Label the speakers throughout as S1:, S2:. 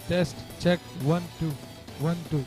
S1: Test, check, 1 2 1 2.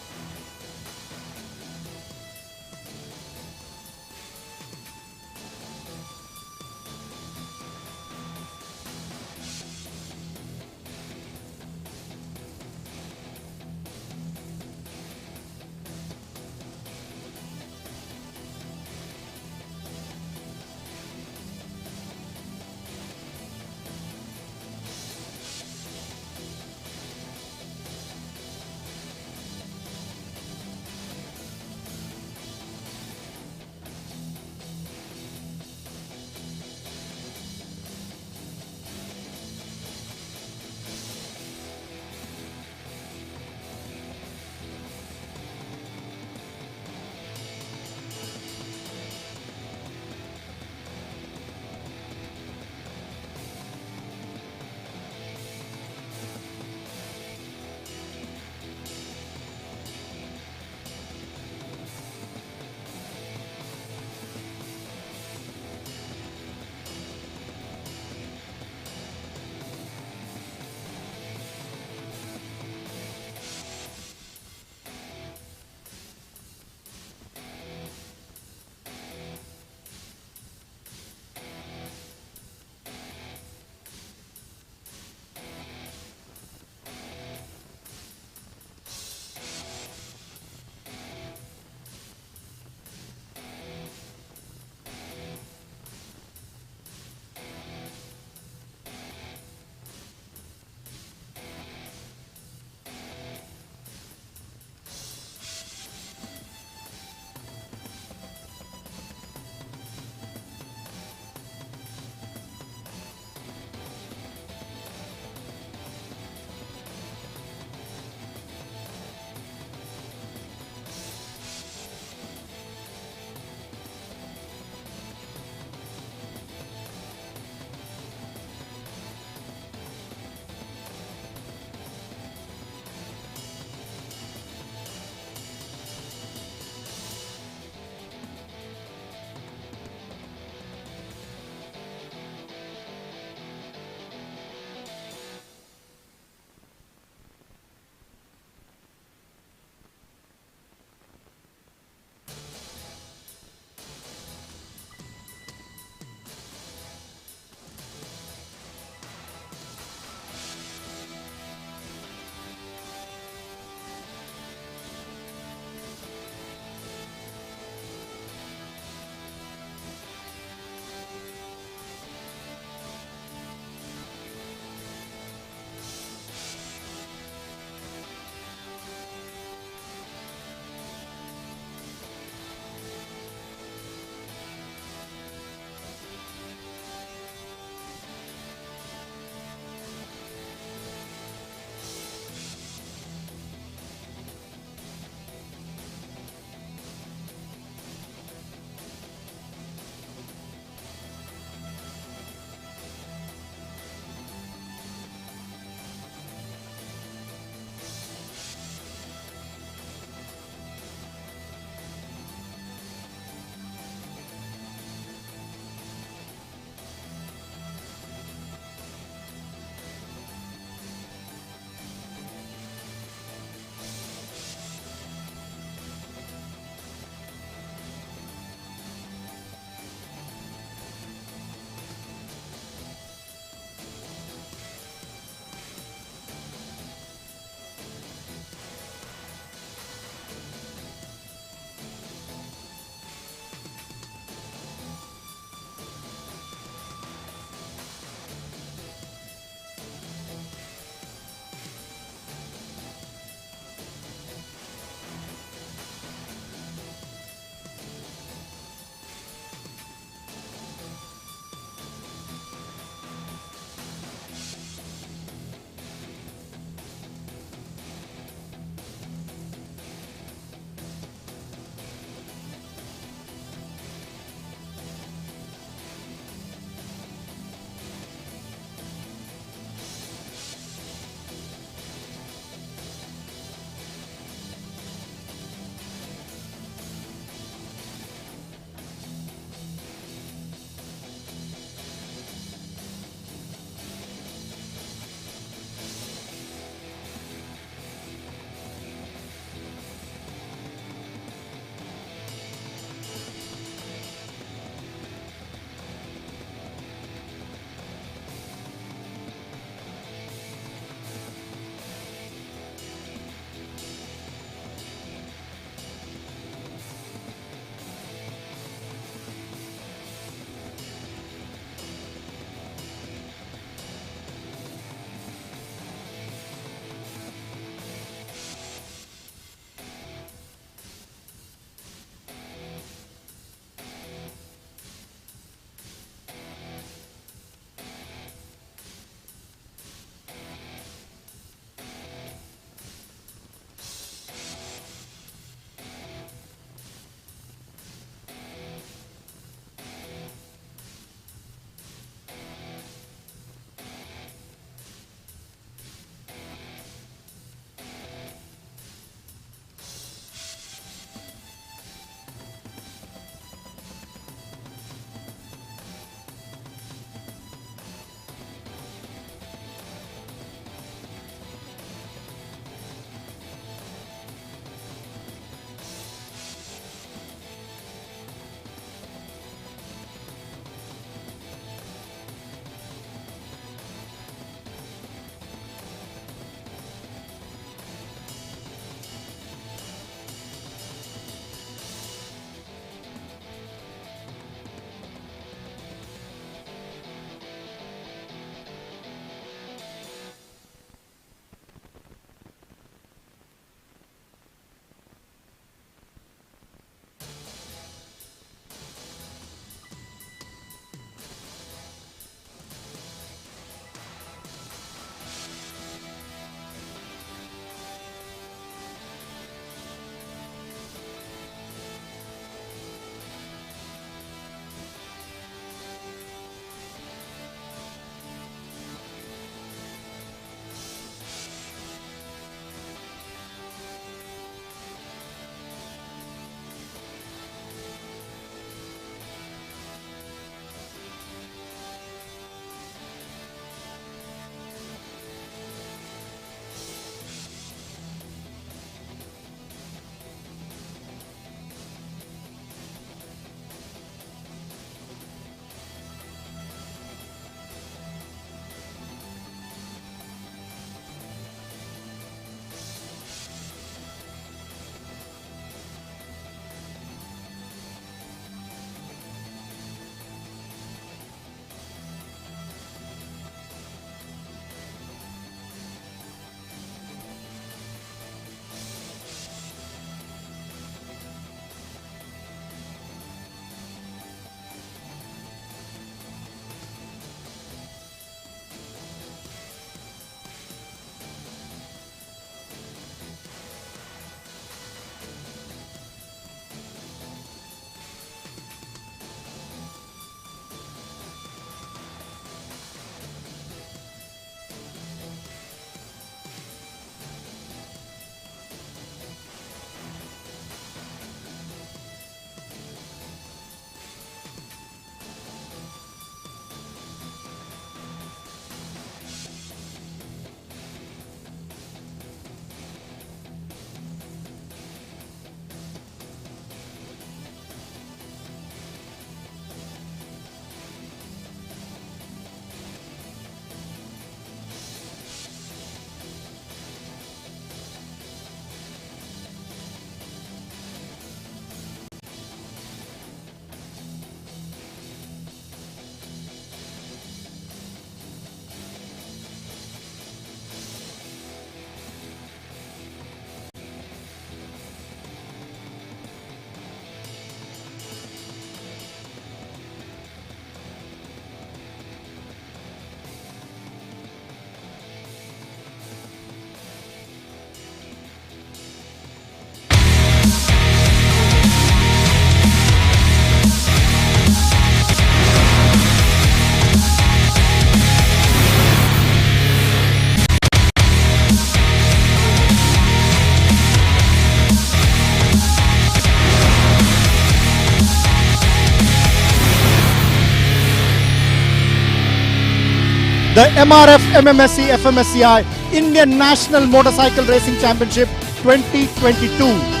S2: the MRF MMSC fmsci Indian National Motorcycle Racing Championship 2022.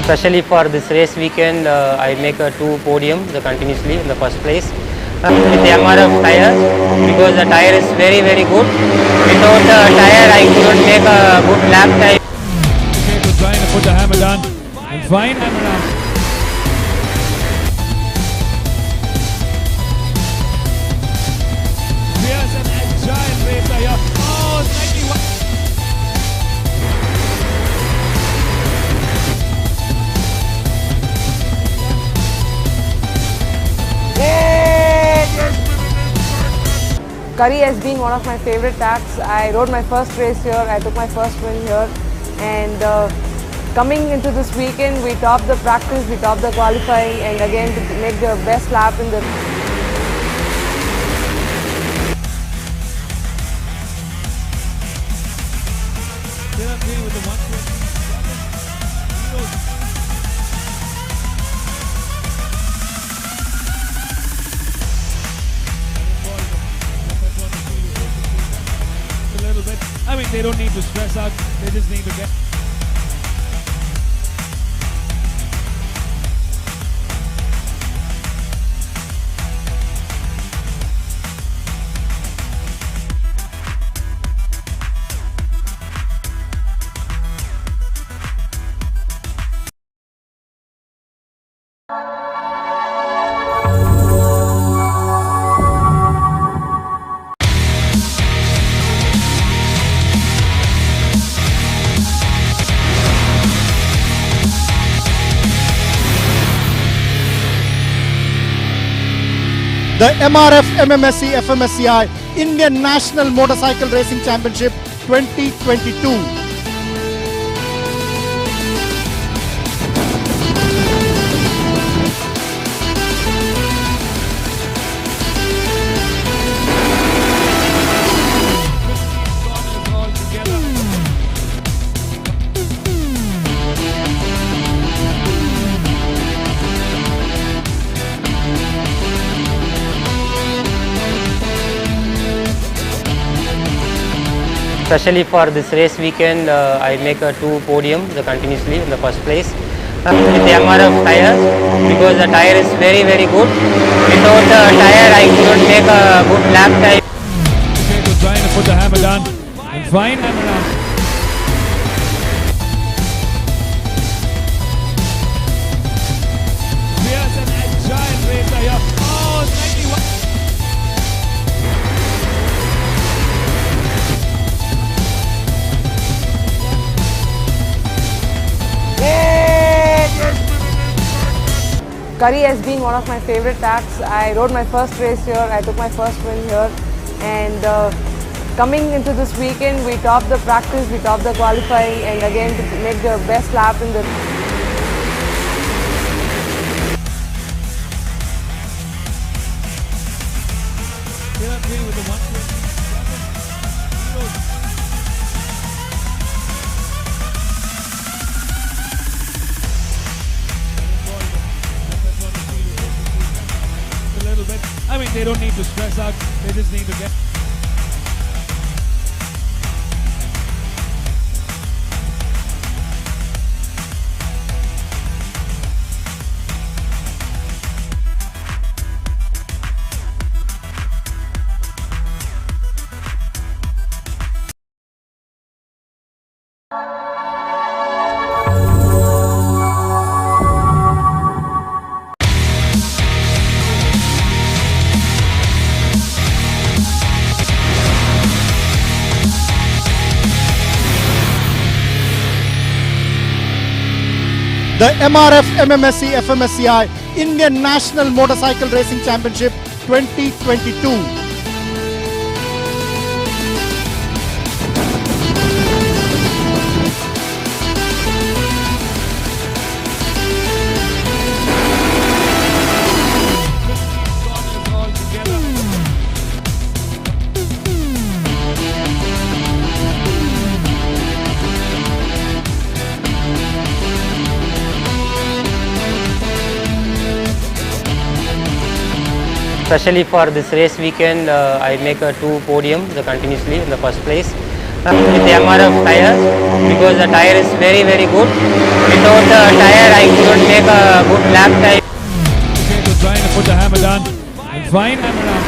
S3: Especially for this race weekend, I make 2 podiums continuously in the first place with the MRF tire, because the tire is very good. Without the tire, I couldn't make a good lap time.
S1: Okay, we're trying to put the hammer down and fine hammer down. Here's an agile racer here. Oh, slightly wide.
S4: Curry has been one of my favorite tracks. I rode my first race here, I took my first win here, and coming into this weekend we topped the practice, we topped the qualifying, and again to make the best lap in the
S1: with the 120. A little bit. I mean, they don't need to stress out. They just need to get.
S2: The MRF MMSC fmsci Indian National Motorcycle Racing Championship 2022.
S3: Especially for this race weekend, I make 2 podiums continuously in the first place with the MRF tire, because the tire is very good. Without the tire, I couldn't make a good lap time.
S1: Okay, we're trying to put the hammer down and fine hammer down. Here's an agile racer here. Oh, slightly wide.
S4: Curry has been one of my favorite tracks. I rode my first race here, I took my first win here, and coming into this weekend we topped the practice, we topped the qualifying, and again to make the best lap in the
S1: With the 120. A little bit. I mean, they don't need to stress out. They just need to get.
S2: The MRF MMSC fmsci Indian National Motorcycle Racing Championship 2022.
S3: Especially for this race weekend, I make two podiums continuously in the first place with the MRF tire, because the tire is very good. Without the tire, I couldn't make a good lap time.
S1: Okay, so trying to put the hammer down. And fine hammer down.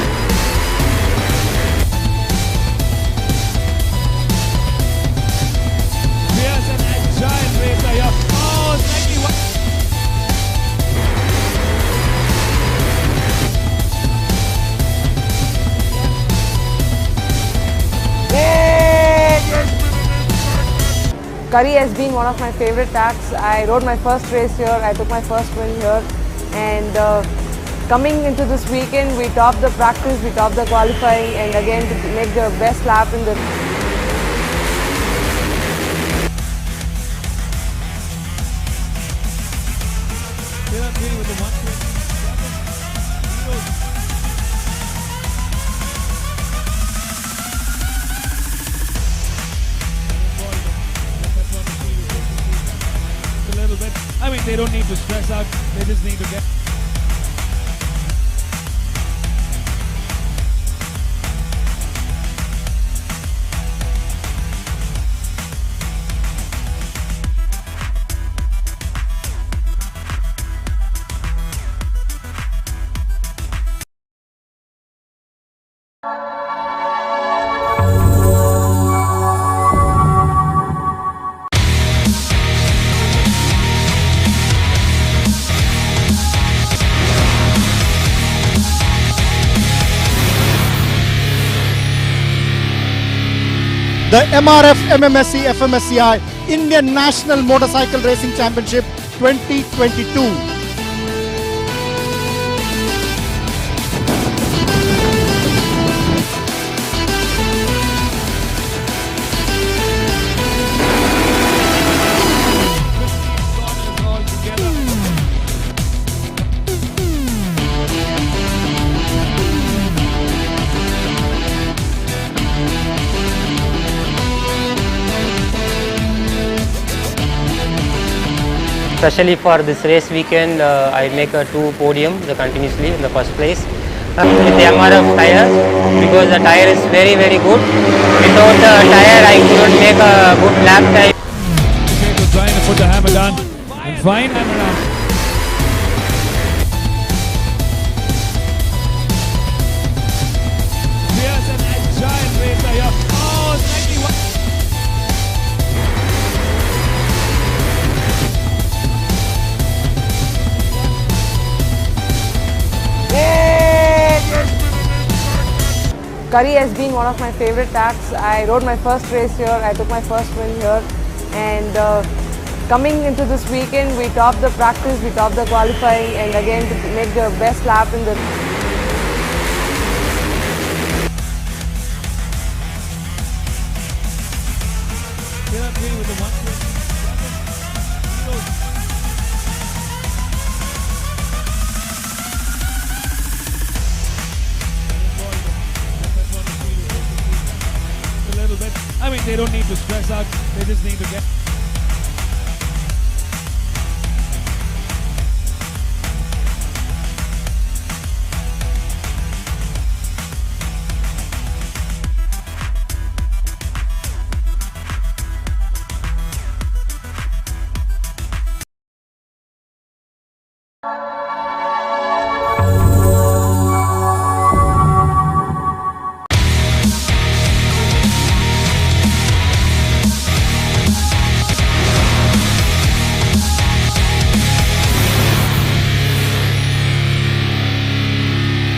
S1: Here's an agile racer here. Oh, slightly wide.
S4: Curry has been one of my favorite tracks. I rode my first race here, I took my first win here, and coming into this weekend we topped the practice, we topped the qualifying, and again to make the best lap in the
S1: With the 120. A little bit. I mean, they don't need to stress out. They just need to get.
S2: The MRF MMSC fmsci Indian National Motorcycle Racing Championship 2022.
S3: Especially for this race weekend, I make two podiums continuously in the first place with the MRF tire, because the tire is very good. Without the tire, I couldn't make a good lap time.
S1: Okay, so trying to put the hammer down. And fine hammer down. Here's an agile racer here. Oh, slightly wide.
S4: Curry has been one of my favorite tracks. I rode my first race here, I took my first win here, and coming into this weekend we topped the practice, we topped the qualifying, and again to make the best lap in the
S1: With the 120. A little bit. I mean, they don't need to stress out. They just need to get.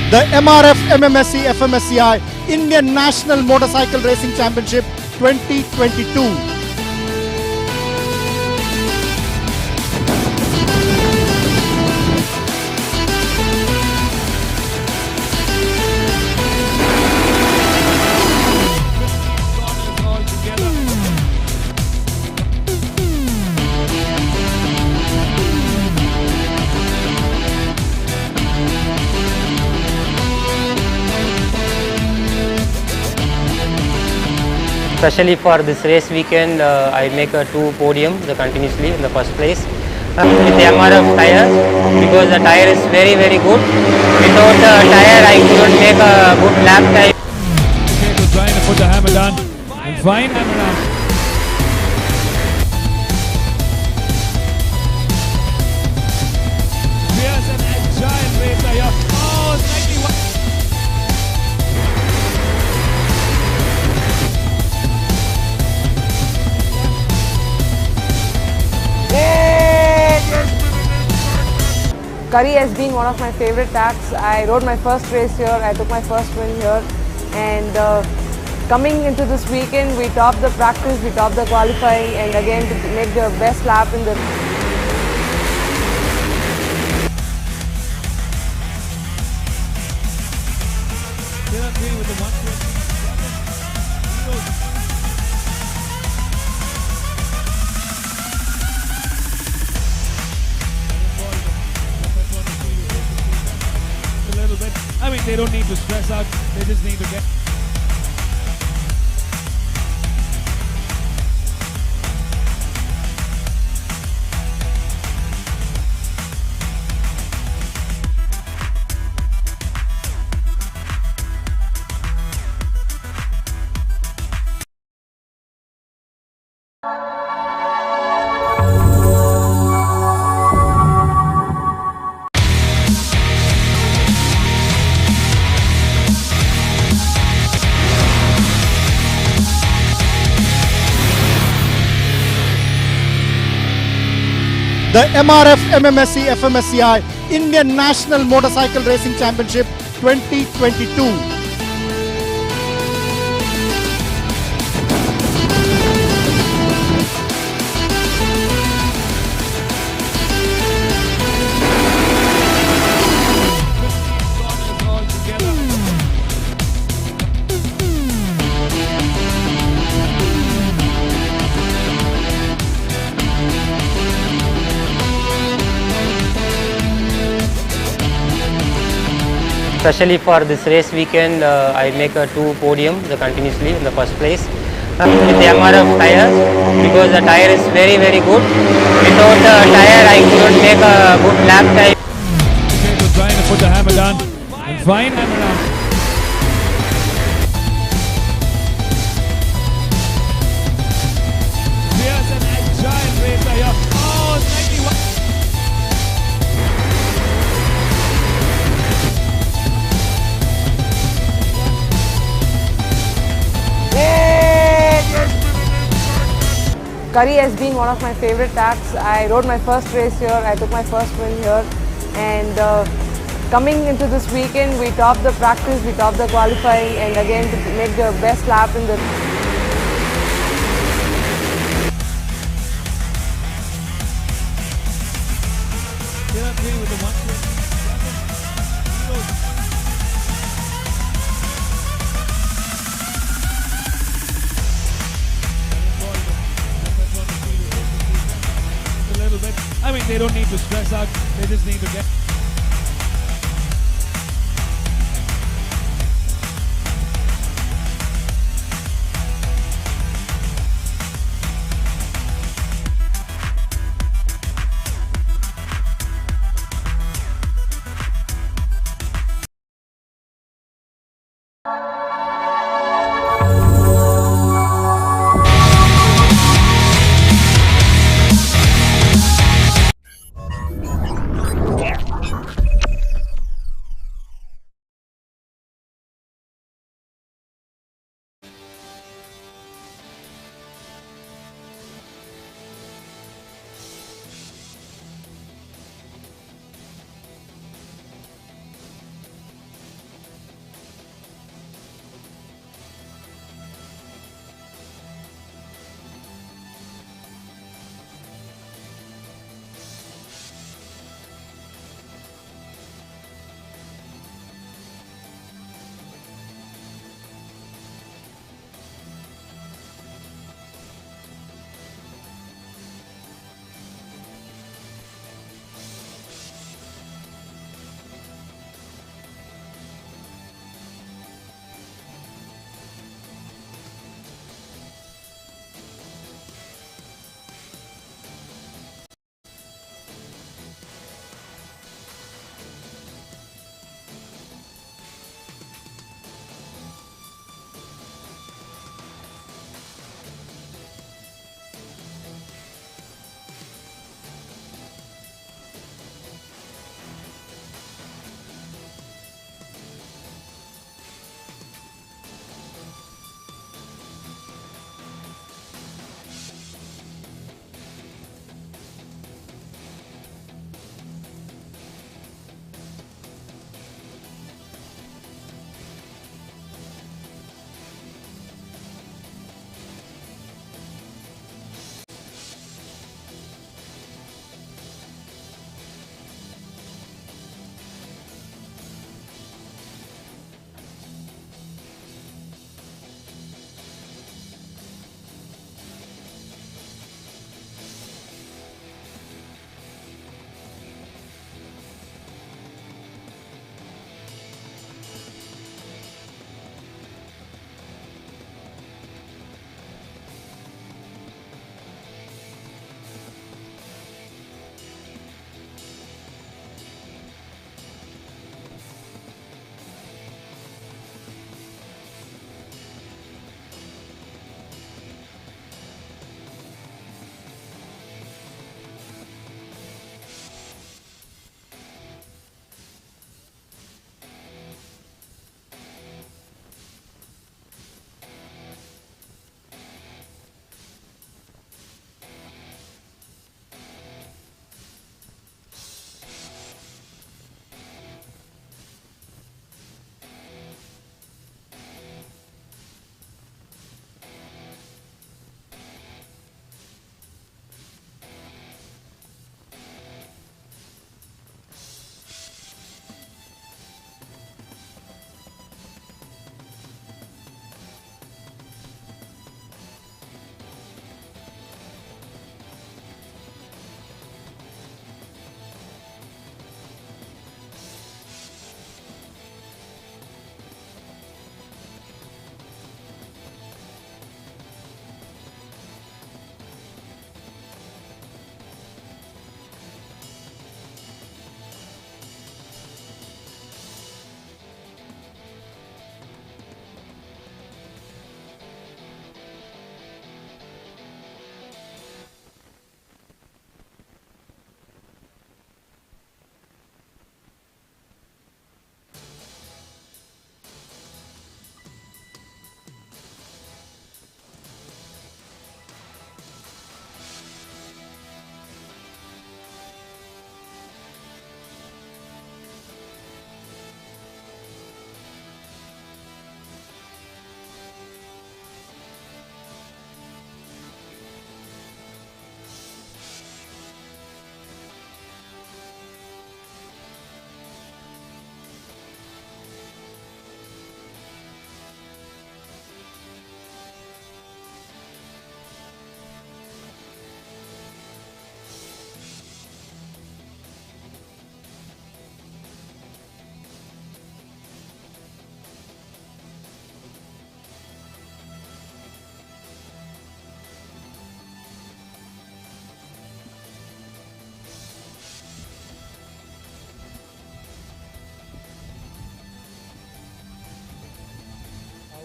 S2: The MRF MMSC fmsci Indian National Motorcycle Racing Championship 2022.
S3: Especially for this race weekend, I make two podiums continuously in the first place with the MRF tire, because the tire is very good. Without the tire I couldn't make a good lap time.
S1: Okay, to trying to put the hammer down. And fine hammer down. Here's an agile racer here. Oh, slightly wide.
S4: Curry has been one of my favorite tracks. I rode my first race here, I took my first win here, and coming into this weekend we topped the practice, we topped the qualifying, and again to make the best lap in the
S1: With the 120. A little bit. I mean, they don't need to stress out. They just need to get.
S2: The MRF MMSC fmsci Indian National Motorcycle Racing Championship 2022.
S3: Especially for this race weekend, I make a 2 podium continuously in the first place with the MRF tires, because the tire is very good. Without the tire I couldn't make a good lap time.
S1: Okay, to trying to put the hammer down. And fine hammer down. Here's an agile racer here. Oh, slightly wide.
S4: Curry has been one of my favorite tracks. I rode my first race here, I took my first win here, and coming into this weekend we topped the practice, we topped the qualifying, and again to make the best lap in the
S1: With the 120. A little bit. I mean, they don't need to stress out. They just need to get.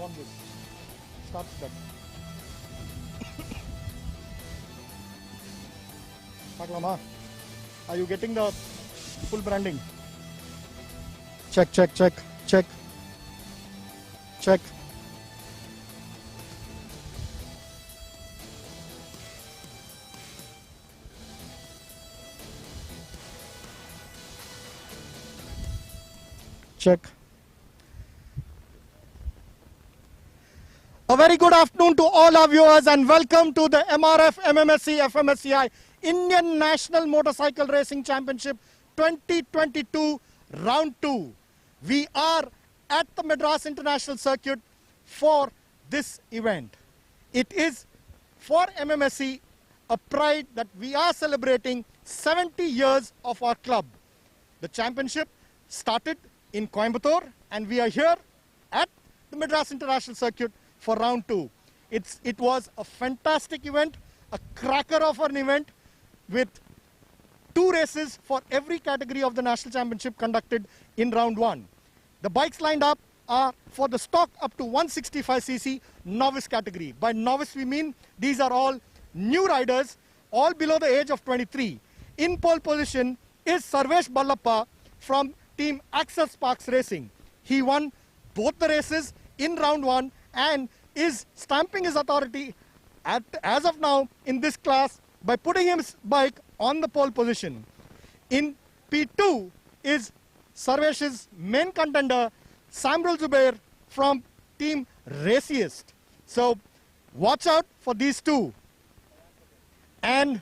S2: want this. Start step. Paklama, are you getting the full branding? Check, check, check, check, check. Check. A very good afternoon to all our viewers and welcome to the MRF MMSC fmsci Indian National Motorcycle Racing Championship 2022 Round 2. We are at the Madras International Circuit for this event. It is for MMSC a pride that we are celebrating 70 years of our club. The championship started in Coimbatore and we are here at the Madras International Circuit for round 2. It was a fantastic event, a cracker of an event with 2 races for every category of the national championship conducted in round 1. The bikes lined up are for the stock up to 165cc novice category. By novice we mean these are all new riders, all below the age of 23. In pole position is Sarvesh Ballappa from Team Access Sparks Racing. He won both the races in round 1 and is stamping his authority as of now in this class by putting his bike on the pole position. In P2 is Sarvesh's main contender Samrul Zubair from Team Raciest. So watch out for these two. And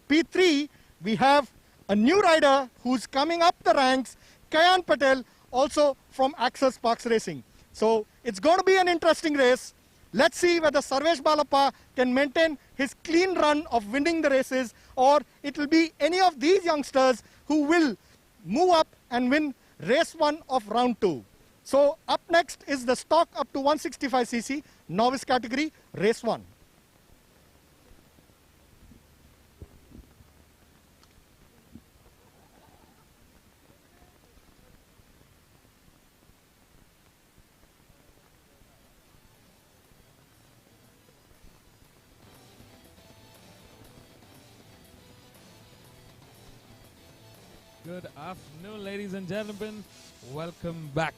S2: P3 we have a new rider who's coming up the ranks, Kayan Patel, also from Access Sparks Racing. So it's going to be an interesting race. Let's see whether Sarvesh Ballappa can maintain his clean run of winning the races, or it will be any of these youngsters who will move up and win race 1 of round 2. So up next is the stock up to 165cc novice category, race 1.
S1: Good afternoon, ladies and gentlemen. Welcome back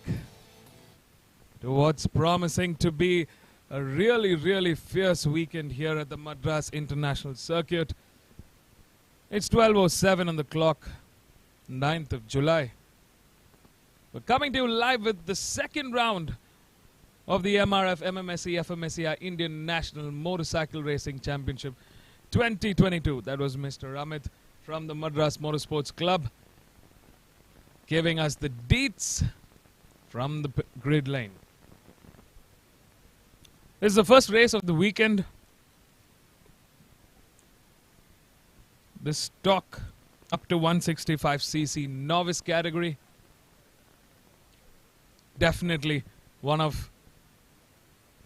S1: to what's promising to be a really fierce weekend here at the Madras International Circuit. It's 12:07 on the clock, 9th of July. We're coming to you live with the second round of the MRF MMSC fmsci Indian National Motorcycle Racing Championship 2022. That was Mr. Amit from the Madras Motorsports Club giving us the deets from the grid lane. This is the first race of the weekend. The stock up to 165cc novice category. Definitely one of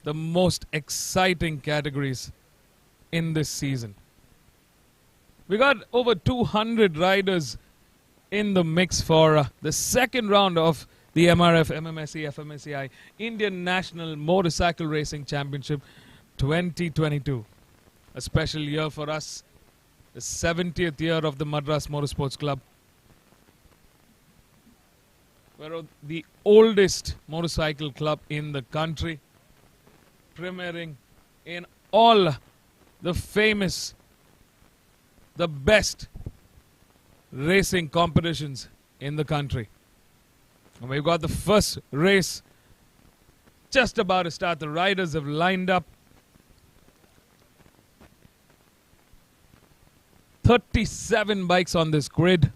S1: the most exciting categories in this season. We got over 200 riders in the mix for the second round of the MRF MMSC fmsci Indian National Motorcycle Racing Championship 2022. A special year for us, the 70th year of the Madras Motorsports Club. We're the oldest motorcycle club in the country, premiering in all the famous, the best racing competitions in the country. And we've got the first race just about to start. The riders have lined up. 37 bikes on this grid.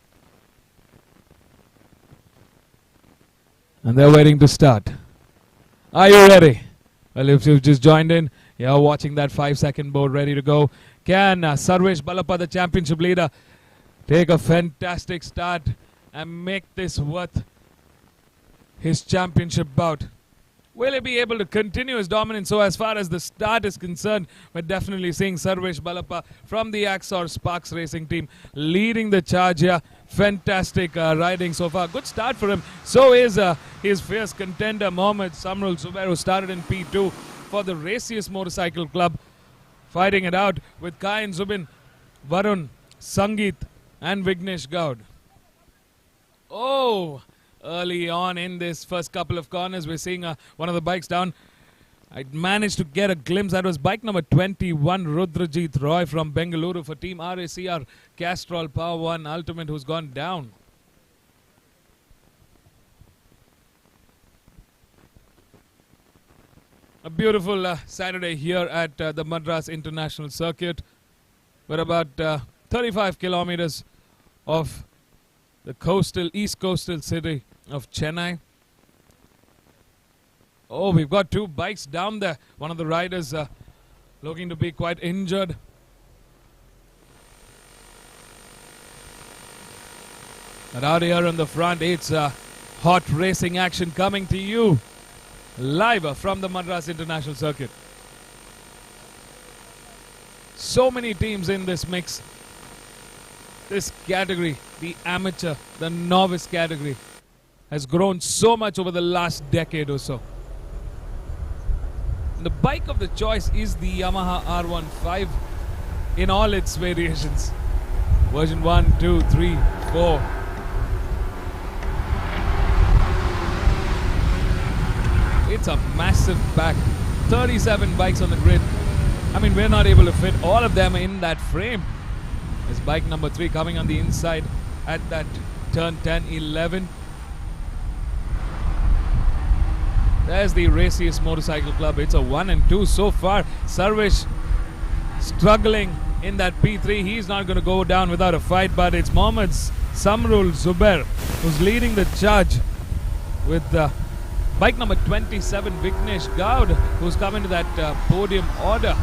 S1: And they're waiting to start. Are you ready? Well, if you've just joined in, you're watching that 5-second board ready to go. Can Sarvesh Ballappa, the championship leader, take a fantastic start and make this worth his championship bout? Will he be able to continue his dominance? So as far as the start is concerned, we're definitely seeing Sarvesh Balappa from the Axor Sparks Racing team leading the charge here. Fantastic riding so far. Good start for him. So is his fierce contender Mohammad Samrul Zubair, who started in P2 for the Raciest Motorcycle Club, fighting it out with Kayan Zubin, Varun, Sangeet and Vignesh Gaud. Oh, early on in this first couple of corners, we're seeing one of the bikes down. I managed to get a glimpse. That was bike number 21, Rudrajit Roy from Bengaluru for Team RACR Castrol Power One Ultimate, who's gone down. A beautiful Saturday here at the Madras International Circuit. We're about 35 kilometers of the east coastal city of Chennai. Oh, we've got two bikes down there. One of the riders looking to be quite injured. And out here on the front, it's hot racing action coming to you live from the Madras International Circuit. So many teams in this mix. This category, the amateur, the novice category, has grown so much over the last decade or so. The bike of the choice is the Yamaha R15 in all its variations. Version 1, 2, 3, 4. It's a massive pack. 37 bikes on the grid. I mean, we're not able to fit all of them in that frame. There's bike number 3 coming on the inside at that turn 10, 11. There's the Raciest Motorcycle Club. It's a 1 and 2 so far. Sarvesh struggling in that P3. He's not going to go down without a fight, but it's Mohammad Samrul Zubair who's leading the charge with bike number 27, Vignesh Gaud, who's come into that podium order.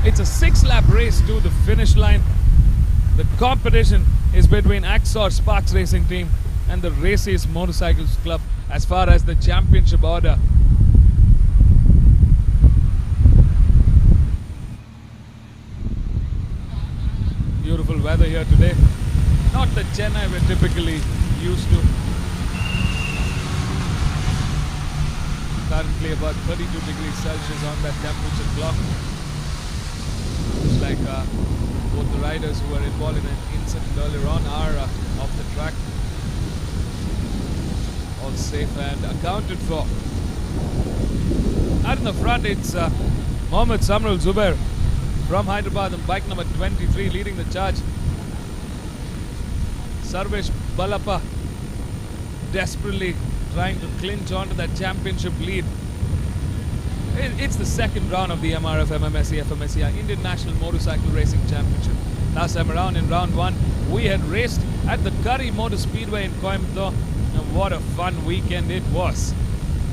S1: It's a 6-lap race to the finish line. The competition is between Axor Sparks Racing Team and the Raciest Motorcycles Club as far as the championship order. Beautiful weather here today. Not the Chennai we're typically used to. Currently about 32 degrees Celsius on that temperature clock. Looks like both the riders who were involved in an incident earlier on are off the track. All safe and accounted for. Out in the front, it's Mohammad Samrul Zubair from Hyderabad on bike number 23 leading the charge. Sarvesh Balappa desperately trying to clinch onto that championship lead. It's the second round of the MRF MMSC fmsci Indian National Motorcycle Racing Championship. Last time around in round 1, we had raced at the Curry Motor Speedway in Coimbatore. And what a fun weekend it was.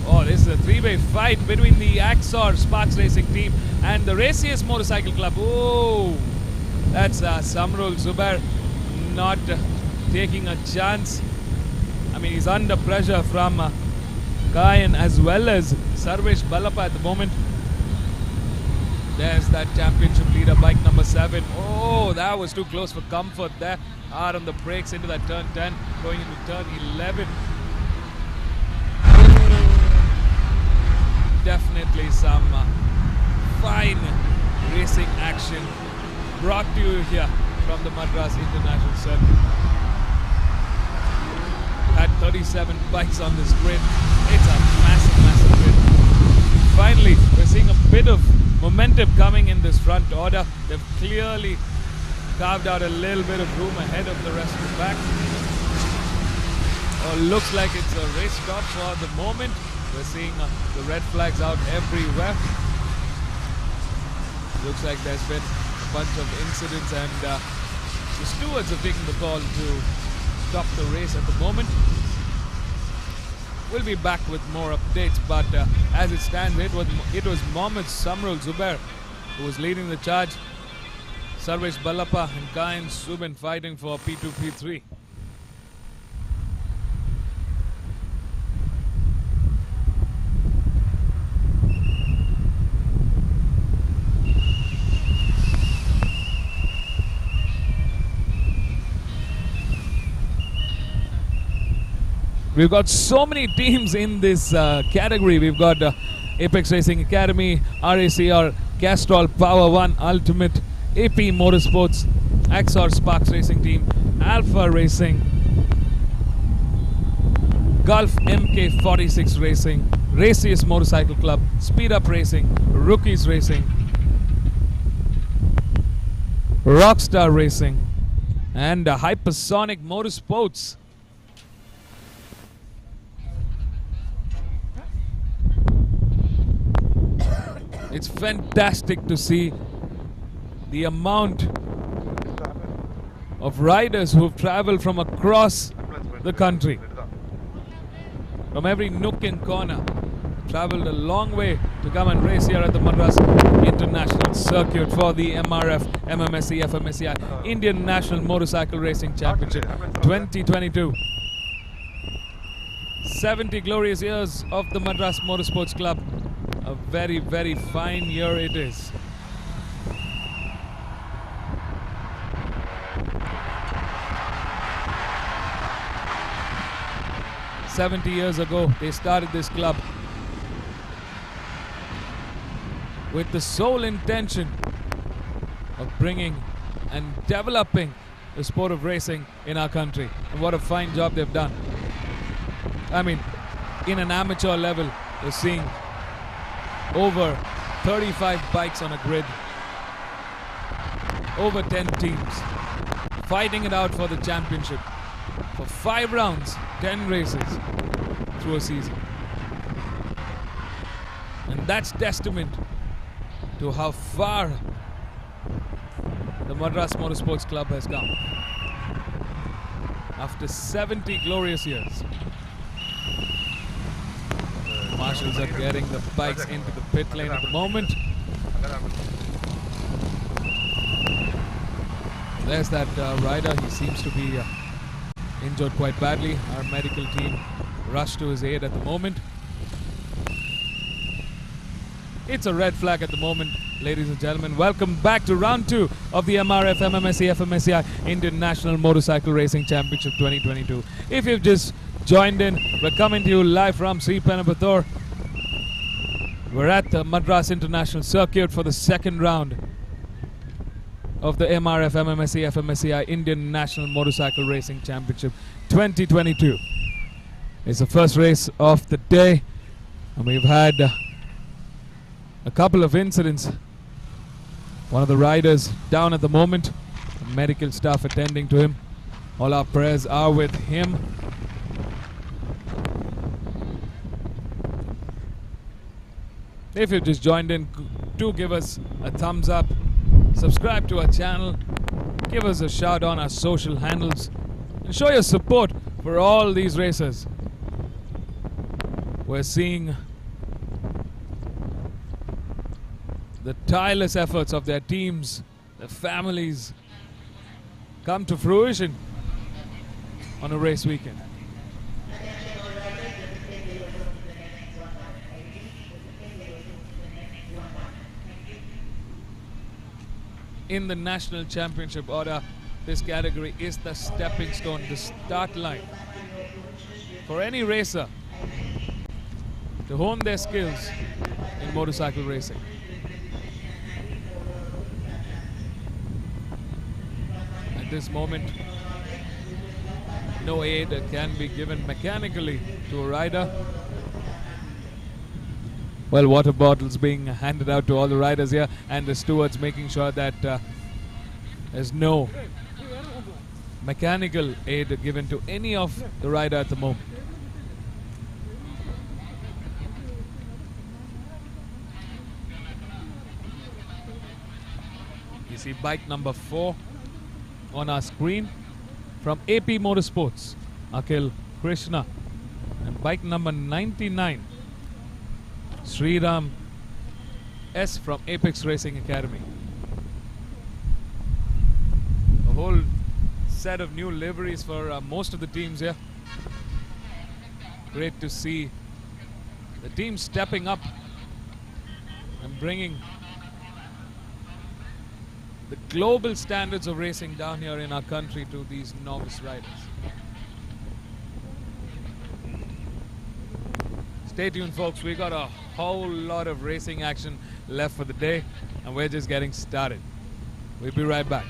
S1: Oh, this is a 3-way fight between the Axor Sparks Racing Team and the Raciest Motorcycle Club. Oh, that's Samrul Zubair not taking a chance. I mean, he's under pressure from Kayan as well as Sarvesh Balappa at the moment. There's that championship leader, bike number 7. Oh, that was too close for comfort there. Hard on the brakes into that turn 10, going into turn 11. Definitely some fine racing action brought to you here from the Madras International Circuit. Had 37 bikes on this grid. It's a massive, massive grid. Finally, we're seeing a bit of momentum coming in this front order. They've clearly carved out a little bit of room ahead of the rest of the pack. Oh, looks like it's a race stop for the moment. We're seeing the red flags out everywhere. Looks like there's been a bunch of incidents and the stewards have taken the call to stop the race at the moment. We'll be back with more updates, but as it stands, it was Mohammad Samrul Zubair who was leading the charge. Sarvesh Balappa and Kayan Zubin fighting for P2, P3. We've got so many teams in this category. We've got Apex Racing Academy, RACR, Castrol Power One Ultimate, AP Motorsports, Axor Sparks Racing Team, Alpha Racing, Gulf MK46 Racing, Raciest Motorcycle Club, Speed Up Racing, Rookies Racing, Rockstar Racing, and Hypersonic Motorsports. It's fantastic to see the amount of riders who've traveled from across the country, from every nook and corner, traveled a long way to come and race here at the Madras International Circuit for the MRF MMSC fmsci Indian National Motorcycle Racing Championship 2022. 70 glorious years of the Madras Motorsports Club. A very, very fine year it is. "70 years ago, they started this club with the sole intention of bringing and developing the sport of racing in our country. And what a fine job they've done. I mean, in an amateur level, we're seeing over 35 bikes on a grid, over 10 teams fighting it out for the championship for 5 rounds, 10 races through a season. And that's testament to how far the Madras Motorsports Club has come. After 70 glorious years. Marshals are getting the bikes into the pit lane at the moment. There's that rider. He seems to be injured quite badly. Our medical team rushed to his aid at the moment. It's a red flag at the moment, ladies and gentlemen. Welcome back to round 2 of the MRF MMSC fmsci Indian National Motorcycle Racing Championship 2022. If you've just joined in, we're coming to you live from Sri Penambathur. We're at the Madras International Circuit for the second round of the MRF MMSC fmsci Indian National Motorcycle Racing Championship 2022. It's the first race of the day, and we've had a couple of incidents. One of the riders down at the moment, medical staff attending to him. All our prayers are with him. If you've just joined in, do give us a thumbs up, subscribe to our channel, give us a shout on our social handles, and show your support for all these racers. We're seeing the tireless efforts of their teams, their families, come to fruition on a race weekend. In the national championship order, this category is the stepping stone, the start line for any racer to hone their skills in motorcycle racing. At this moment, no aid can be given mechanically to a rider. Well, water bottles being handed out to all the riders here, and the stewards making sure that there's no mechanical aid given to any of the rider at the moment. You see bike number 4 on our screen from AP Motorsports, Akhil Krishna, and bike number 99, Sriram S from Apex Racing Academy. A whole set of new liveries for most of the teams here. Great to see the team stepping up and bringing the global standards of racing down here in our country to these novice riders. Stay tuned, folks. We got a whole lot of racing action left for the day, and we're just getting started. We'll be right back.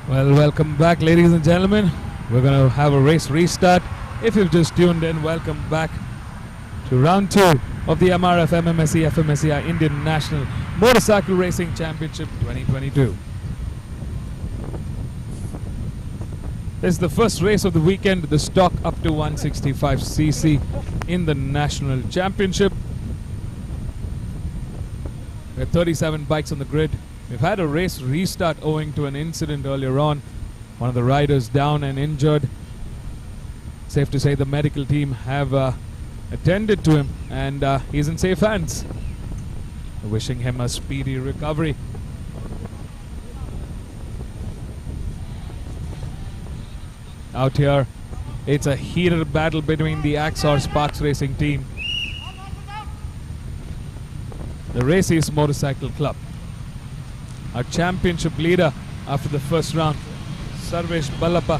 S1: Well, welcome back, ladies and gentlemen. We're going to have a race restart. If you've just tuned in, welcome back to round 2 of the MRF MMSC fmsci Indian National Motorcycle Racing Championship 2022. This is the first race of the weekend, the stock up to 165cc in the National Championship. There are 37 bikes on the grid. We've had a race restart owing to an incident earlier on. One of the riders down and injured. Safe to say the medical team have attended to him, and he's in safe hands. Wishing him a speedy recovery. Out here, it's a heated battle between the Axor Sparks Racing team, the Races Motorcycle Club. Our championship leader after the first round, Sarvesh Ballappa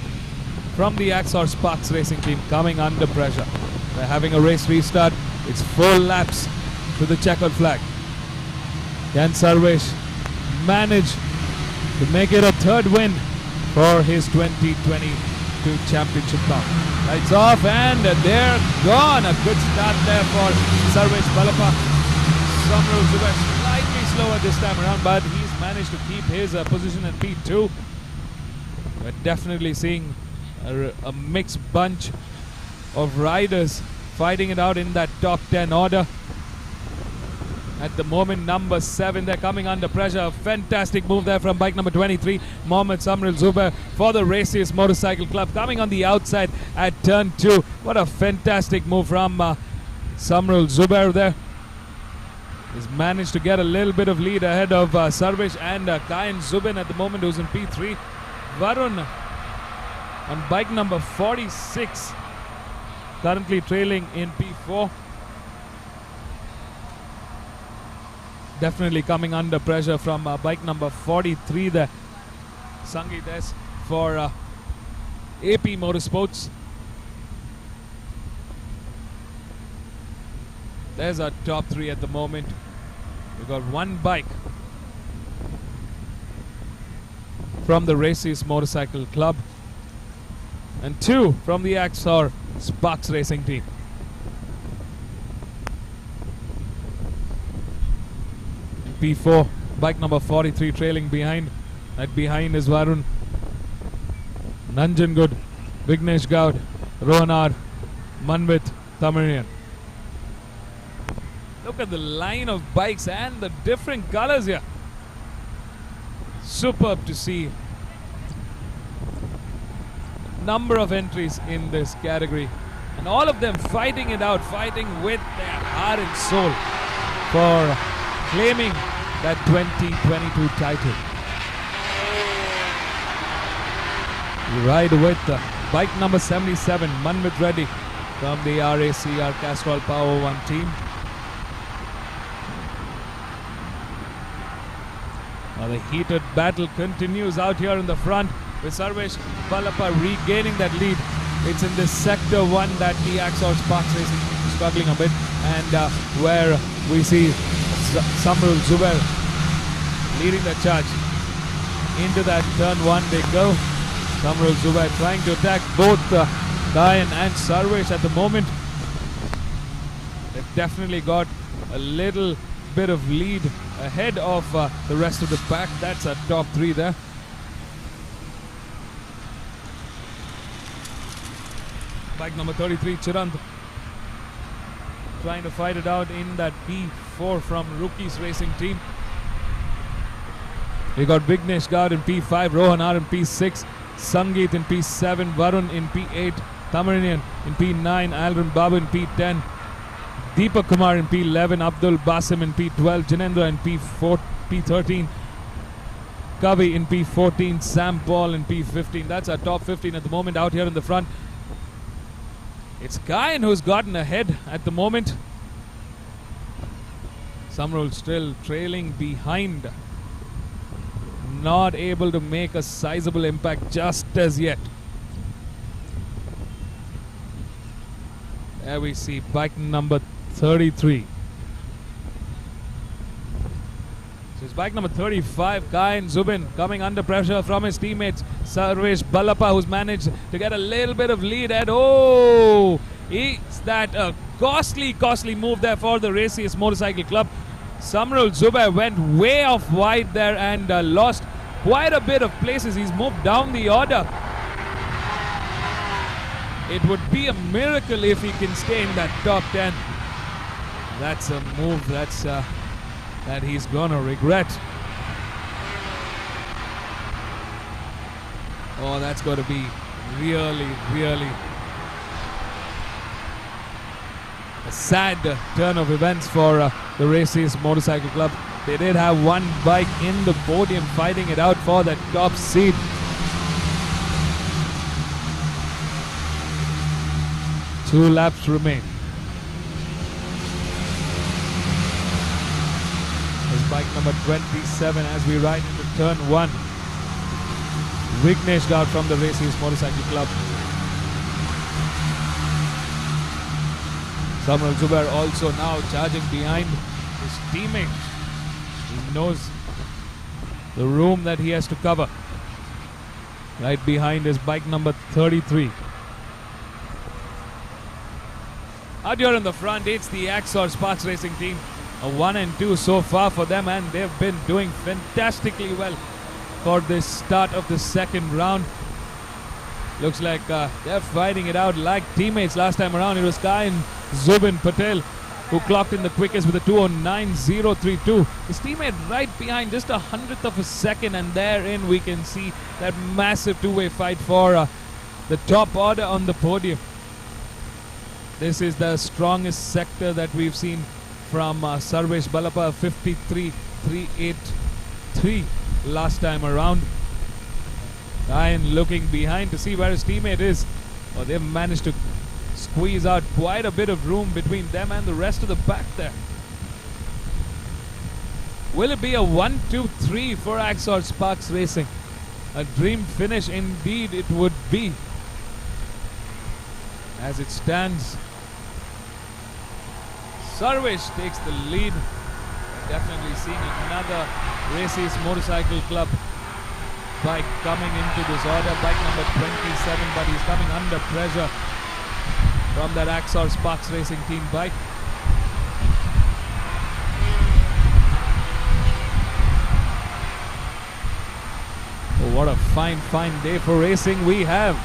S1: from the Axor Sparks Racing team, coming under pressure. They're having a race restart. It's 4 laps to the checkered flag. Can Sarvesh manage to make it a 3rd win for his 2022 championship bout? Lights off and they're gone. A good start there for Sarvesh Ballappa. Samru Zubair slightly slower this time around, but he's managed to keep his position at P2. We're definitely seeing a mixed bunch of riders fighting it out in that top 10 order. at the moment. Number 7, they're coming under pressure. A fantastic move there from bike number 23, Mohammed Samrul Zubair for the Races Motorcycle Club. Coming on the outside at turn 2. What a fantastic move from Samrul Zubair there. He's managed to get a little bit of lead ahead of Sarvesh and Kayan Zubin at the moment, who's in P3. Varun on bike number 46, currently trailing in P4. Definitely coming under pressure from bike number 43 there. Sangeet S for AP Motorsports. There's our top 3 at the moment. We've got one bike from the Races Motorcycle Club and 2 from the Axor Sparks Racing team. P4, bike number 43 trailing behind. That behind is Varun, Nanjan Good, Vignesh Gaud, Rohanar, Manvit, Tamarian. Look at the line of bikes and the different colors here. Superb to see. Number of entries in this category, and all of them fighting it out, fighting with their heart and soul for claiming that 2022 title. We ride with bike number 77, Manvit Reddy from the RACR Castrol Power 1 team. Now the heated battle continues out here in the front, with Sarvesh Ballappa regaining that lead. It's in this sector 1 that the Axor Sparks Racing is struggling a bit, and where we see Samrul Zubair leading the charge. Into that turn 1 they go. Samrul Zubair trying to attack both Kayan and Sarvesh at the moment. They've definitely got a little bit of lead ahead of the rest of the pack. That's a top 3 there. Bike number 33, Chirant, trying to fight it out in that P4 from Rookies Racing team. We got Vignesh Gaud in P5, Rohanar in P6, Sangeet in P7, Varun in P8, Tamarinian in P9, Alran Babu in P10, Deepak Kumar in P11, Abdul Basim in P12, Janendra in P13, Kavi in P14, Sam Paul in P15. That's our top 15 at the moment out here in the front. It's Kayan who's gotten ahead at the moment. Samrul still trailing behind. Not able to make a sizable impact just as yet. There we see bike number 33. So it's bike number 35, Kayan Zubin, coming under pressure from his teammates. Sarvesh Ballappa, who's managed to get a little bit of lead at, is that a costly move there for the Races Motorcycle Club. Samrul Zubair went way off wide there and lost quite a bit of places. He's moved down the order. It would be a miracle if he can stay in that top 10. That's a move that he's gonna regret. Oh, that's got to be really a sad turn of events for the Races Motorcycle Club. They did have one bike in the podium fighting it out for that top seat. Two laps remain. This bike number 27 as we ride into turn 1. Vignesh Gaud from the Races Motorcycle Club. Samrul Zubair also now charging behind his teammate. He knows the room that he has to cover. Right behind is bike number 33. Out here in the front, it's the Axor Sparks Racing team. A 1 and 2 so far for them, and they've been doing fantastically well for this start of the second round. Looks like they're fighting it out like teammates last time around. It was Kayan Zubin Patel who clocked in the quickest with a 2:09.032. His teammate right behind, just 100th of a second, and therein we can see that massive two-way fight for the top order on the podium. This is the strongest sector that we've seen from Sarvesh Balapa, 53.383 last time around. Ryan looking behind to see where his teammate is. Oh, they've managed to squeeze out quite a bit of room between them and the rest of the pack there. Will it be a 1-2-3 for Axor Sparks Racing? A dream finish indeed it would be. As it stands, Sarvesh takes the lead. Definitely seeing another Races Motorcycle Club bike coming into this order. Bike number 27, but he's coming under pressure from that Axor Sparks Racing team bike. Oh, what a fine day for racing we have.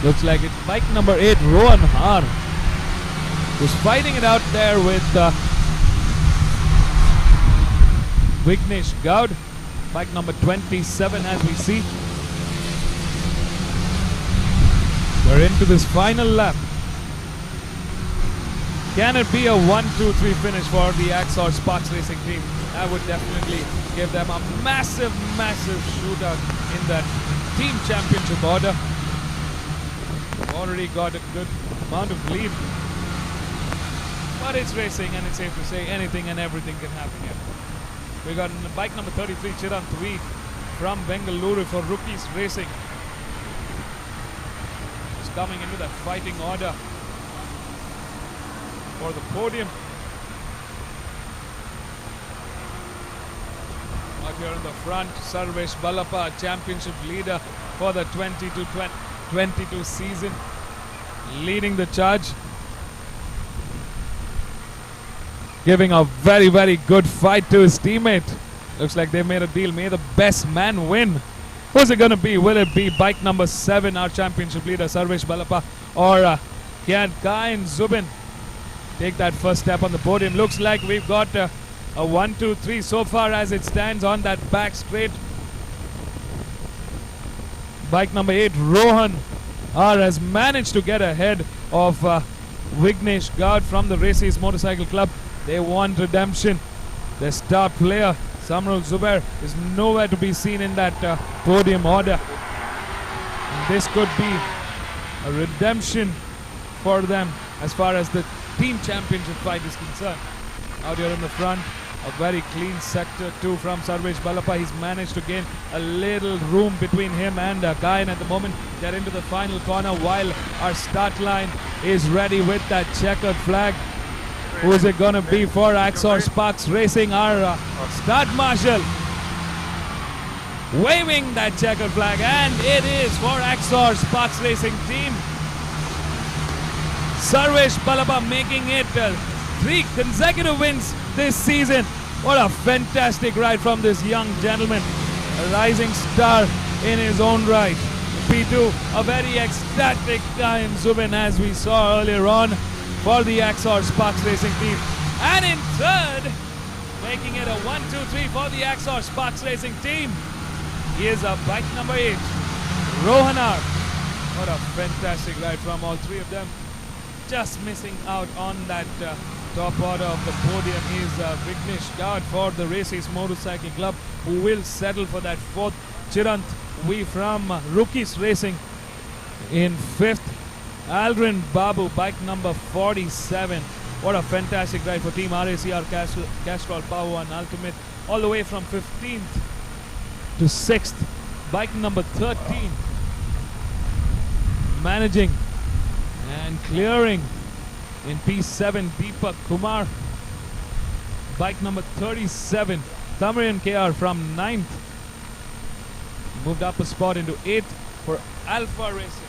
S1: Looks like it's bike number 8, Rohan Har, who's fighting it out there with Vignesh Gaud. Bike number 27 as we see. We're into this final lap. Can it be a 1-2-3 finish for the Axor Sparks Racing team? That would definitely give them a massive shootout in that team championship order. Already got a good amount of lead. But it's racing, and it's safe to say anything and everything can happen here. We got bike number 33, Chirant V from Bengaluru for Rookies Racing. He's coming into the fighting order for the podium. Out here in the front, Sarvesh Balapa, championship leader for the 22 season, leading the charge. Giving a very good fight to his teammate. Looks like they made a deal. May the best man win. Who's it going to be? Will it be bike number 7, our championship leader, Sarvesh Balapa, or can Kain Zubin take that first step on the podium? Looks like we've got a 1-2-3 so far as it stands on that back straight. Bike number 8, Rohan Har, has managed to get ahead of Vignesh Gaud from the Races Motorcycle Club. They want redemption. Their star player, Samrul Zubair, is nowhere to be seen in that podium order. And this could be a redemption for them as far as the team championship fight is concerned. Out here in the front, a very clean sector too from Sarvesh Balapa. He's managed to gain a little room between him and Kayan at the moment. They're into the final corner while our start line is ready with that checkered flag. Who is it going to be for Axor Sparks Racing? Our start marshal waving that checkered flag, and it is for Axor Sparks Racing team. Sarvesh Balapa making it 3 consecutive wins this season. What a fantastic ride from this young gentleman. A rising star in his own right. P2, a very ecstatic Kayan Zubin as we saw earlier on for the Axor Sparks Racing team. And in third, making it a 1-2-3 for the Axor Sparks Racing team, is a bike number 8, Rohan Har. What a fantastic ride from all 3 of them. Just missing out on that top order of the podium is Vignesh Gaud for the Races Motorcycle Club, who will settle for that 4th. Chirant V from Rookies Racing in 5th. Aldrin Babu, bike number 47. What a fantastic ride for Team RACR Castrol Power and Ultimate, all the way from 15th to 6th. Bike number 13. Managing and clearing in P7, Deepak Kumar. Bike number 37, Tamarian KR from 9th. Moved up a spot into 8th for Alpha Racing.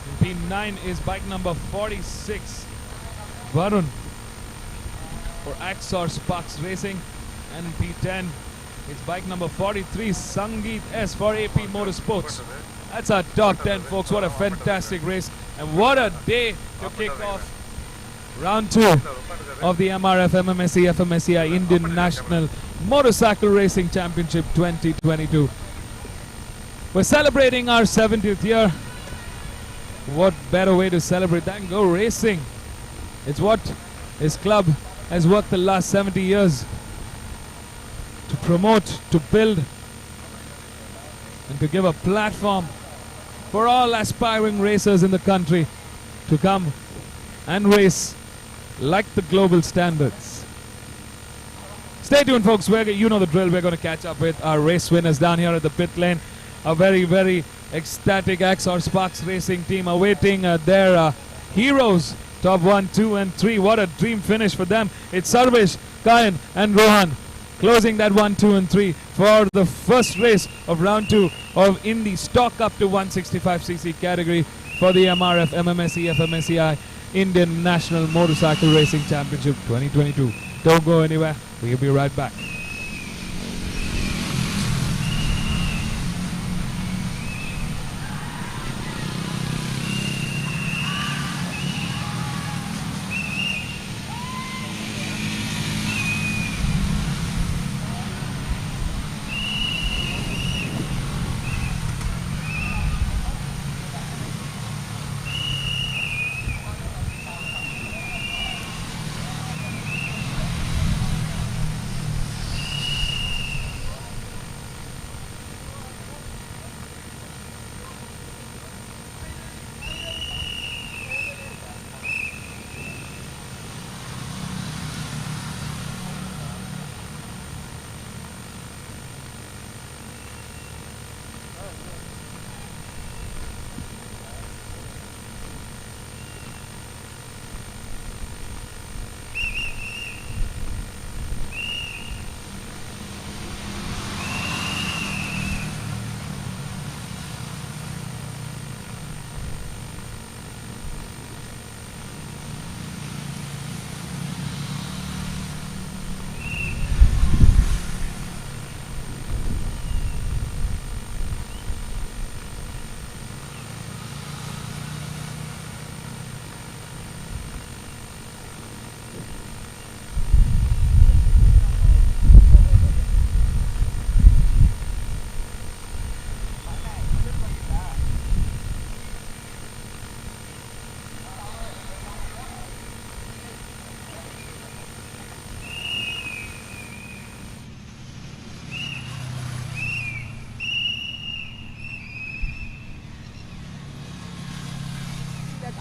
S1: In P9 is bike number 46, Varun for Axor Sparks Racing. And in P10 is bike number 43, Sangeet S for AP Motorsports. That's our top 10, folks. What a fantastic race. And what a day to kick off round 2 of the MRF MMSC fmsci Indian National Motorcycle Racing Championship 2022. We're celebrating our 70th year. What better way to celebrate than go racing? It's what his club has worked the last 70 years to promote, to build, and to give a platform for all aspiring racers in the country to come and race like the global standards. Stay tuned, folks. You know the drill. We're going to catch up with our race winners down here at the pit lane. A very, very ecstatic Axor Sparks Racing team awaiting their heroes, top 1, 2 and 3. What a dream finish for them. It's Sarvesh, Kayan and Rohan closing that 1, 2 and 3 for the first race of round 2 of in the stock up to 165cc category for the MRF MMSC fmsci Indian National Motorcycle Racing Championship 2022. Don't go anywhere. We'll be right back.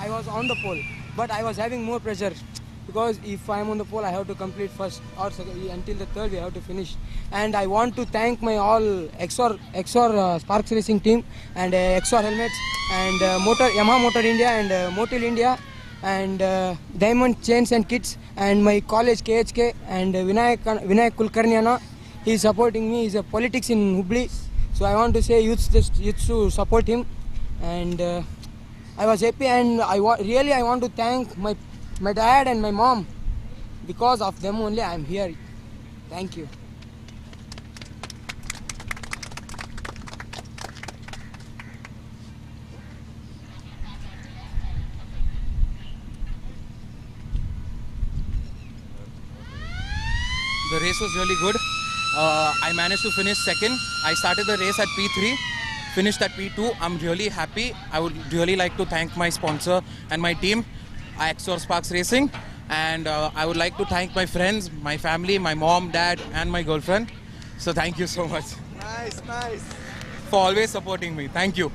S5: I was on the pole, but I was having more pressure because if I am on the pole, I have to complete first or second, until the third we have to finish. And I want to thank my all Axor Sparks Racing team and Axor helmets and Yamaha Motor India and Motil India and Diamond Chains and Kits and my college KHK and Vinayak Kulkarniana. He is supporting me. He is a politics in Hubli, so I want to say youths to support him. And I was happy, and I want to thank my dad and my mom. Because of them only I am here. Thank you.
S6: The race was really good. I managed to finish second. I started the race at P3. Finished at P2. I'm really happy. I would really like to thank my sponsor and my team, Axor Sparks Racing, and I would like to thank my friends, my family, my mom, dad and my girlfriend. So thank you so much.
S2: Nice.
S6: For always supporting me. Thank you.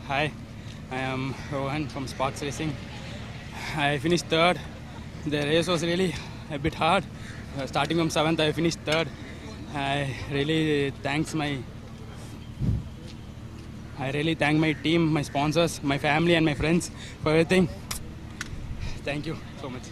S7: Hi, I am Rohan from Sparks Racing. I finished third. The race was really a bit hard. Starting from 7th, I finished third. I really thank my team, my sponsors, my family and my friends for everything. Thank you so much.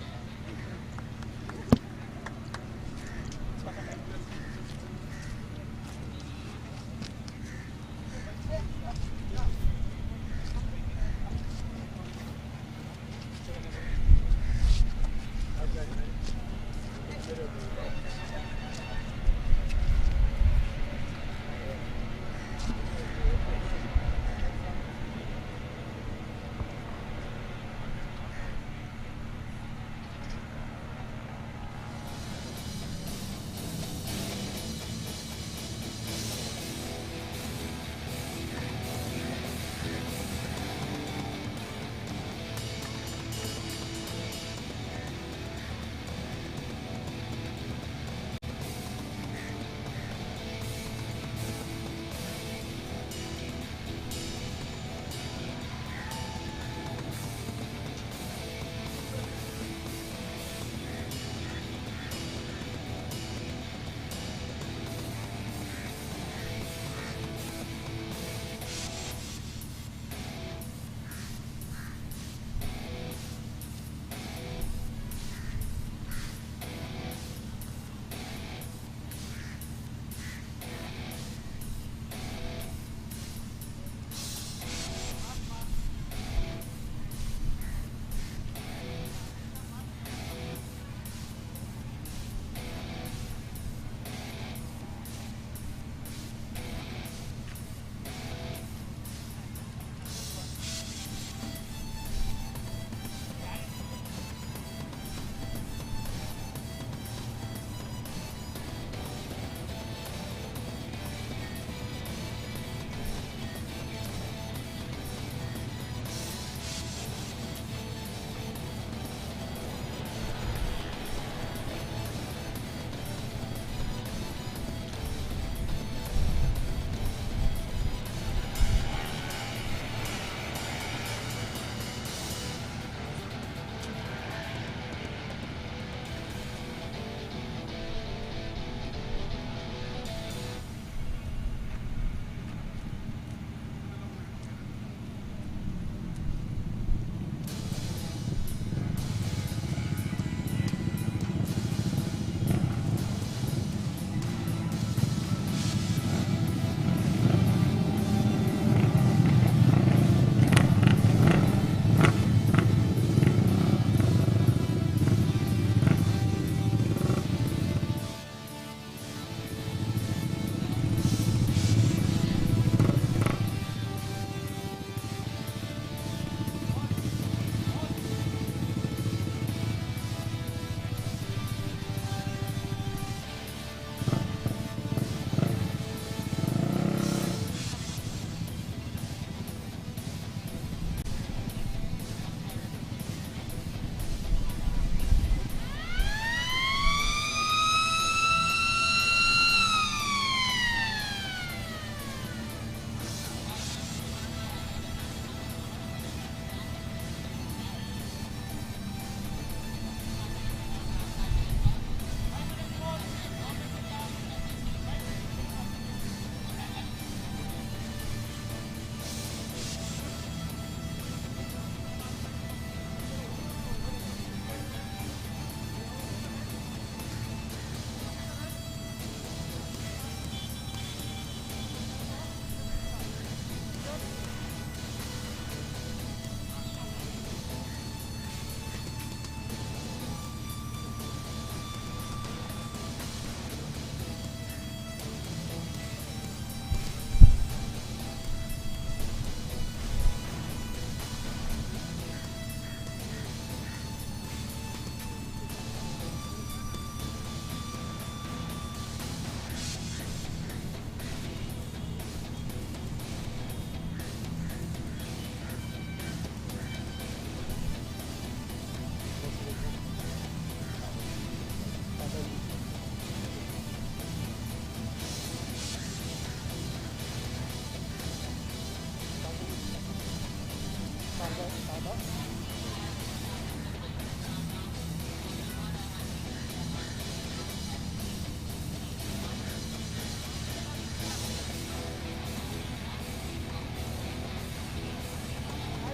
S2: I'll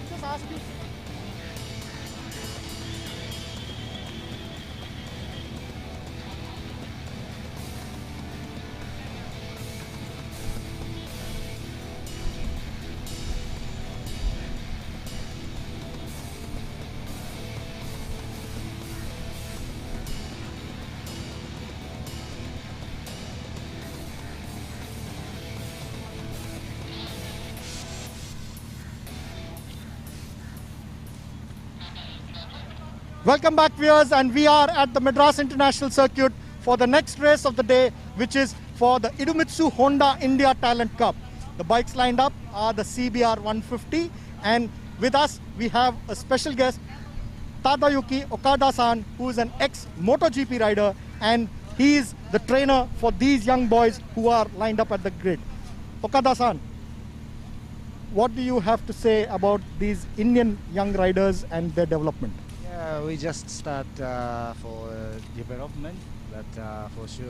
S2: just ask you. Welcome back, viewers, and we are at the Madras International Circuit for the next race of the day, which is for the Idemitsu Honda India Talent Cup. The bikes lined up are the CBR 150, and with us we have a special guest, Tadayuki Okada-san, who is an ex-MotoGP rider, and he is the trainer for these young boys who are lined up at the grid. Okada-san, what do you have to say about these Indian young riders and their development?
S8: Yeah, we just start for development, but for sure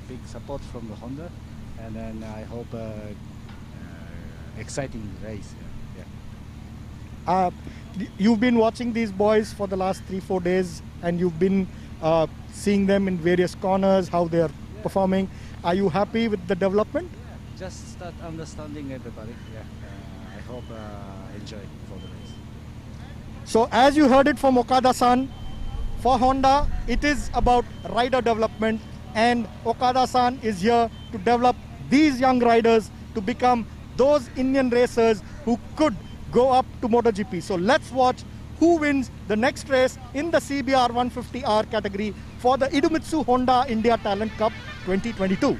S8: big support from the Honda, and then I hope exciting race. Yeah.
S2: You've been watching these boys for the last 3-4 days, and you've been seeing them in various corners, how they're performing. Are you happy with the development?
S8: Yeah, just start understanding everybody. Yeah, I hope enjoy for the race.
S2: So as you heard it from Okada-san, for Honda, it is about rider development, and Okada-san is here to develop these young riders to become those Indian racers who could go up to MotoGP. So let's watch who wins the next race in the CBR 150R category for the Idemitsu Honda India Talent Cup 2022.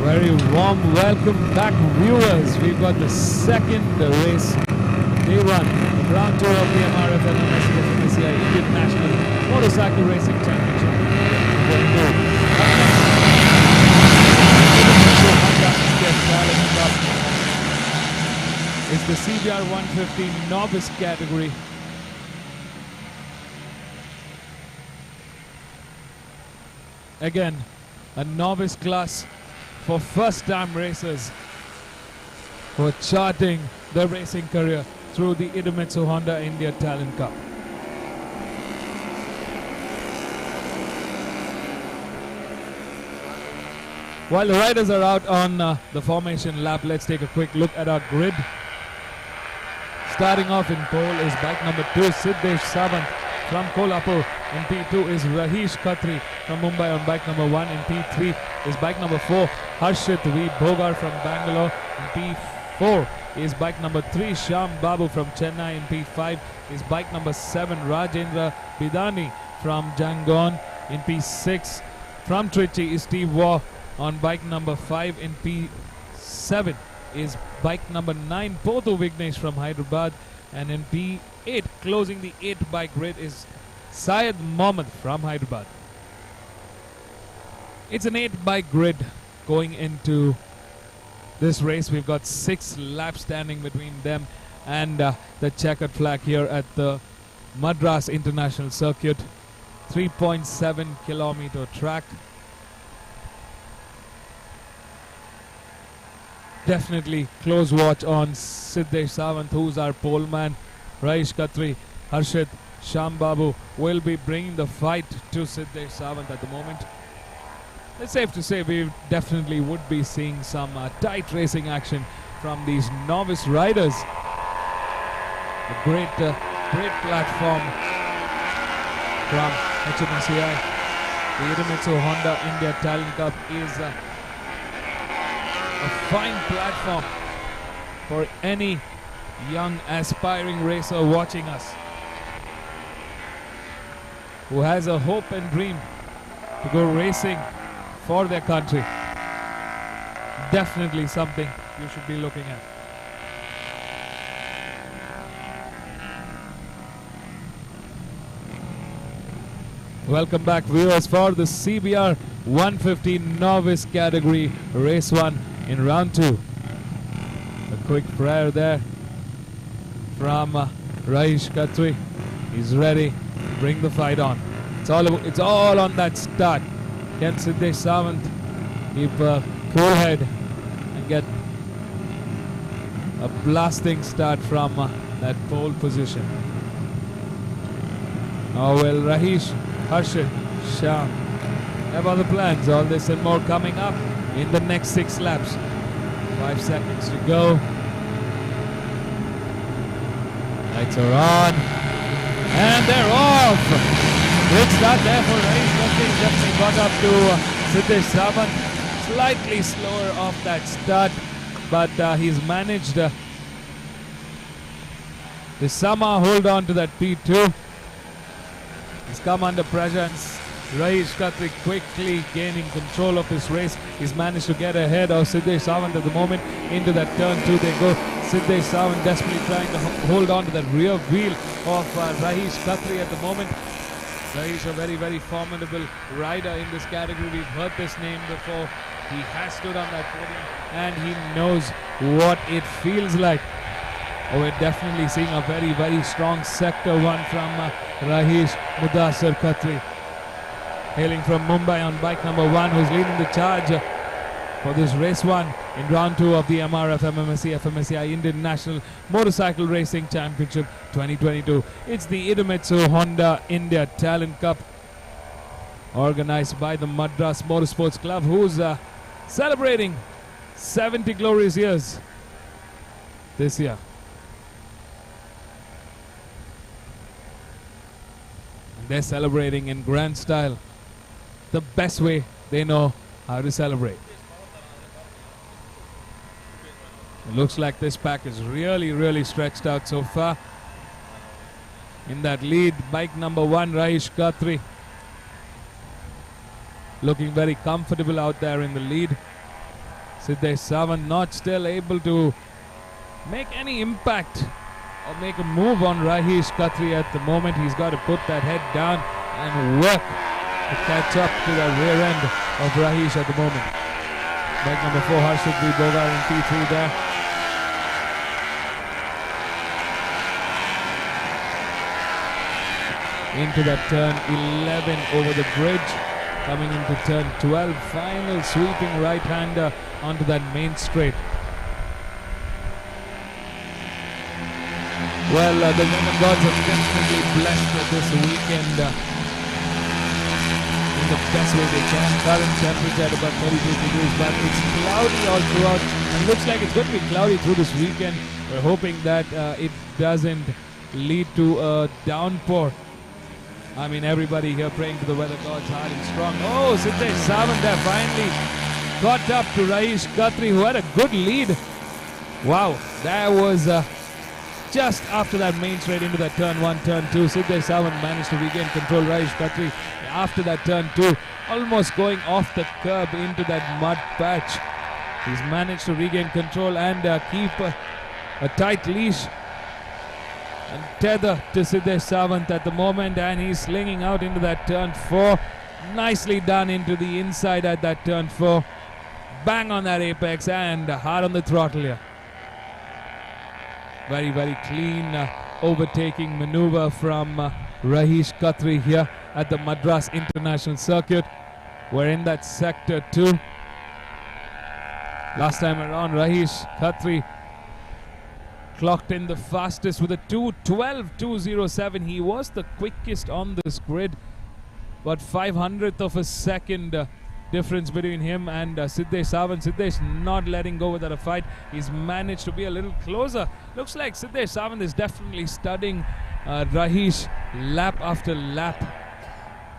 S1: Very warm welcome back, viewers. We've got the second race, day one, of round 2 of the MRF MMSC fmsci Indian National Motorcycle Racing Championship. It's the CBR 150 novice category. Again, a novice class for first-time racers who are charting their racing career through the Idemitsu Honda India Talent Cup. While the riders are out on the formation lap, let's take a quick look at our grid. Starting off in pole is bike number 2, Siddesh Sawant from Kolhapur. In P2 is Rahish Khatri from Mumbai on bike number 1. In P3 is bike number 4, Harshit V. Bhogar from Bangalore. In P4 is bike number 3, Shyam Babu from Chennai. In P5 is bike number 7, Rajendra Bidani from Yangon. In P6 from Trichy is Steve Waugh on bike number 5. In P7 is bike number 9, Pothu Vignesh from Hyderabad. And in P8, closing the 8 bike grid, is Syed Mohammed from Hyderabad. It's an 8 bike grid going into this race. We've got 6 laps standing between them and the checkered flag here at the Madras International Circuit. 3.7 kilometer track. definitely close watch on Siddesh Sawant, who's our pole man. Rajesh Khatri, Harshit, Sham Babu will be bringing the fight to Siddesh Sawant at the moment. It's safe to say we definitely would be seeing some tight racing action from these novice riders. A great platform from MMSci. The Idemitsu Honda India Talent Cup is a fine platform for any young aspiring racer watching us who has a hope and dream to go racing for their country. Definitely something you should be looking at. Welcome back, viewers, for the CBR 150 novice category race 1 in round 2. A quick prayer there from Rajesh Khatri. He's ready to bring the fight on. It's all on that start. Can Siddesh Sawant keep a cool head and get a blasting start from that pole position? Oh well, Rajesh, Harshit, Sham have other plans. All this and more coming up in the next 6 laps. 5 seconds to go. Lights are on. And they're off. Great start there for Rajesh Khatri. Definitely got up to Siddesh Sawant. Slightly slower off that start, but he's managed to somehow hold on to that P2. He's come under pressure, and Rajesh Khatri quickly gaining control of his race. He's managed to get ahead of Siddesh Sawant at the moment. Into that turn 2 they go. Siddesh Sawant desperately trying to hold on to that rear wheel of Rajesh Khatri at the moment. Rajesh, a very, very formidable rider in this category. We've heard this name before. He has stood on that podium and he knows what it feels like. Oh, we're definitely seeing a very, very strong sector 1 from Rajesh Mudassar Khatri, hailing from Mumbai on bike number 1, who's leading the charge for this race 1 in round 2 of the MRF MMSC fmsci Indian National Motorcycle Racing Championship 2022. It's the Idemitsu Honda India Talent Cup, organized by the Madras Motorsports Club, who's celebrating 70 glorious years this year. They're celebrating in grand style, the best way they know how to celebrate. It looks like this pack is really, really stretched out so far. In that lead, bike number 1, Rajesh Khatri, looking very comfortable out there in the lead. Siddesh Sawant not still able to make any impact or make a move on Rajesh Khatri at the moment. He's got to put that head down and work to catch up to the rear end of Rajesh at the moment. Bike number 4, Harshit V. Bogar in P3 there. Into that turn 11 over the bridge, coming into turn 12, final sweeping right-hander onto that main straight. Well, the weather gods have definitely blessed this weekend in the best way they can. Current temperature at about 32 degrees, but it's cloudy all throughout, and looks like it's going to be cloudy through this weekend. We're hoping that it doesn't lead to a downpour. I mean, everybody here praying to the weather gods hard and strong. Oh, Siddesh Sawant there finally got up to Rajesh Khatri, who had a good lead. Wow, that was just after that main straight into that turn 1, turn 2. Siddesh Sawant managed to regain control. Rajesh Khatri, after that turn 2, almost going off the curb into that mud patch. He's managed to regain control and keep a tight leash and tether to Siddesh Sawant at the moment, and he's slinging out into that turn 4. Nicely done into the inside at that turn 4. Bang on that apex and hard on the throttle here. Very, very clean overtaking maneuver from Rajesh Khatri here at the Madras International Circuit. We're in that sector 2. Last time around, Rahish Khatri clocked in the fastest with a 2:12.207. He was the quickest on this grid, but 500th of a second difference between him and Siddesh Sawant. Siddesh not letting go without a fight. He's managed to be a little closer. Looks like Siddesh Sawant is definitely studying Rahish lap after lap.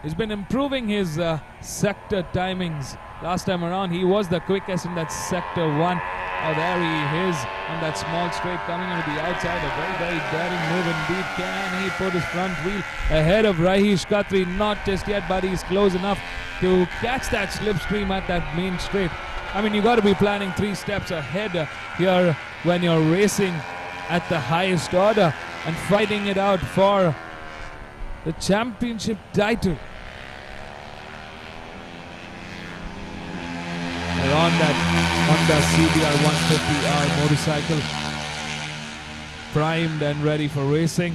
S1: He's been improving his sector timings. Last time around, he was the quickest in that sector 1. Oh, there he is on that small straight coming into the outside. A very, very daring move indeed. Can he put his front wheel ahead of Rahish Khatri? Not just yet, but he's close enough to catch that slipstream at that main straight. I mean, you got to be planning 3 steps ahead here when you're racing at the highest order and fighting it out for the championship title. They're on that Honda CBR 150R motorcycle, primed and ready for racing.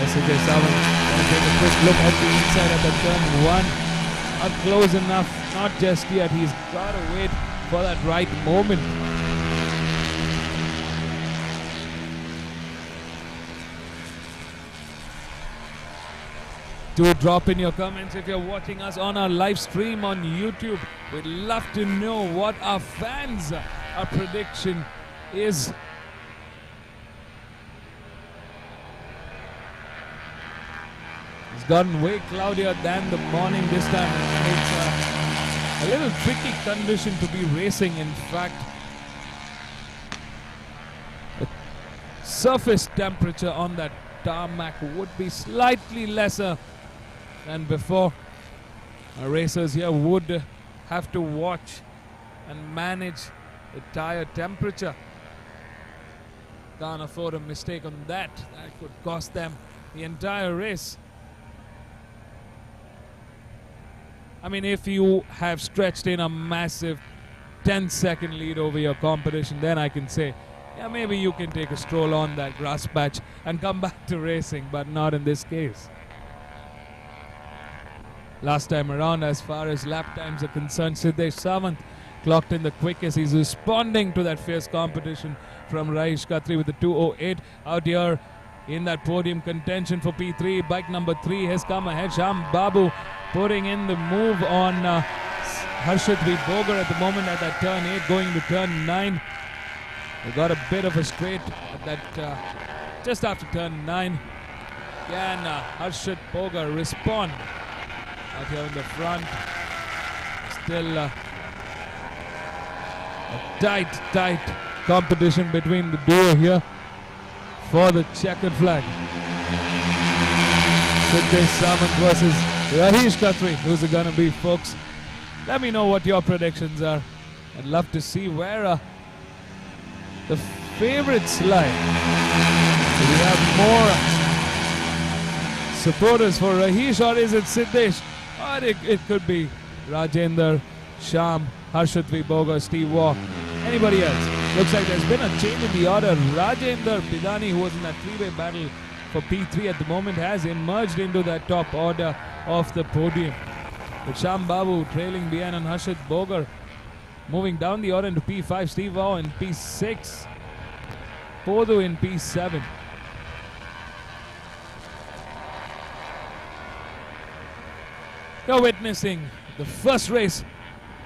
S1: Siddesh Sawant going to take a quick look at the inside of the turn 1. Not close enough, not just yet. He's got to wait for that right moment. Do drop in your comments if you're watching us on our live stream on YouTube. We'd love to know what our fans' prediction is. It's gotten way cloudier than the morning this time. It's a little tricky condition to be racing. In fact, the surface temperature on that tarmac would be slightly lesser than before. Our racers here would have to watch and manage the tire temperature. Can't afford a mistake on that. That could cost them the entire race. I mean, if you have stretched in a massive 10-second lead over your competition, then I can say, yeah, maybe you can take a stroll on that grass patch and come back to racing, but not in this case. Last time around, as far as lap times are concerned, Siddesh Sawant clocked in the quickest. He's responding to that fierce competition from Rahish Khatri with the 2:08. Out here in that podium contention for P3, bike number 3 has come ahead. Sham Babu putting in the move on Harshit V. Bogar at the moment at that turn 8 going to turn 9. They got a bit of a straight at that just after turn 9. Can Harshit Bogar respond out here in the front? Still a tight competition between the duo here for the checkered flag. Siddesh Sawant versus Rahish Khatri. Who's it gonna be, folks? Let me know what your predictions are. I'd love to see where the favorites lie. Do we have more supporters for Rahish, or is it Siddesh? Or it could be Rajendra, Sham, Harshit V. Bogar, Steve Waugh, anybody else. Looks like there's been a change in the order. Rajendra Pidani, who was in that 3-way battle for P3 at the moment, has emerged into that top order of the podium. With Sham Babu trailing behind on Harshit Bogar. Moving down the order into P5, Steve Waugh in P6. Podu in P7. You're witnessing the first race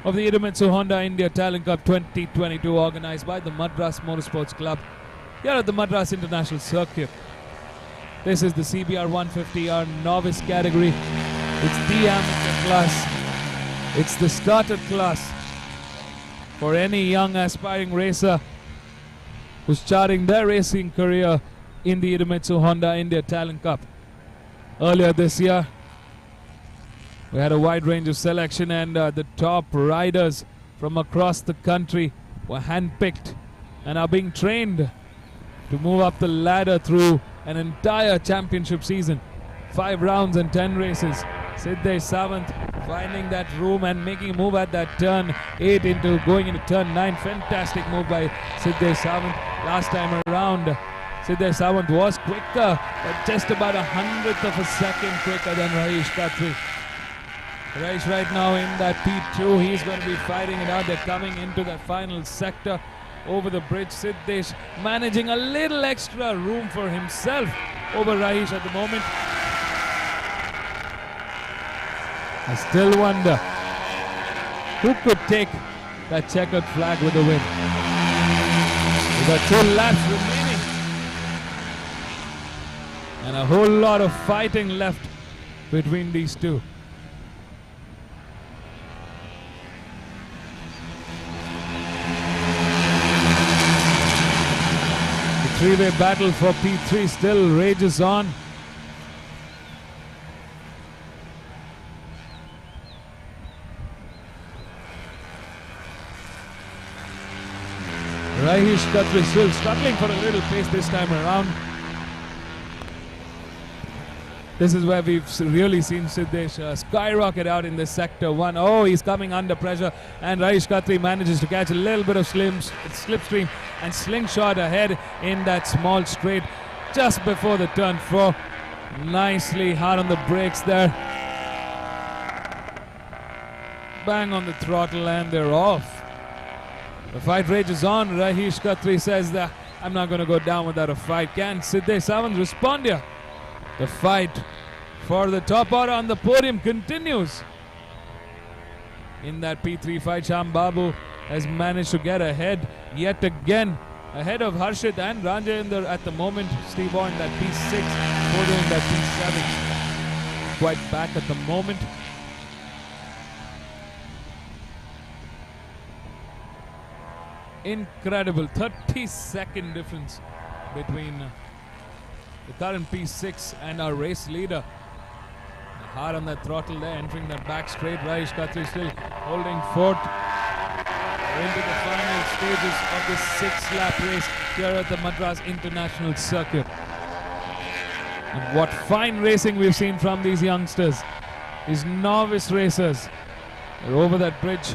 S1: of the Idemitsu Honda India Talent Cup 2022 organized by the Madras Motorsports Club here at the Madras International Circuit. This is the CBR 150R novice category. It's the amateur class. It's the starter class for any young aspiring racer who's charting their racing career in the Idemitsu Honda India Talent Cup. Earlier this year, we had a wide range of selection, and the top riders from across the country were handpicked and are being trained to move up the ladder through an entire championship season. 5 rounds and 10 races. Siddesh Sawant finding that room and making a move at that turn 8 into going into turn 9. Fantastic move by Siddesh Sawant. Last time around, Siddesh Sawant was quicker, but just about 100th of a second quicker than Rahish Khatri. Rajesh right now in that P2. He's going to be fighting it out. They're coming into the final sector over the bridge. Siddesh managing a little extra room for himself over Rajesh at the moment. I still wonder who could take that checkered flag with the win. We've got 2 laps remaining and a whole lot of fighting left between these two. The 3-way battle for P3 still rages on. Rajesh Khatri still struggling for a little pace this time around. This is where we've really seen Siddesh skyrocket out in this sector 1. Oh, he's coming under pressure, and Rajesh Khatri manages to catch a little bit of slipstream and slingshot ahead in that small straight just before the turn 4. Nicely hard on the brakes there. Bang on the throttle and they're off. The fight rages on. Rajesh Khatri says that I'm not going to go down without a fight. Can Siddesh Sawant respond here? The fight for the top order on the podium continues. In that P3 fight, Sham Babu has managed to get ahead yet again, ahead of Harshit and Ranjinder at the moment. Steve Orr in that P6, Bodo in that P7. Quite back at the moment. Incredible 30-second difference between the current P6 and our race leader. Hard on that throttle there, entering that back straight. Rajesh Khatri still holding fort. We're into the final stages of this 6-lap race here at the Madras International Circuit. And what fine racing we've seen from these youngsters, these novice racers. They're over that bridge.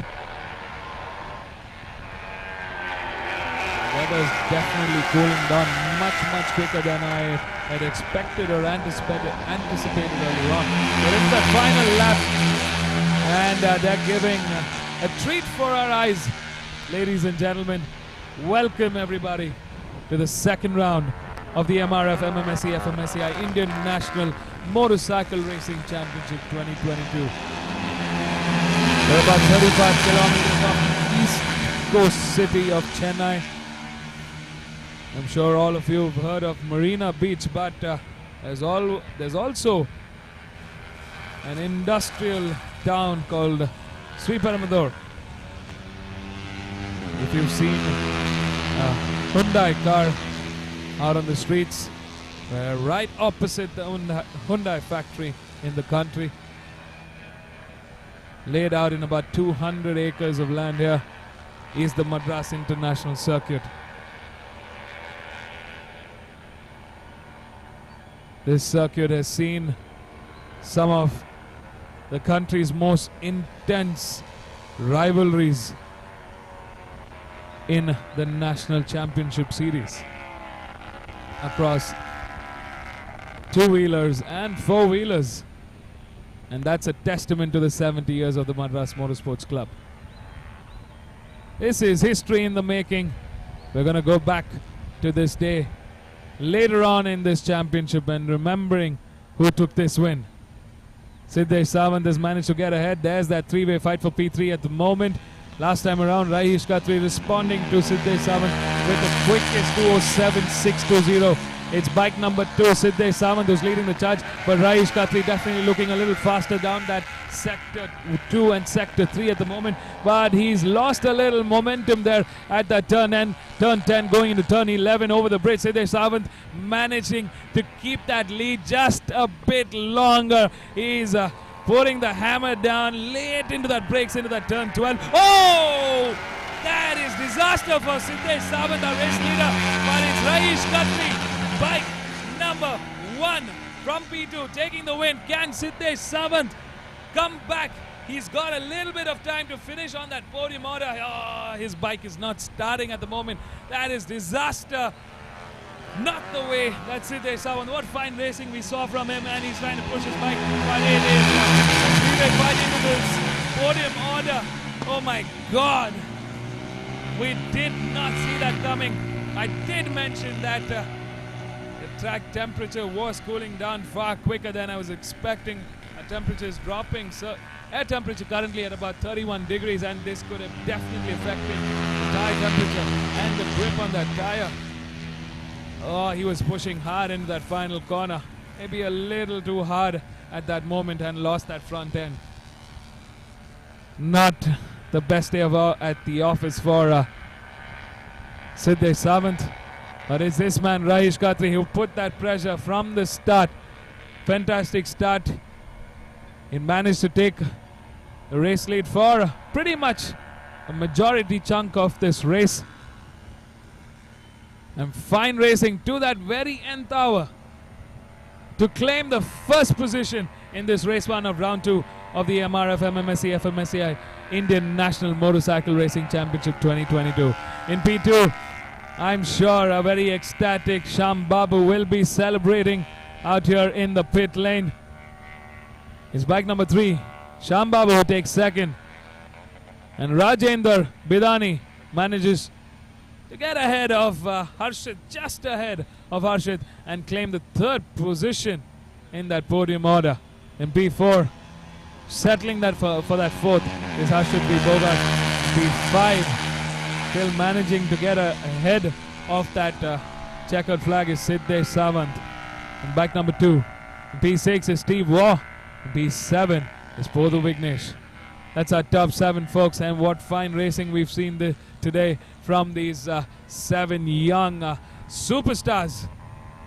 S1: Weather's definitely cooling down much quicker than I had expected or anticipated earlier on. We're in the final lap and they're giving a treat for our eyes. Ladies and gentlemen, welcome everybody to the second round of the MRF MMSC fmsci Indian National Motorcycle Racing Championship 2022. We're about 35 kilometers from the east coast city of Chennai. I'm sure all of you have heard of Marina Beach, but there's also an industrial town called Sriperumbudur. If you've seen a Hyundai car out on the streets, we're right opposite the Hyundai factory in the country, laid out in about 200 acres of land. Here is the Madras International Circuit. This circuit has seen some of the country's most intense rivalries in the National Championship Series across two-wheelers and four-wheelers. And that's a testament to the 70 years of the Madras Motorsports Club. This is history in the making. We're going to go back to this day later on in this championship and remembering who took this win. Siddesh Sawant has managed to get ahead. There's that 3-way fight for P3 at the moment. Last time around, Rajesh Khatri responding to Siddesh Sawant with the quickest 207.620. It's bike number 2, Siddesh Sawant, who's leading the charge, but Rajesh Khatri definitely looking a little faster down that sector 2 and sector 3 at the moment, but he's lost a little momentum there at that turn 10 going into turn 11 over the bridge. Siddesh Sawant managing to keep that lead just a bit longer. He's putting the hammer down late into that brakes into that turn 12. Oh! That is disaster for Siddesh Sawant, our race leader, but it's Rajesh Khatri, bike number 1 from P2 taking the win. Can Siddesh Sawant come back? He's got a little bit of time to finish on that podium order. Oh, his bike is not starting at the moment. That is disaster. Not the way that Siddesh Sawant. What fine racing we saw from him, and he's trying to push his bike, but it is proceeded right into this podium order. Oh my God. We did not see that coming. I did mention that the track temperature was cooling down far quicker than I was expecting. Temperature is dropping, so air temperature currently at about 31 degrees, and this could have definitely affected the tire temperature and the grip on that tire. Oh, he was pushing hard into that final corner, maybe a little too hard at that moment, and lost that front end. Not the best day of at the office for Siddesh Sawant, but it's this man Rajesh Khatri who put that pressure from the start. Fantastic start. He managed to take the race lead for pretty much a majority chunk of this race. And fine racing to that very nth hour to claim the first position in this race one of round 2 of the MRF MMSC fmsci Indian National Motorcycle Racing Championship 2022. In P2, I'm sure a very ecstatic Sham Babu will be celebrating out here in the pit lane. It's bike number 3, Sham Babu takes second, and Rajendra Bidani manages to get ahead of Harshit, just ahead of Harshit, and claim the 3rd position in that podium order. In P4, settling that for that 4th is Harshit B. Bogart. P5, still managing to get ahead of that checkered flag is Siddesh Sawant. In bike number 2, in P6 is Steve Waugh. P7 is Podhu Vignesh. That's our top 7, folks, and what fine racing we've seen today from these 7 young superstars.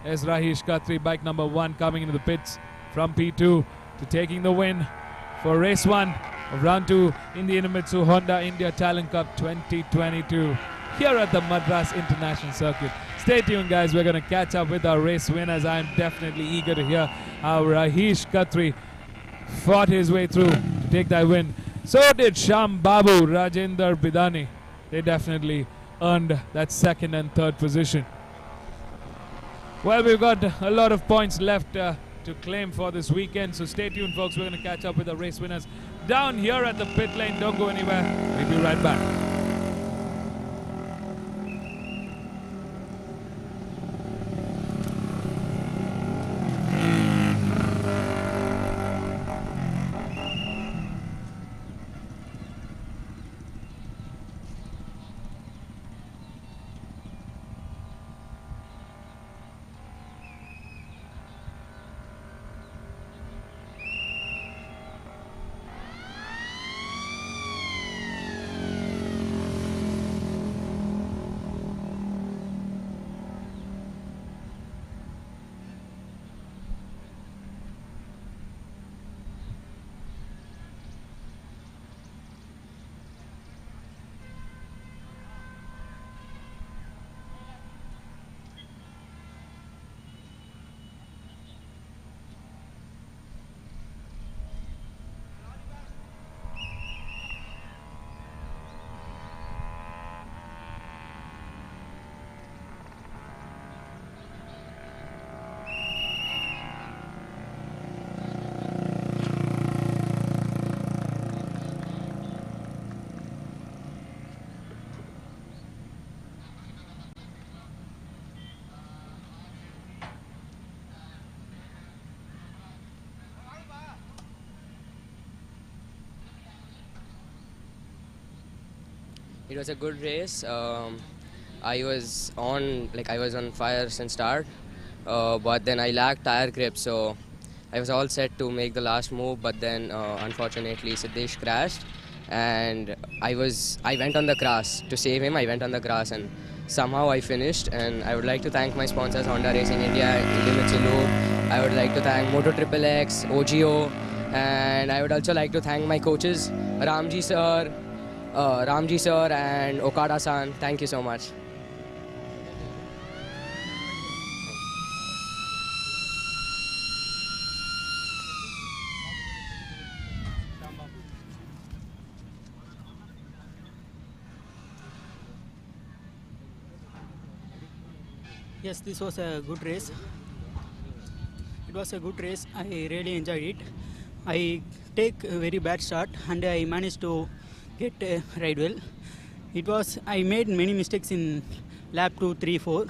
S1: As Rajesh Khatri, bike number 1, coming into the pits from P2 to taking the win for race 1 of round 2 in the Idemitsu Honda India Talent Cup 2022 here at the Madras International Circuit. Stay tuned, guys. We're going to catch up with our race winners. I'm definitely eager to hear how Rajesh Khatri fought his way through to take that win. So did Sham Babu, Rajendra Bidani. They definitely earned that 2nd and 3rd position. Well, we've got a lot of points left to claim for this weekend, so stay tuned, folks. We're going to catch up with the race winners down here at the pit lane. Don't go anywhere. We'll be right back.
S9: It was a good race. I was on fire since start, but then I lacked tire grip, so I was all set to make the last move. But then, unfortunately, Siddesh crashed, and I went on the grass to save him. I went on the grass, and somehow I finished. And I would like to thank my sponsors, Honda Racing India, Idemitsu. I would like to thank Moto Triple X, OGO, and I would also like to thank my coaches, Ramji sir and Okada-san. Thank you so much.
S10: Yes, this was a good race. It was a good race. I really enjoyed it. I take a very bad start and I managed to get ride well. I made many mistakes in lap 2, 3, 4.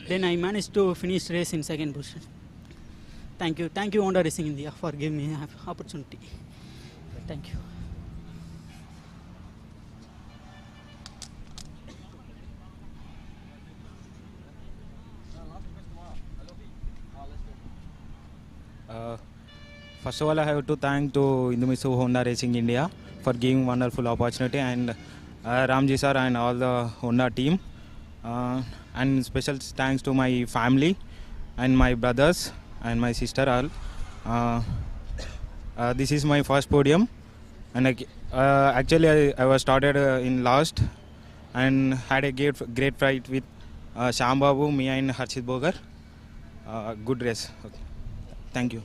S10: Then I managed to finish race in second position. Thank you Honda Racing India for giving me an opportunity. Thank you.
S11: First of all, I have to thank to Indomitsu Honda Racing India for giving wonderful opportunity, and Ramji sir and all the Honda team. And special thanks to my family and my brothers and my sister all. This is my first podium, and actually I was started in last and had a great fight with Sham Babu, Mia and Harshit Bogar. Good race. Okay. Thank you.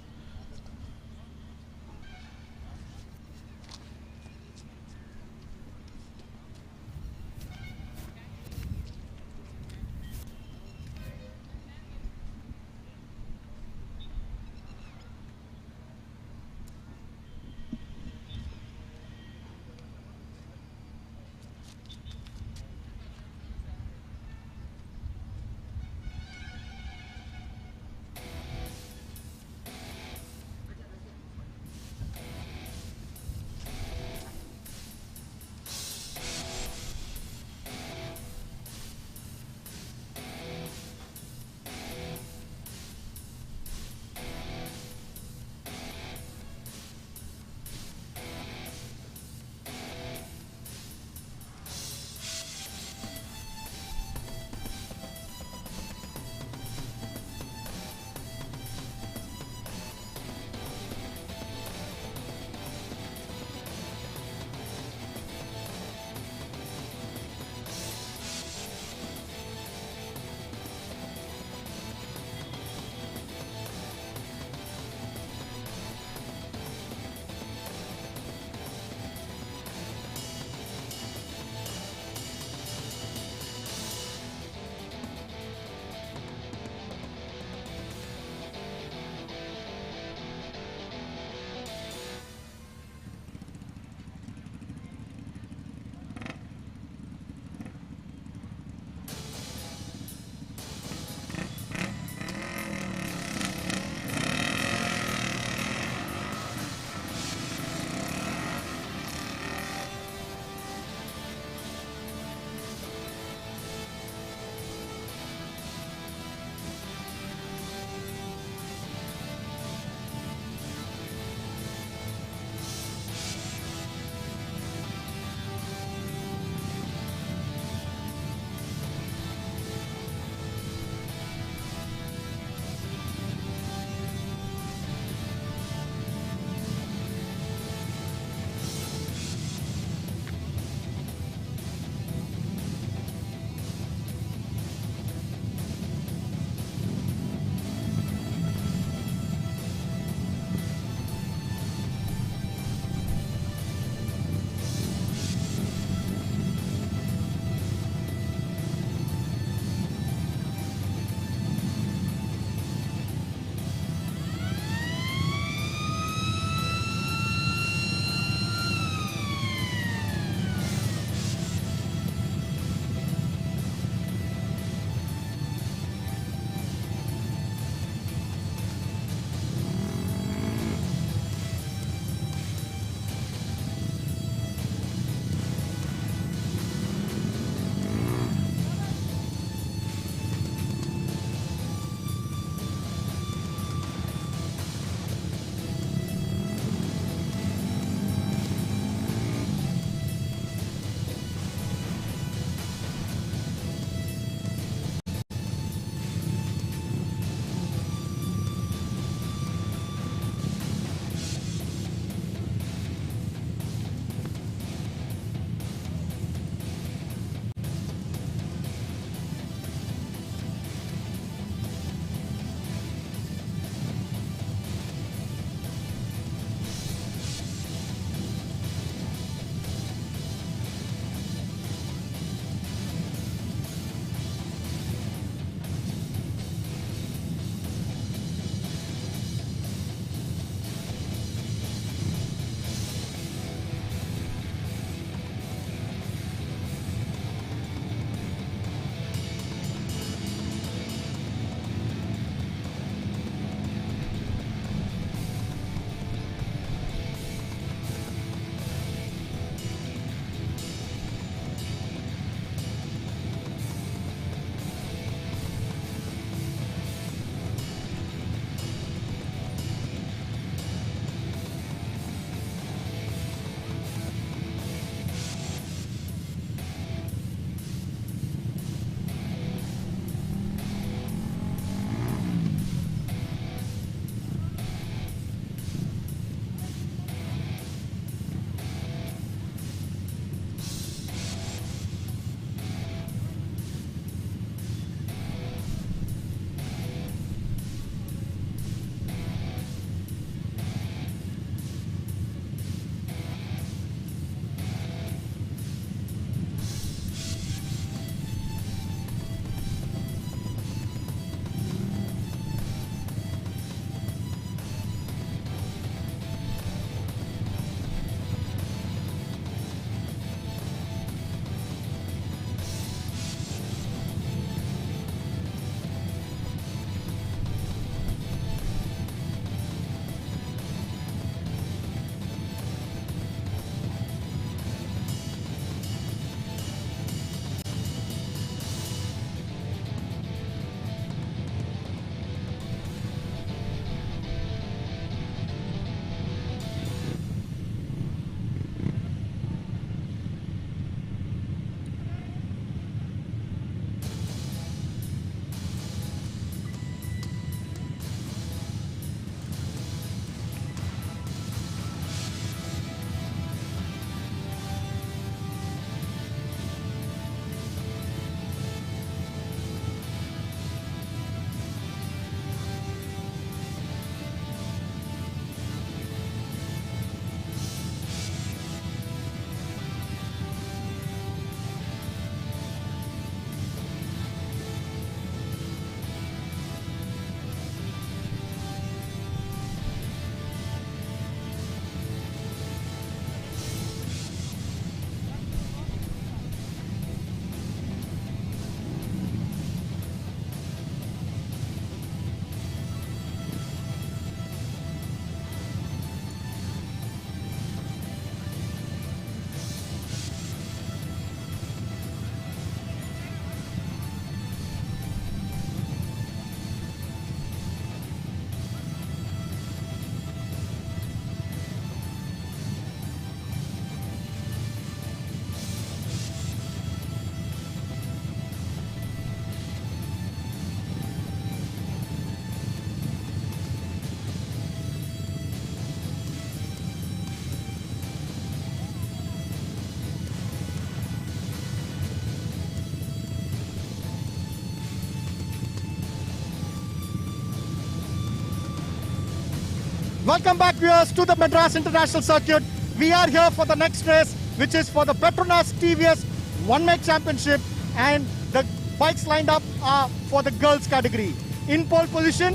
S2: Welcome back, viewers, to the Madras International Circuit. We are here for the next race, which is for the Petronas TVS One-Make Championship, and the bikes lined up are for the girls category. In pole position,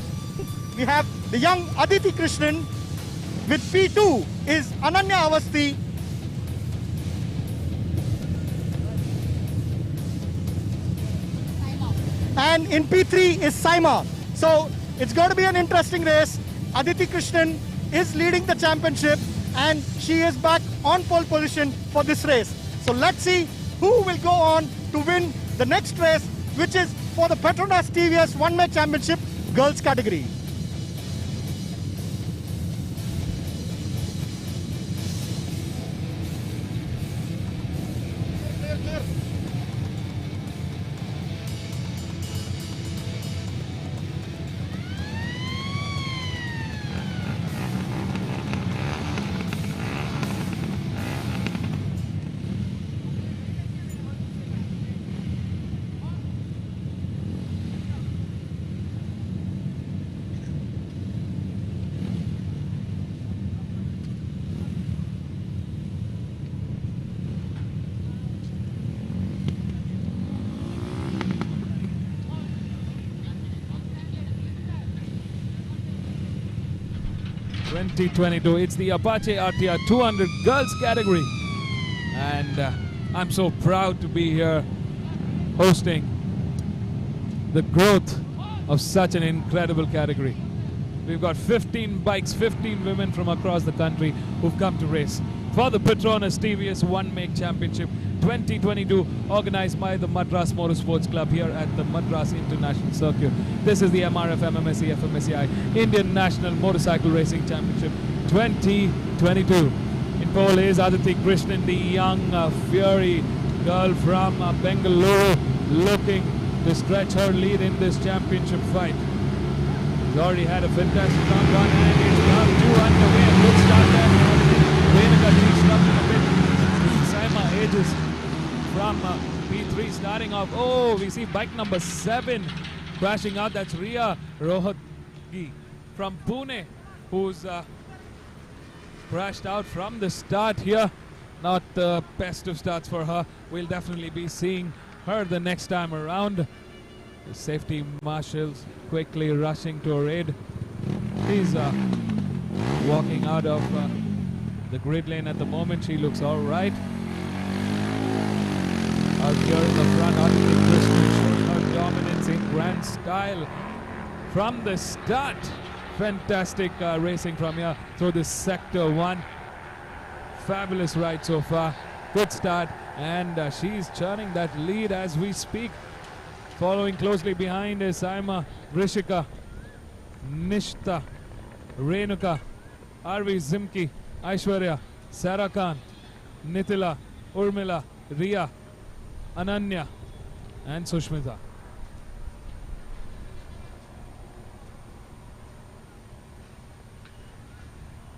S2: we have the young Aditi Krishnan. With P2 is Ananya Avasthi. And in P3 is Saima. So it's going to be an interesting race. Aditi Krishnan is leading the championship and she is back on pole position for this race. So let's see who will go on to win the next race, which is for the Petronas TVS One-Make Championship girls category.
S1: It's the Apache RTR 200 girls category, and I'm so proud to be here hosting the growth of such an incredible category. We've got 15 bikes, 15 women from across the country who've come to race for the Petronas TVS One-Make Championship 2022, organized by the Madras Motorsports Club here at the Madras International Circuit. This is the MRF MMSC fmsci Indian National Motorcycle Racing Championship 2022. In pole is Aditi Krishnan, the young fiery girl from Bengaluru, looking to stretch her lead in this championship fight. She's already had a fantastic round one and it's round two underway. A good start there. Renuka disrupting a bit. Saima Aegis from P3 starting off. Oh, we see bike number 7 crashing out. That's Riya Rohatgi from Pune, who's crashed out from the start here. Not the best of starts for her. We'll definitely be seeing her the next time around. The safety marshals quickly rushing to her aid. She's walking out of the grid lane at the moment. She looks all right. Out here in the front, Aditi Krishnan showing her dominance in grand style from the start. Fantastic racing from here through this sector 1. Fabulous ride so far. Good start, and she's churning that lead as we speak. Following closely behind is Saima, Rishika, Nishta, Renuka, Arvi Zimki, Aishwarya, Sarah Khan, Nitila, Urmila, Riya, Ananya and Sushmita.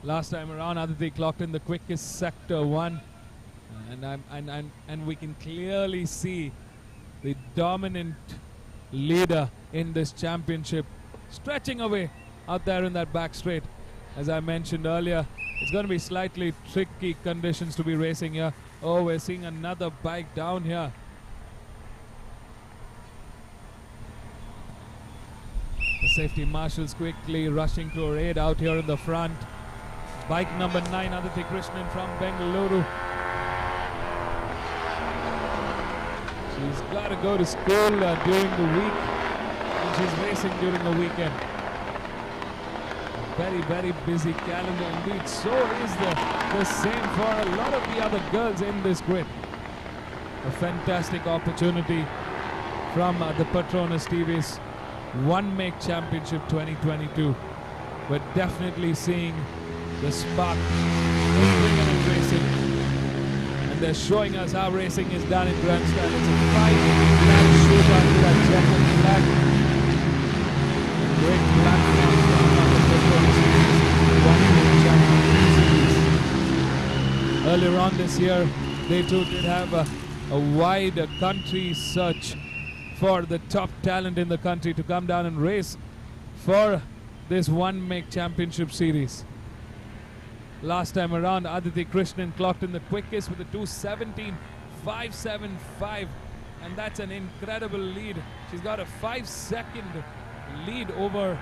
S1: Last time around, Aditi clocked in the quickest sector 1, and we can clearly see the dominant leader in this championship stretching away out there in that back straight. As I mentioned earlier, it's going to be slightly tricky conditions to be racing here. Oh, we're seeing another bike down here. The safety marshals quickly rushing to her aid out here in the front. Bike number 9, Aditi Krishnan from Bengaluru. She's got to go to school during the week, and she's racing during the weekend. Very, very busy calendar indeed. So is the same for a lot of the other girls in this grid. A fantastic opportunity from the Petronas TVS One-Make Championship 2022. We're definitely seeing the spark of women in racing, and they're showing us how racing is done in grandstand. It's a 5-lap shootout to that checkered flag. Great platform from the Petronas One-Make Championship. Earlier on this year, they too did have a wide country search for the top talent in the country to come down and race for this One-Make Championship series. last time around. Aditi Krishnan clocked in the quickest with a 2:17.575, and that's an incredible lead. She's got a 5-second lead over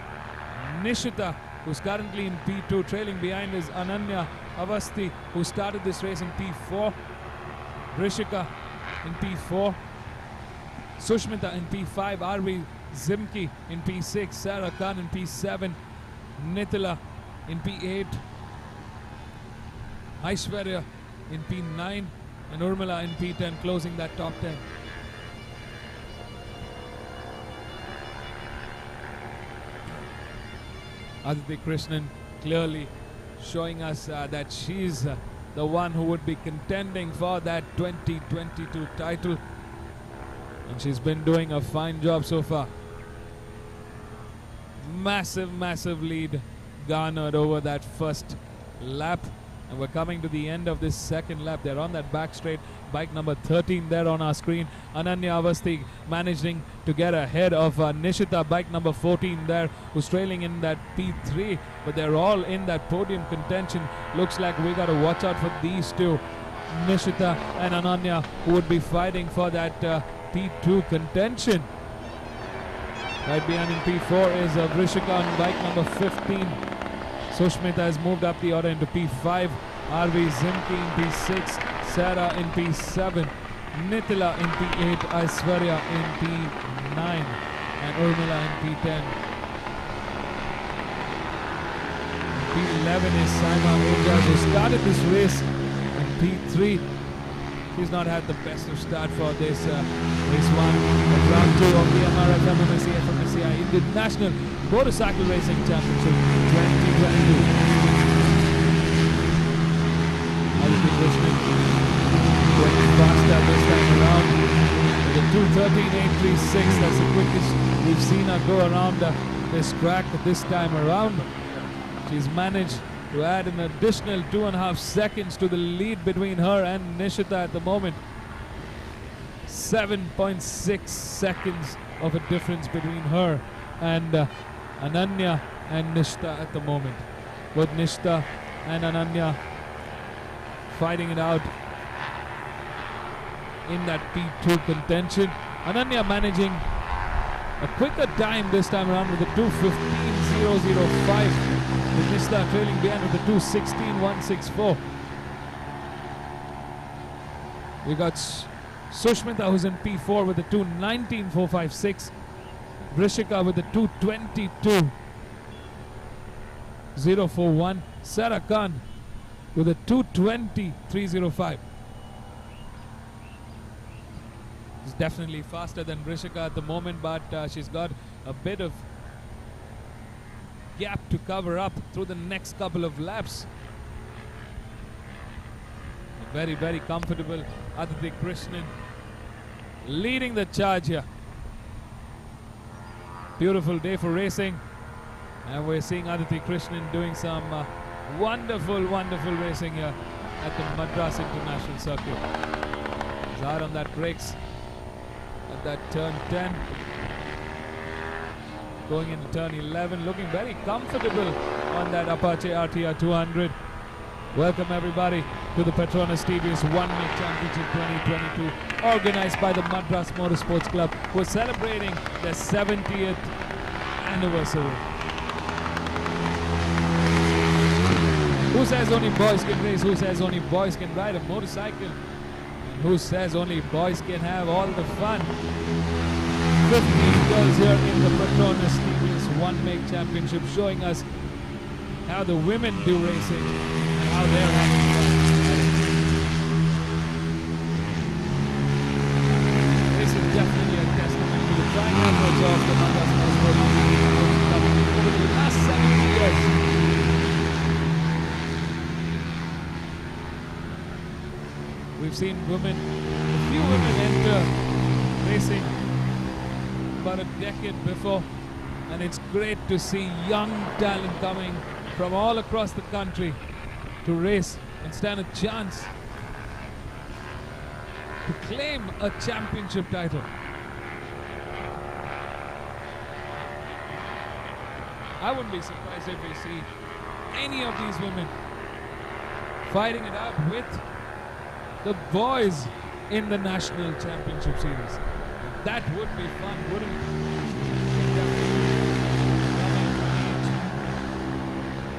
S1: Nishita, who's currently in P2. Trailing behind is Ananya Avasti, who started this race in P4. Rishika in P4. Sushmita in P5. Arvi Zimki in P6. Sarah Khan in P7. Nitila in P8. Aishwarya in P9. And Urmila in P10, closing that top 10. Aditi Krishnan clearly showing us that she's the one who would be contending for that 2022 title, and she's been doing a fine job so far. Massive lead garnered over that first lap, and we're coming to the end of this second lap. They're on that back straight. Bike number 13 there on our screen. Ananya Avasti managing to get ahead of Nishita, bike number 14 there, who's trailing in that P3, but they're all in that podium contention. Looks like we got to watch out for these two, Nishita and Ananya, who would be fighting for that P2 contention. Right behind in P4 is Vrishika on bike number 15. Sushmita has moved up the order into P5. Arvi Zimki in P6. Sarah in P7. Nitila in P8. Aishwarya in P9. And Urmila in P10. P11 is Saima Ujaj, who started this race in P3. She's not had the best of start for this race 1 of round 2 of the MRF MMSC fmsci International Motorcycle Racing Championship 2022. Aditi Krishnan going faster this time around with a 2:13.836. That's the quickest we've seen her go around this track this time around. She's managed to add an additional 2.5 seconds to the lead between her and Nishita at the moment. 7.6 seconds of a difference between her and Ananya and Nishita at the moment. Both Nishita and Ananya fighting it out in that P2 contention. Ananya managing a quicker time this time around with a 2:15.005. With Nishita trailing behind with a 2:16.164. We got Sushmita, who's in P4 with a 2:19.456. Vrishika with a 2:22.041. Sarah Khan with a 2:20.305. She's definitely faster than Vrishika at the moment, but she's got a bit of gap to cover up through the next couple of laps. Very comfortable. Aditi Krishnan leading the charge here. Beautiful day for racing, and we're seeing Aditi Krishnan doing some wonderful racing here at the Madras International Circuit. He's hard on that brakes at that turn 10. Going into turn 11, looking very comfortable on that Apache RTR 200. Welcome everybody to the Petronas TVS One Make Championship 2022, organized by the Madras Motorsports Club, who are celebrating their 70th anniversary. Who says only boys can race? Who says only boys can ride a motorcycle? And who says only boys can have all the fun? 15 girls here in the Petronas TVS One Make Championship, showing us how the women do racing and how they're having fun. This is definitely a testament to the trying efforts of the Madras Motorsports Club over the last 70 years. We've seen women, a few women enter racing about a decade before, and it's great to see young talent coming from all across the country to race and stand a chance to claim a championship title. I wouldn't be surprised if we see any of these women fighting it out with the boys in the National Championship Series. That would be fun, wouldn't it?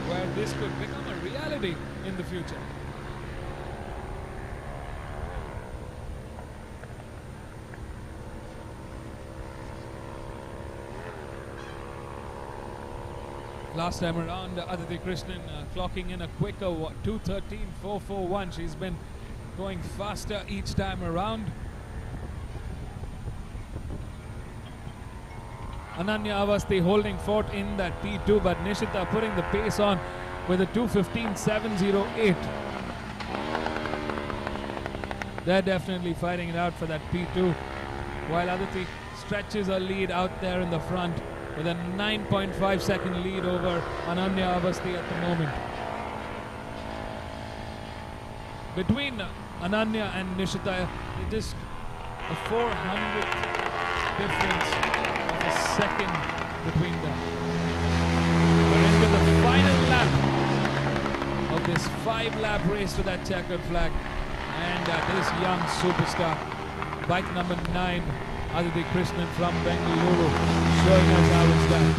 S1: Where this could become a reality in the future. Last time around, Aditi Krishnan clocking in a quicker 2:13.441. She's been going faster each time around. Ananya Avasti holding fort in that P2, but Nishita putting the pace on with a 2:15.708. They're definitely fighting it out for that P2, while Aditi stretches her lead out there in the front with a 9.5 second lead over Ananya Avasti at the moment. Between Ananya and Nishita, just a 400th difference of a second between them. We're into the final lap of this 5-lap race to that checkered flag, and this young superstar, bike number 9, Aditi Krishnan from Bengaluru, showing us how it's done.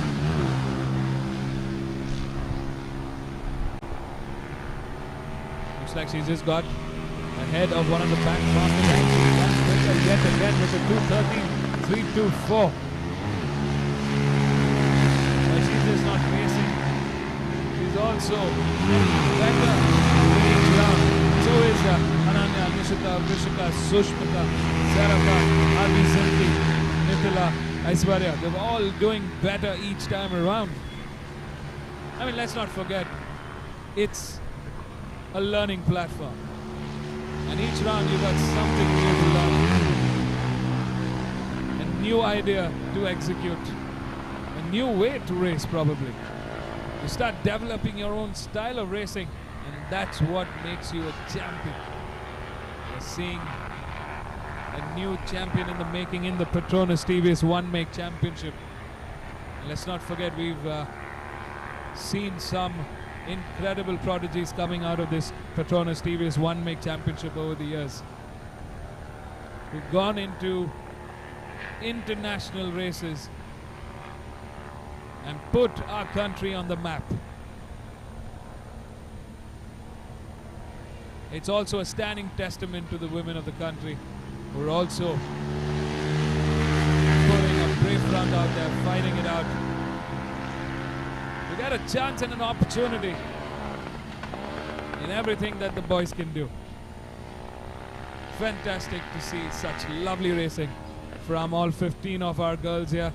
S1: Looks like she's just got ahead of one of the back fastest, and she's quicker yet again with a 2:13.324. But she's just not racing. She's also getting better in each round. So is Ananya, Nishita, Vrishika, Sushmita, Saraka, Arvi Zinti, Nithila, Aishwarya. They're all doing better each time around. I mean, let's not forget, it's a learning platform. And each round you've got something new to learn. A new idea to execute. A new way to race, probably. You start developing your own style of racing, and that's what makes you a champion. We're seeing a new champion in the making in the Petronas TVS One Make Championship. And let's not forget, we've seen some incredible prodigies coming out of this Petronas TVS One Make Championship over the years. We've gone into international races and put our country on the map. It's also a standing testament to the women of the country who are also putting a brave front out there, fighting it out. We got a chance and an opportunity in everything that the boys can do. Fantastic to see such lovely racing from all 15 of our girls here.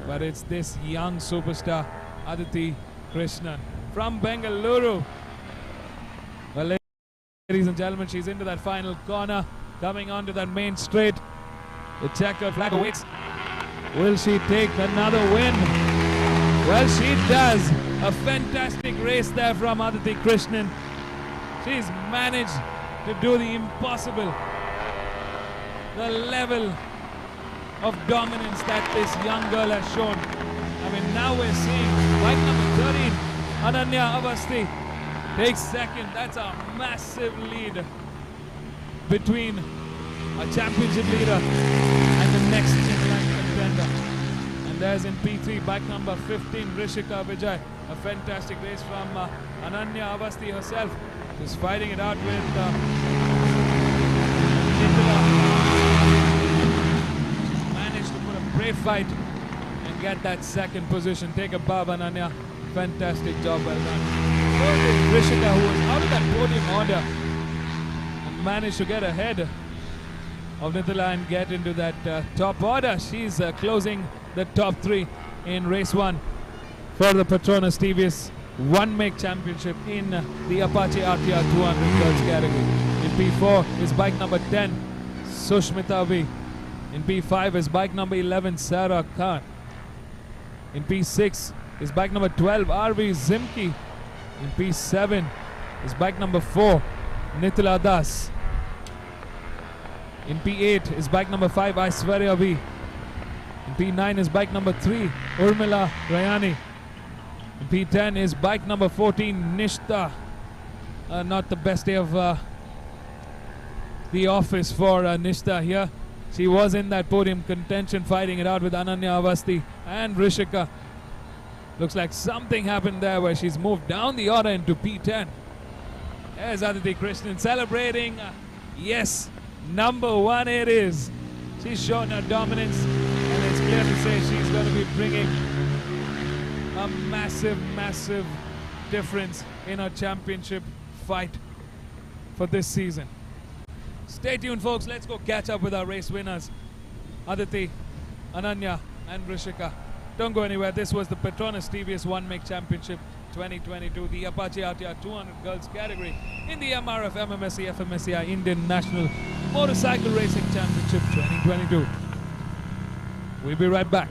S1: But it's this young superstar, Aditi Krishnan from Bengaluru. Well, ladies and gentlemen, she's into that final corner, coming onto that main straight. The checkered flag awaits. Will she take another win? Well, she does. A fantastic race there from Aditi Krishnan. She's managed to do the impossible. The level of dominance that this young girl has shown. I mean, now we're seeing bike number 13, Ananya Avasti, takes second. That's a massive lead between a championship leader and the next Chennai contender. And there's in P3, bike number 15, Rishika Vijay. A fantastic race from Ananya Avasti herself. She's fighting it out with Nithila. Brave fight and get that second position. Take above Ananya. Fantastic job, well done. Rishika, who was out of that podium order and managed to get ahead of Nithila and get into that top order. She's closing the top 3 in race 1 for the Petronas TVS One Make Championship in the Apache RTR 200 girls category. In P4 is bike number 10, Sushmita V. In P5 is bike number 11, Sarah Khan. In P6 is bike number 12, RV Zimki. In P7 is bike number 4, Nithila Das. In P8 is bike number 5, Aishwarya V. In P9 is bike number 3, Urmila Rayani. In P10 is bike number 14, Nishta not the best day of the office for Nishta here. She was in that podium contention, fighting it out with Ananya Avasti and Rishika. Looks like something happened there where she's moved down the order into P10. There's Aditi Krishnan celebrating. Yes, number 1 it is. She's shown her dominance, and it's clear to say she's going to be bringing a massive, massive difference in her championship fight for this season. Stay tuned, folks. Let's go catch up with our race winners, Aditi, Ananya and Rishika. Don't go anywhere. This was the Petronas TVS One Make Championship 2022, the Apache RTR 200 girls category in the MRF MMSC fmsci Indian National Motorcycle Racing Championship 2022. We'll be right back.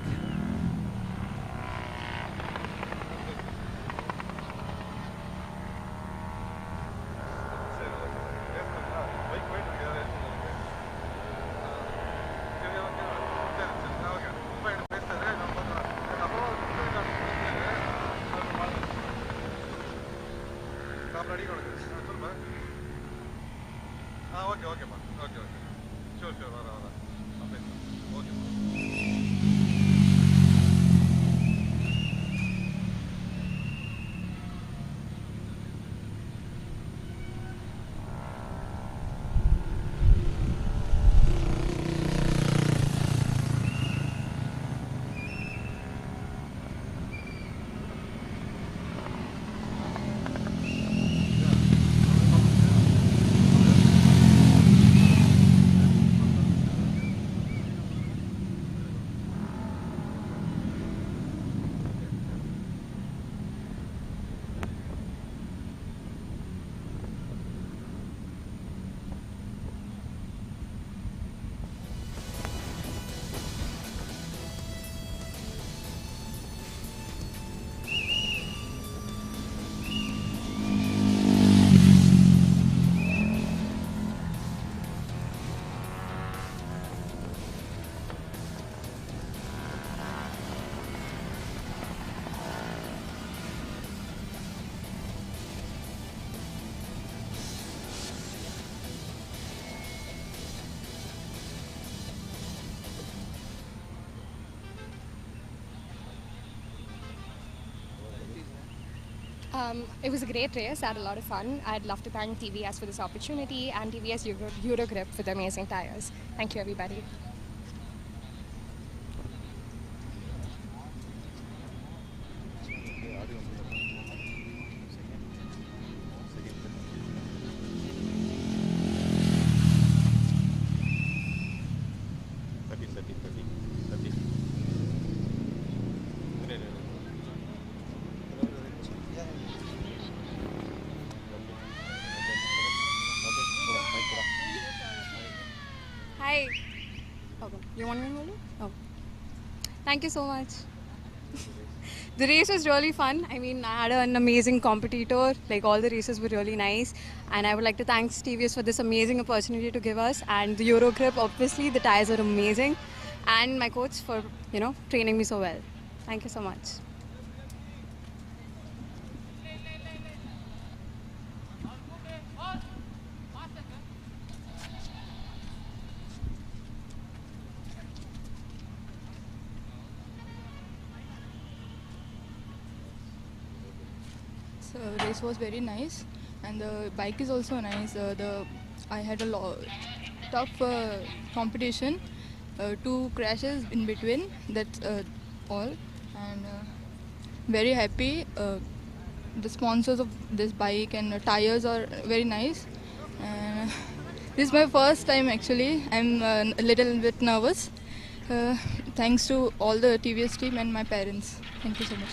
S12: It was a great race. I had a lot of fun. I'd love to thank TVS for this opportunity and TVS Eurogrip for the amazing tires. Thank you, everybody. Hi. Okay. You want me to hold it? Oh. Thank you so much. The race was really fun. I mean, I had an amazing competitor. Like, all the races were really nice. And I would like to thank TVS for this amazing opportunity to give us. And the Eurogrip, obviously, the tires are amazing. And my coach for, training me so well. Thank you so much.
S13: So race was very nice, and the bike is also nice. I had a tough competition, 2 crashes in between. That's all, and very happy. The sponsors of this bike and tires are very nice. This is my first time actually. I'm a little bit nervous. Thanks to all the TVS team and my parents. Thank you so much.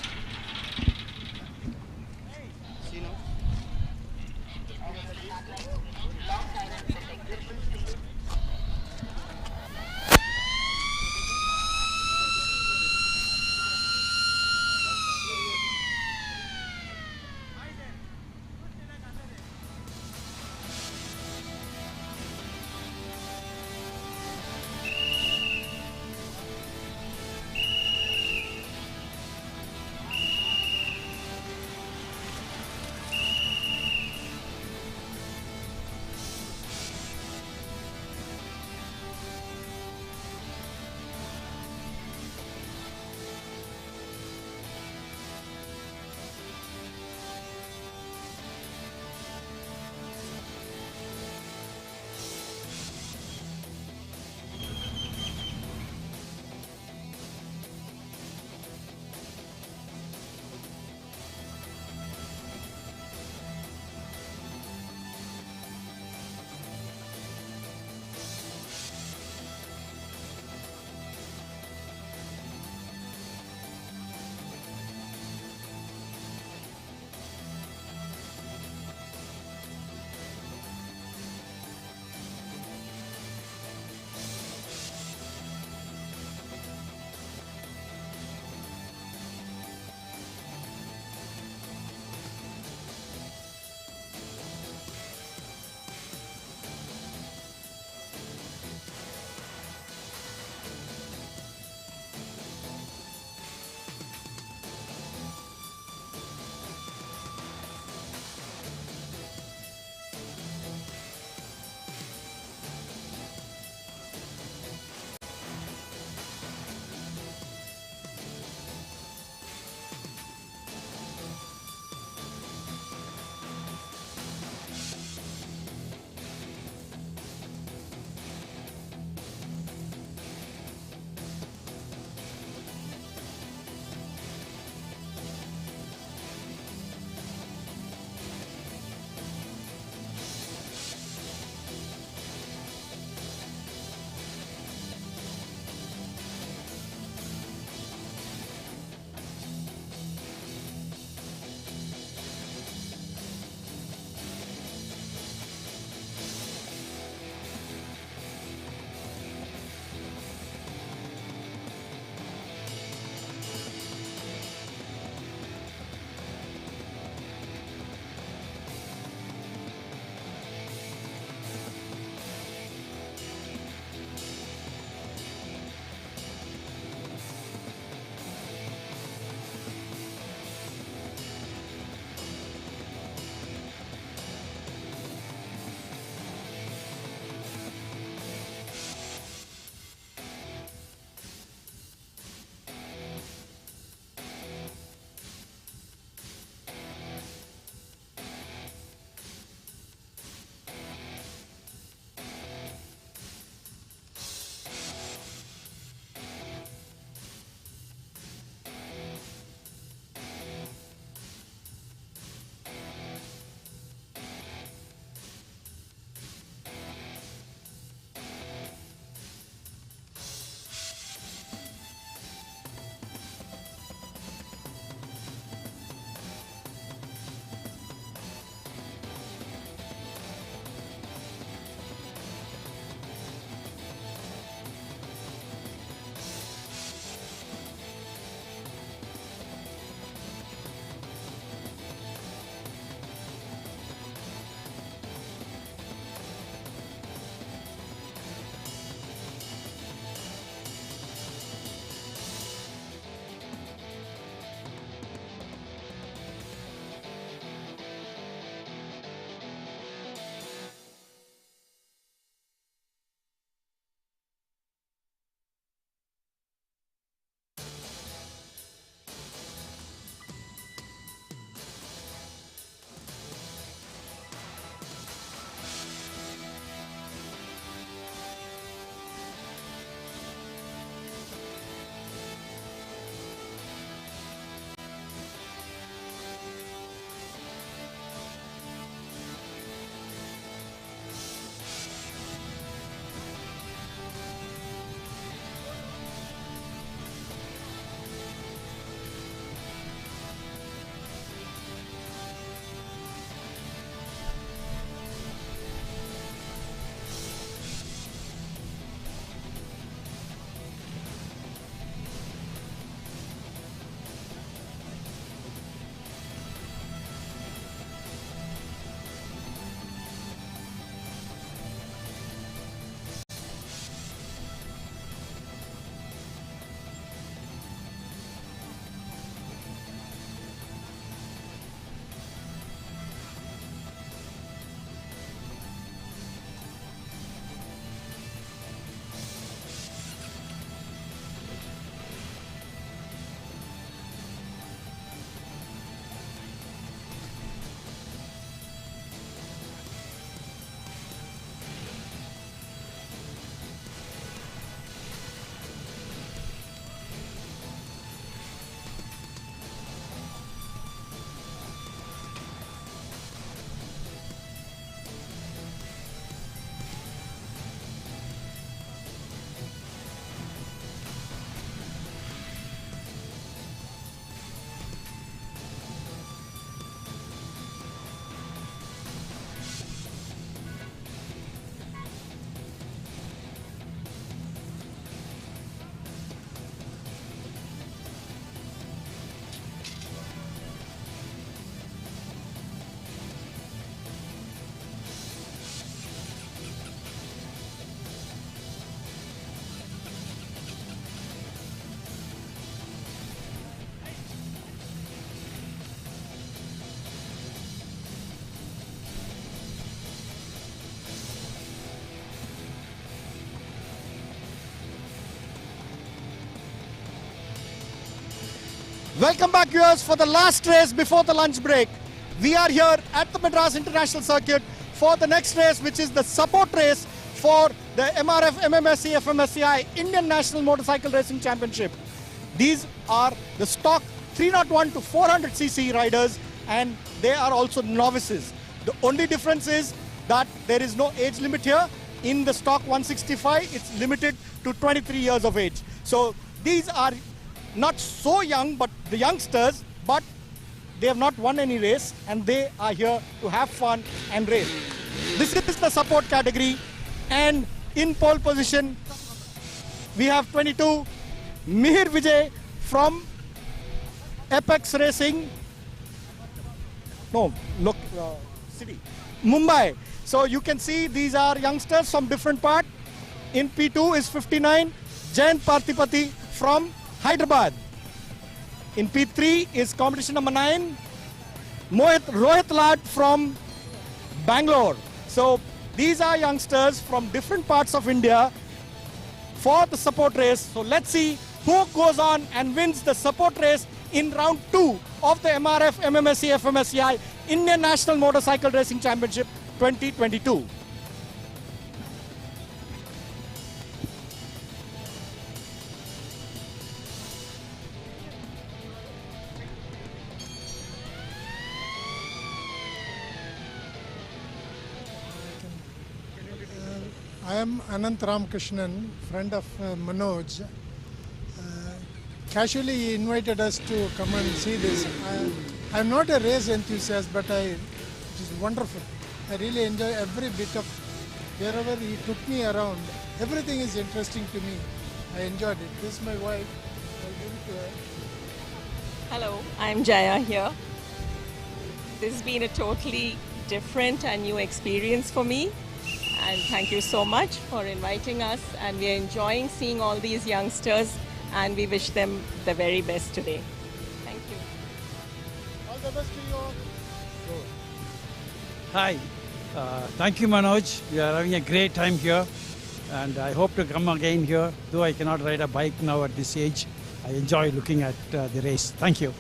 S2: Welcome back, viewers, for the last race before the lunch break. We are here at the Madras International Circuit for the next race, which is the support race for the MRF MMSC fmsci Indian National Motorcycle Racing Championship. These are the stock 301 to 400cc riders, and they are also novices. The only difference is that there is no age limit here. In the stock 165, it's limited to 23 years of age. So these are not so young, but the youngsters, but they have not won any race, and they are here to have fun and race. This is the support category, and in pole position, we have 22, Mihir Vijay from Apex Racing, city, Mumbai. So you can see these are youngsters from different part. In P2 is 59, Jayant Partipati from Hyderabad. In P3 is competition number 9, Rohit Lad from Bangalore. So these are youngsters from different parts of India for the support race. So let's see who goes on and wins the support race in round 2 of the MRF MMSC fmsci Indian National Motorcycle Racing Championship 2022.
S14: I am Anant Ramkrishnan, friend of Manoj. Casually he invited us to come and see this. I am not a race enthusiast, but it is wonderful. I really enjoy every bit of wherever he took me around. Everything is interesting to me. I enjoyed it. This is my wife. I'll give it to her.
S15: Hello, I'm Jaya here. This has been a totally different and new experience for me. And thank you so much for inviting us, and we are enjoying seeing all these youngsters, and we wish them the very best today. Thank you.
S14: All the best to you all.
S16: Hi, thank you Manoj. We are having a great time here, and I hope to come again here. Though I cannot ride a bike now at this age, I enjoy looking at the race. Thank you.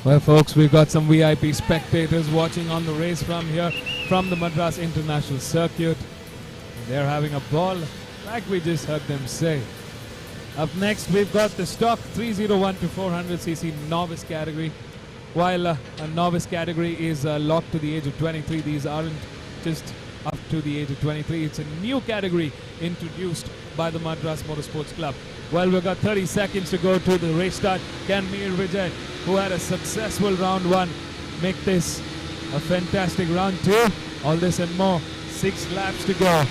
S1: Well, folks, we've got some VIP spectators watching on the race from here, from the Madras International Circuit. They're having a ball, like we just heard them say. Up next, we've got the stock 301 to 400cc novice category. While a novice category is locked to the age of 23, these aren't just up to the age of 23. It's a new category introduced by the Madras Motorsports Club. Well, we've got 30 seconds to go to the race start. Can Mihir Vijay, who had a successful round 1, make this a fantastic round 2? All this and more. 6 laps to go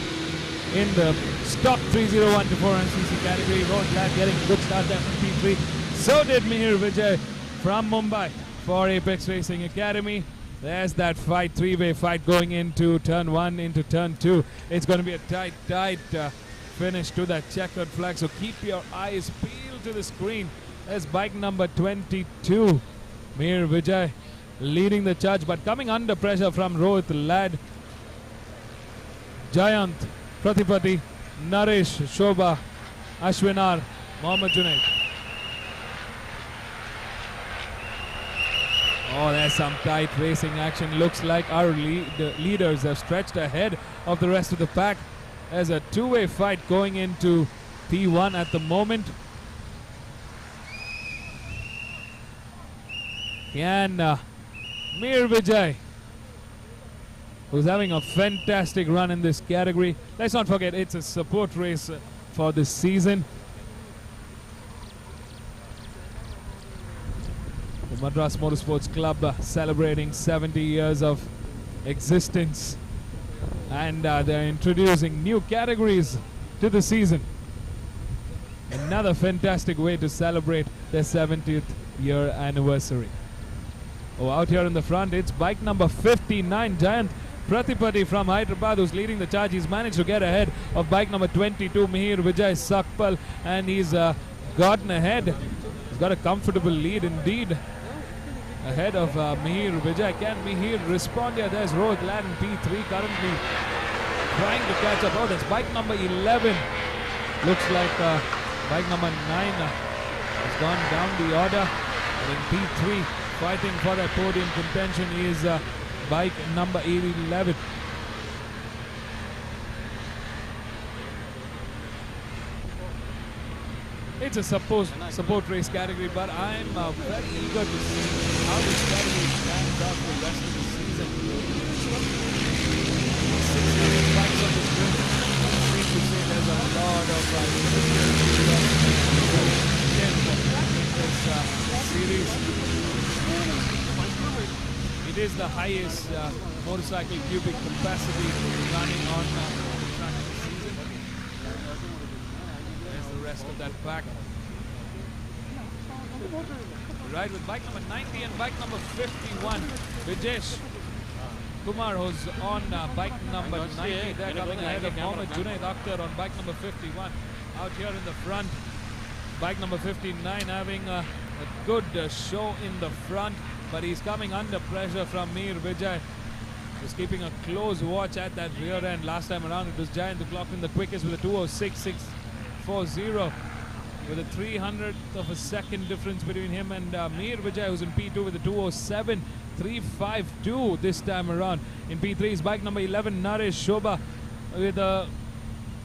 S1: in the stock 301 to 400cc category. Rohit Lad getting a good start there from P3. So did Mihir Vijay from Mumbai for Apex Racing Academy. There's that fight, 3-way fight going into turn 1, into turn 2. It's going to be a tight finish to that checkered flag. So keep your eyes peeled to the screen. There's bike number 22, Mihir Vijay, leading the charge, but coming under pressure from Rohit Lad, Jayant, Pratipati, Naresh, Shobha, Ashwinar, Mohammad Junaid. Oh, there's some tight racing action. Looks like our leaders have stretched ahead of the rest of the pack. There's a 2-way fight going into P1 at the moment. Can Mihir Vijay, who's having a fantastic run in this category. Let's not forget, it's a support race for this season. The Madras Motorsports Club celebrating 70 years of existence, and they're introducing new categories to the season. Another fantastic way to celebrate their 70th year anniversary. Oh, out here in the front, it's bike number 59, Jayant Pratipati from Hyderabad, who's leading the charge. He's managed to get ahead of bike number 22, Mihir Vijay Sakpal, and he's gotten ahead. He's got a comfortable lead indeed. ahead of Mihir Vijay. Can Mihir respond here? There's Rohit Lad in P3 currently trying to catch up. Oh, that's bike number 11. Looks like bike number 9 has gone down the order. And in P3, fighting for that podium contention is bike number 11. It's a support race category, but I'm very eager to see how this category stands out for the rest of the season. 600 bikes on this grid. Safe to say there's a lot of this series. It is the highest motorcycle cubic capacity running on the track this season. There's the rest of that pack. Right with bike number 90 and bike number 51. Vijesh Kumar, who's on bike number 90. They're coming ahead of Mohammed Junaid Akhtar on bike number 51. Out here in the front, bike number 59 having a good show in the front, but he's coming under pressure from Mihir Vijay. Just keeping a close watch at that rear end. Last time around it was Giant who clocked in the quickest with a 2:06.640, with a 300th of a second difference between him and Mihir Vijay, who's in P2 with a 2:07.352 this time around. In P3 is bike number 11 Naresh Shobha with a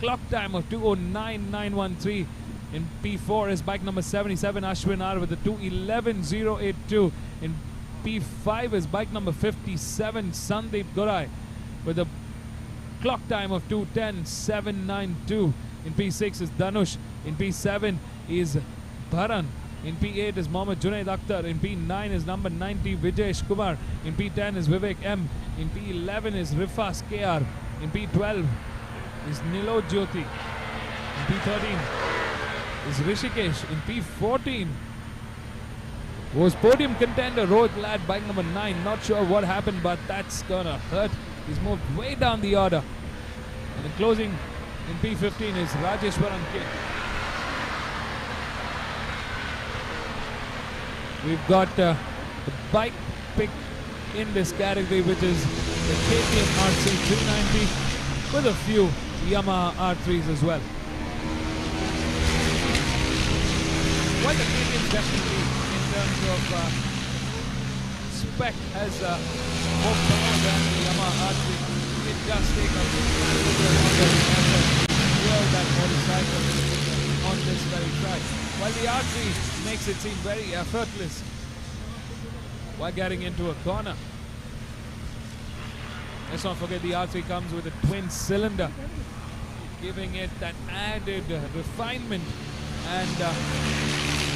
S1: clock time of 2:09.913. In P4 is bike number 77 Ashwin R with a 2:11.082. In P5 is bike number 57 Sandeep Gorai with a clock time of 2:10.792. In P6 is Dhanush. In P7 is Bharan. In P8 is Mohammed Junaid Akhtar. In P9 is number 90 Vijesh Kumar. In P10 is Vivek M. In P11 is Rifas KR. In P12 is Nilo Jyoti. In P13 is Rishikesh. In P14 was podium contender Rohit Lad, bike number 9. Not sure what happened, but that's gonna hurt. He's moved way down the order. And in closing in P15 is Rajeshwaran K. We've got the bike pick in this category, which is the KTM RC 390 with a few Yamaha R3s as well. While the KTM definitely in terms of spec has more power than the Yamaha R3, it does take a little bit longer to twirl that motorcycle on this very track. While the R3 makes it seem very effortless while getting into a corner. Let's not forget the R3 comes with a twin cylinder, giving it that added refinement and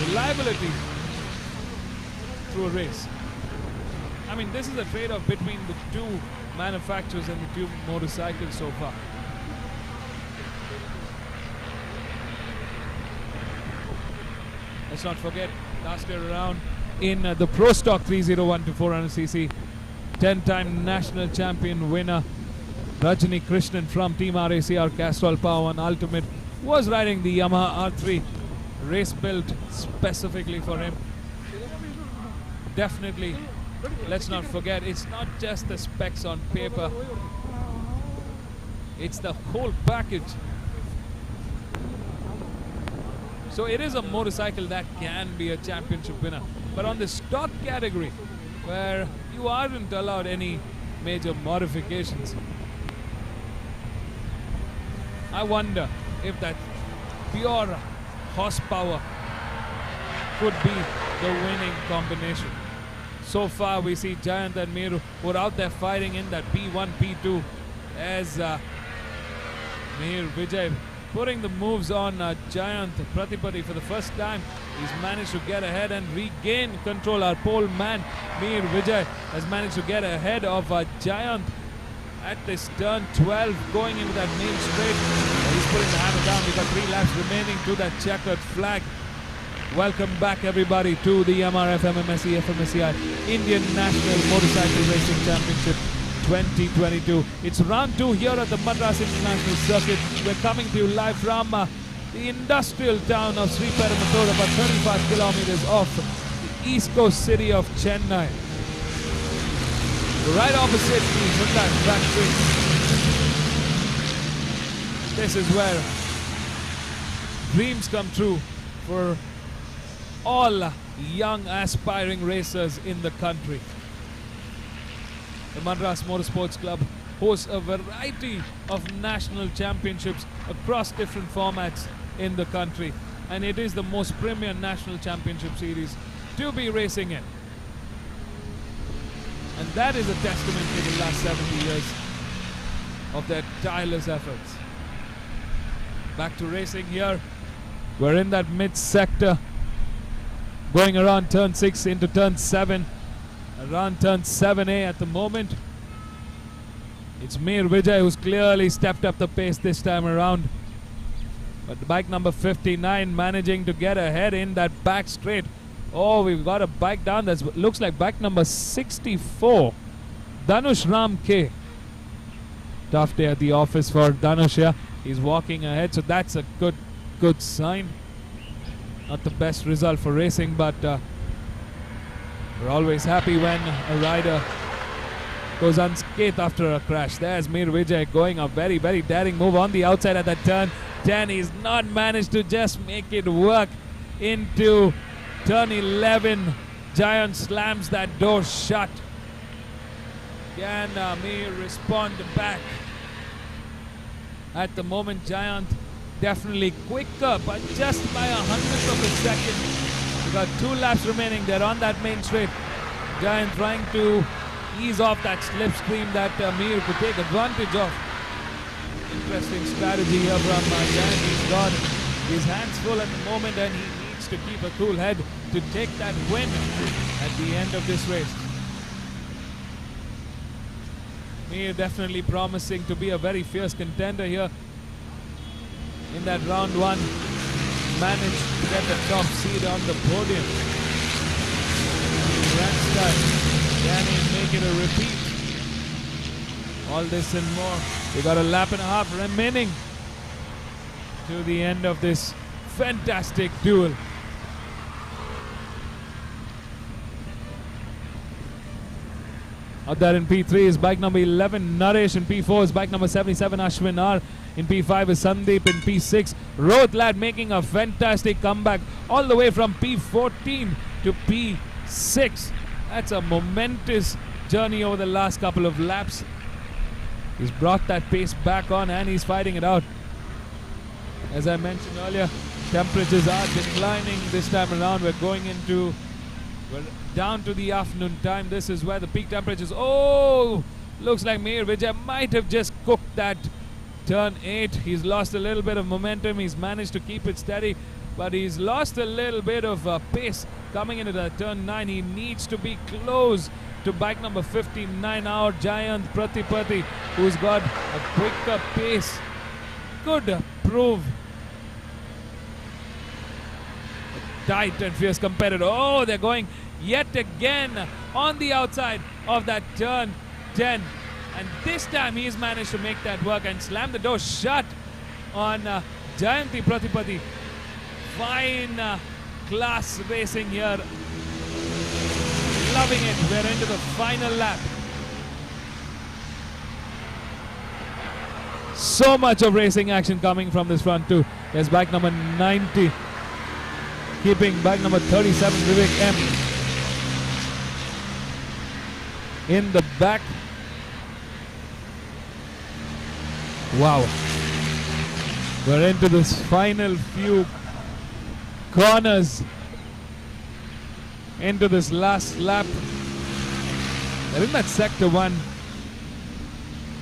S1: reliability through a race. I mean, this is a trade-off between the two manufacturers and the two motorcycles so far. Let's not forget, last year around in the Pro Stock 301 to 400cc, 10-time national champion winner Rajani Krishnan from Team RACR Castrol Power One Ultimate was riding the Yamaha R3, race built specifically for him. Definitely, let's not forget, it's not just the specs on paper, it's the whole package. So it is a motorcycle that can be a championship winner. But on the stock category, where you aren't allowed any major modifications, I wonder if that pure horsepower could be the winning combination. So far we see Giant and Meru who are out there fighting in that P1, P2 as Mihir Vijay putting the moves on Giant Pratipati for the first time. He's managed to get ahead and regain control. Our pole man Mihir Vijay has managed to get ahead of Giant at this turn 12 going into that main straight. He's putting the hammer down. We've got 3 laps remaining to that checkered flag. Welcome back everybody to the MRF MMSC fmsci Indian National Motorcycle Racing Championship 2022. It's round 2 here at the Madras International Circuit. We're coming to you live from the industrial town of Sri Perumbudur, about 35 kilometers off east coast city of Chennai. Right opposite the Hyundai factory. This is where dreams come true for all young aspiring racers in the country. The Madras Motorsports Club hosts a variety of national championships across different formats in the country, and it is the most premier national championship series to be racing in. And that is a testament to the last 70 years of their tireless efforts. Back to racing here. We're in that mid sector, going around turn 6 into turn 7, around turn 7A at the moment. It's Mir Vijay who's clearly stepped up the pace this time around. But the bike number 59 managing to get ahead in that back straight. Oh, we've got a bike down that looks like bike number 64. Dhanush Ram K. Tough day at the office for Dhanush here. He's walking ahead, so that's a good sign. Not the best result for racing, but we're always happy when a rider goes unscathed after a crash. There's Mir Vijay going a very, very daring move on the outside at that turn 10. He's not managed to just make it work into turn 11. Giant slams that door shut. Can Mir respond back? At the moment, Giant definitely quicker, but just by 1/100th of a second. We've got 2 laps remaining. They're on that main straight. Giant trying to ease off that slipstream that Mir could take advantage of. Interesting strategy here from Giant. He's got his hands full at the moment, and he needs to keep a cool head to take that win at the end of this race. Mir definitely promising to be a very fierce contender here in that round 1. Managed to get the top seed on the podium. Randstad, can he make it a repeat? All this and more. We got a lap and a half remaining to the end of this fantastic duel. Out there in P3 is bike number 11, Naresh. In P4 is bike number 77, Ashwin R. In P5 is Sandeep. In P6, Rohit Lad making a fantastic comeback all the way from P14 to P6. That's a momentous journey over the last couple of laps. He's brought that pace back on and he's fighting it out. As I mentioned earlier, temperatures are declining this time around. We're down to the afternoon time. This is where the peak temperatures. Oh, looks like Mir Vijay might have just cooked that turn 8. He's lost a little bit of momentum. He's managed to keep it steady, but he's lost a little bit of pace coming into the turn 9. He needs to be close to bike number 59, our Giant Pratipati, who's got a quicker pace. Could prove a tight and fierce competitor. Oh, they're going yet again on the outside of that turn 10. And this time he's managed to make that work and slam the door shut on Jayanti Pratipati. Fine class racing here. Loving it. We're into the final lap. So much of racing action coming from this front too. There's bike number 90 keeping bike number 37, Vivek M, in the back. Wow. We're into this final few corners, into this last lap. They're in that sector 1.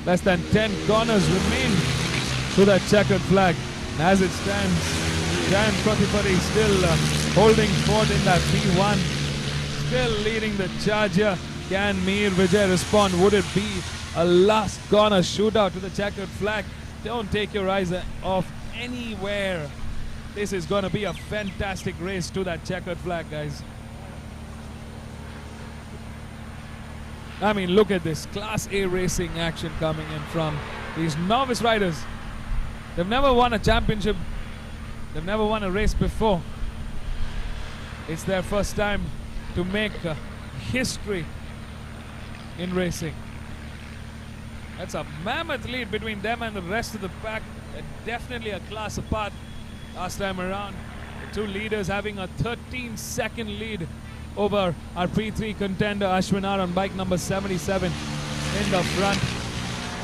S1: Less than 10 corners remain to that checkered flag. And as it stands, Giant Pratipati still holding fort in that P1, still leading the charge here. Can Mir Vijay respond? Would it be a last corner shootout to the checkered flag? Don't take your eyes off anywhere. This is going to be a fantastic race to that checkered flag, guys. I mean, look at this Class A racing action coming in from these novice riders. They've never won a championship. They've never won a race before. It's their first time to make history in racing. That's a mammoth lead between them and the rest of the pack. Definitely a class apart last time around. The two leaders having a 13-second lead over our P3 contender Ashwinar on bike number 77 in the front.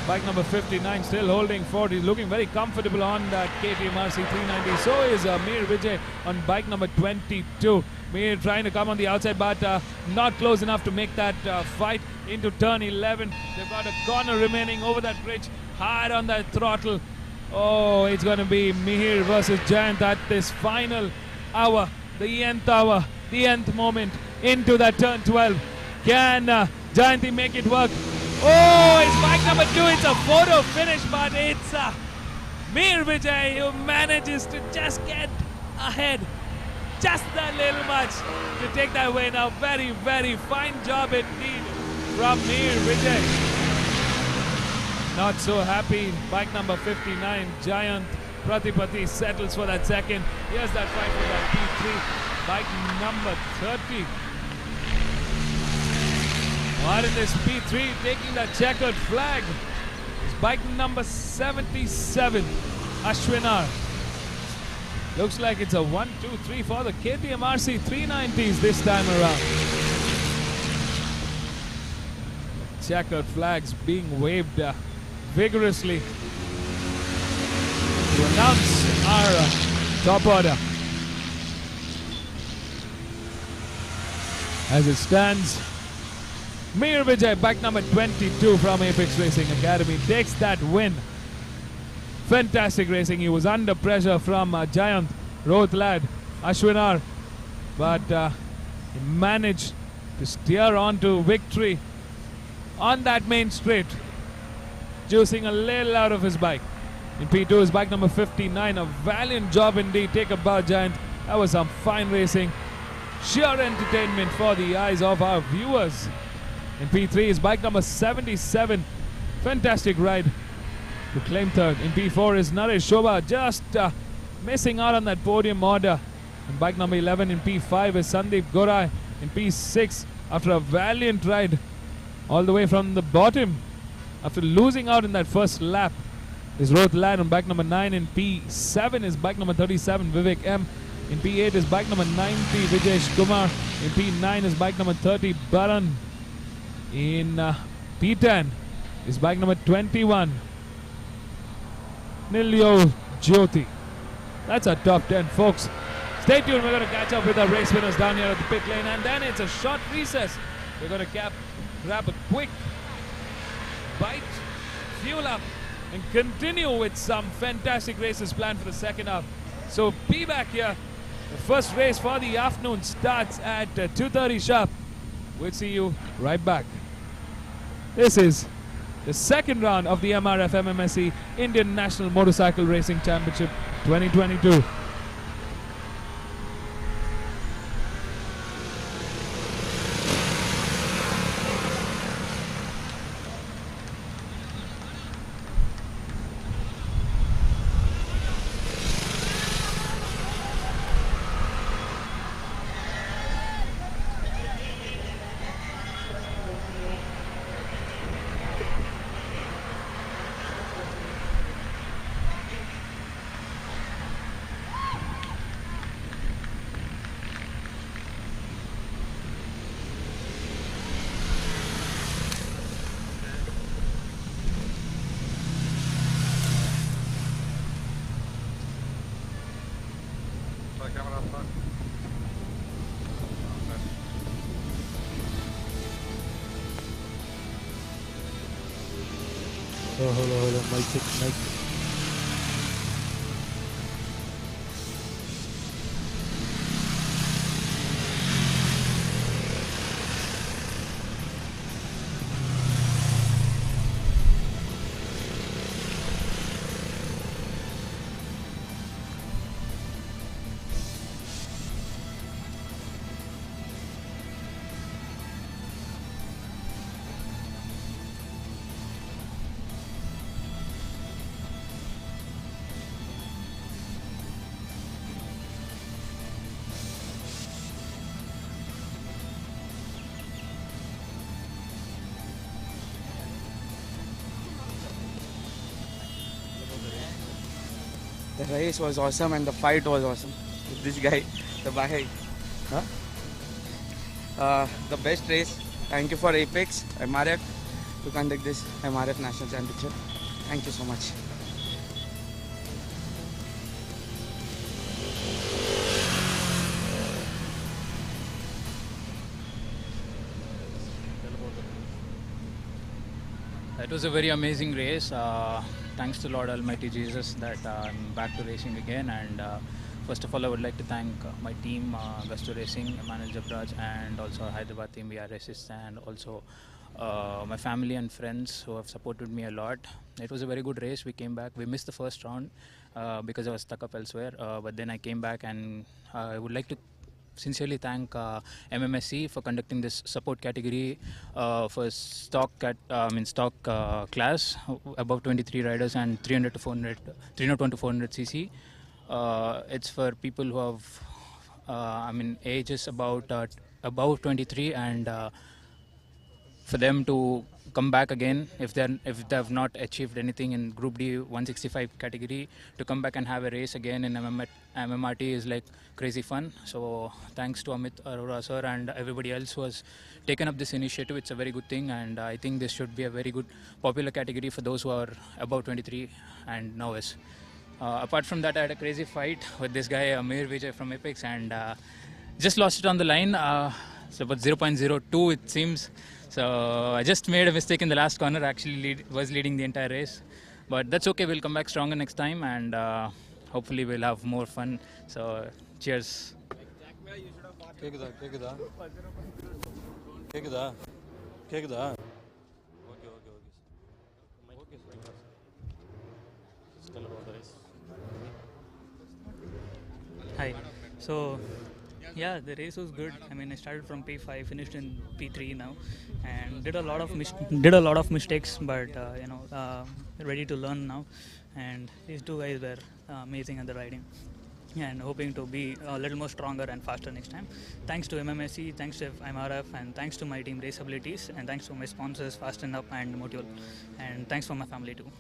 S1: Bike number 59 still holding fort. He's looking very comfortable on that KTM RC 390. So is Mir Vijay on bike number 22. Mir trying to come on the outside, but not close enough to make that fight into turn 11. They've got a corner remaining over that bridge. Hard on that throttle. Oh, it's going to be Mihir versus Jayant at this final hour. The nth hour, the nth moment into that turn 12. Can Jayanti make it work? Oh, it's bike number 2. It's a photo finish, but it's Mir Vijay who manages to just get ahead. Just that little much to take that win. Now, very, very fine job indeed from Mir Vijay. Not so happy. Bike number 59, Jayant Pratipati settles for that second. Here's that fight for that P3. Bike number 30. What in this P3 taking that checkered flag is bike number 77, Ashwinar. Looks like it's a 1, 2, 3 for the KTM RC 390s this time around. Checkered flags being waved vigorously to announce our top order. As it stands, Mir Vijay, bike number 22 from Apex Racing Academy, takes that win. Fantastic racing. He was under pressure from Jayant, Rohit lad, Ashwinar, but he managed to steer on to victory on that main straight, juicing a little out of his bike. In P2 is bike number 59. A valiant job indeed. Take a bow, Jayant. That was some fine racing. Sheer entertainment for the eyes of our viewers. In P3 is bike number 77. Fantastic ride to claim third. In P4 is Naresh Shobha, just missing out on that podium order. And bike number 11 in P5 is Sandeep Gorai. In P6, after a valiant ride all the way from the bottom, after losing out in that first lap, is Rohit Lad on bike number 9. In P7 is bike number 37, Vivek M. In P8 is bike number 90, Vijesh Kumar. In P9 is bike number 30, Baran. In P10 is bike number 21, Nilyo Jyoti. That's our top 10, folks. Stay tuned. We're going to catch up with our race winners down here at the pit lane, and then it's a short recess. We're going to grab a quick bite, fuel up, and continue with some fantastic races planned for the second half. So be back here. The first race for the afternoon starts at 2:30 sharp. We'll see you right back. This is the second round of the MRF MMSC Indian National Motorcycle Racing Championship 2022.
S2: Hello, mic check, mic.
S17: The race was awesome and the fight was awesome. With this guy, the guy. Huh? The best race. Thank you for Apex, MRF, to conduct this MRF National Championship. Thank you so much.
S18: It was a very amazing race. Thanks to Lord Almighty Jesus that I'm back to racing again. And first of all, I would like to thank my team, Gusto Racing, Emmanuel Jabraj, and also our Hyderabad team, VR Races, and also my family and friends who have supported me a lot. It was a very good race. We came back. We missed the first round because I was stuck up elsewhere. But then I came back, and I would like to sincerely thank MMSC for conducting this support category for stock class above 23 riders and 300 to 400, 301 to 400 cc. It's for people who have ages above 23 and for them to come back again if they have not achieved anything in Group D 165 category, to come back and have a race again in MMRT is like crazy fun. So thanks to Amit Arora sir and everybody else who has taken up this initiative. It's a very good thing, and I think this should be a very good popular category for those who are above 23 and novice. Apart from that, I had a crazy fight with this guy Amir Vijay from Apex, and just lost it on the line. So about 0.02 it seems. So I just made a mistake in the last corner. Actually was leading the entire race, but that's okay. We'll come back stronger next time, and hopefully we'll have more fun. So cheers.
S19: Hi. So, yeah, the race was good. I mean, I started from P5, finished in P3 now, and did a lot of mistakes, but ready to learn now. And these two guys were amazing at the riding, and hoping to be a little more stronger and faster next time. Thanks to MMSC, thanks to MRF, and thanks to my team Race Abilities, and thanks to my sponsors Fasten Up and Motul, and thanks for my family too.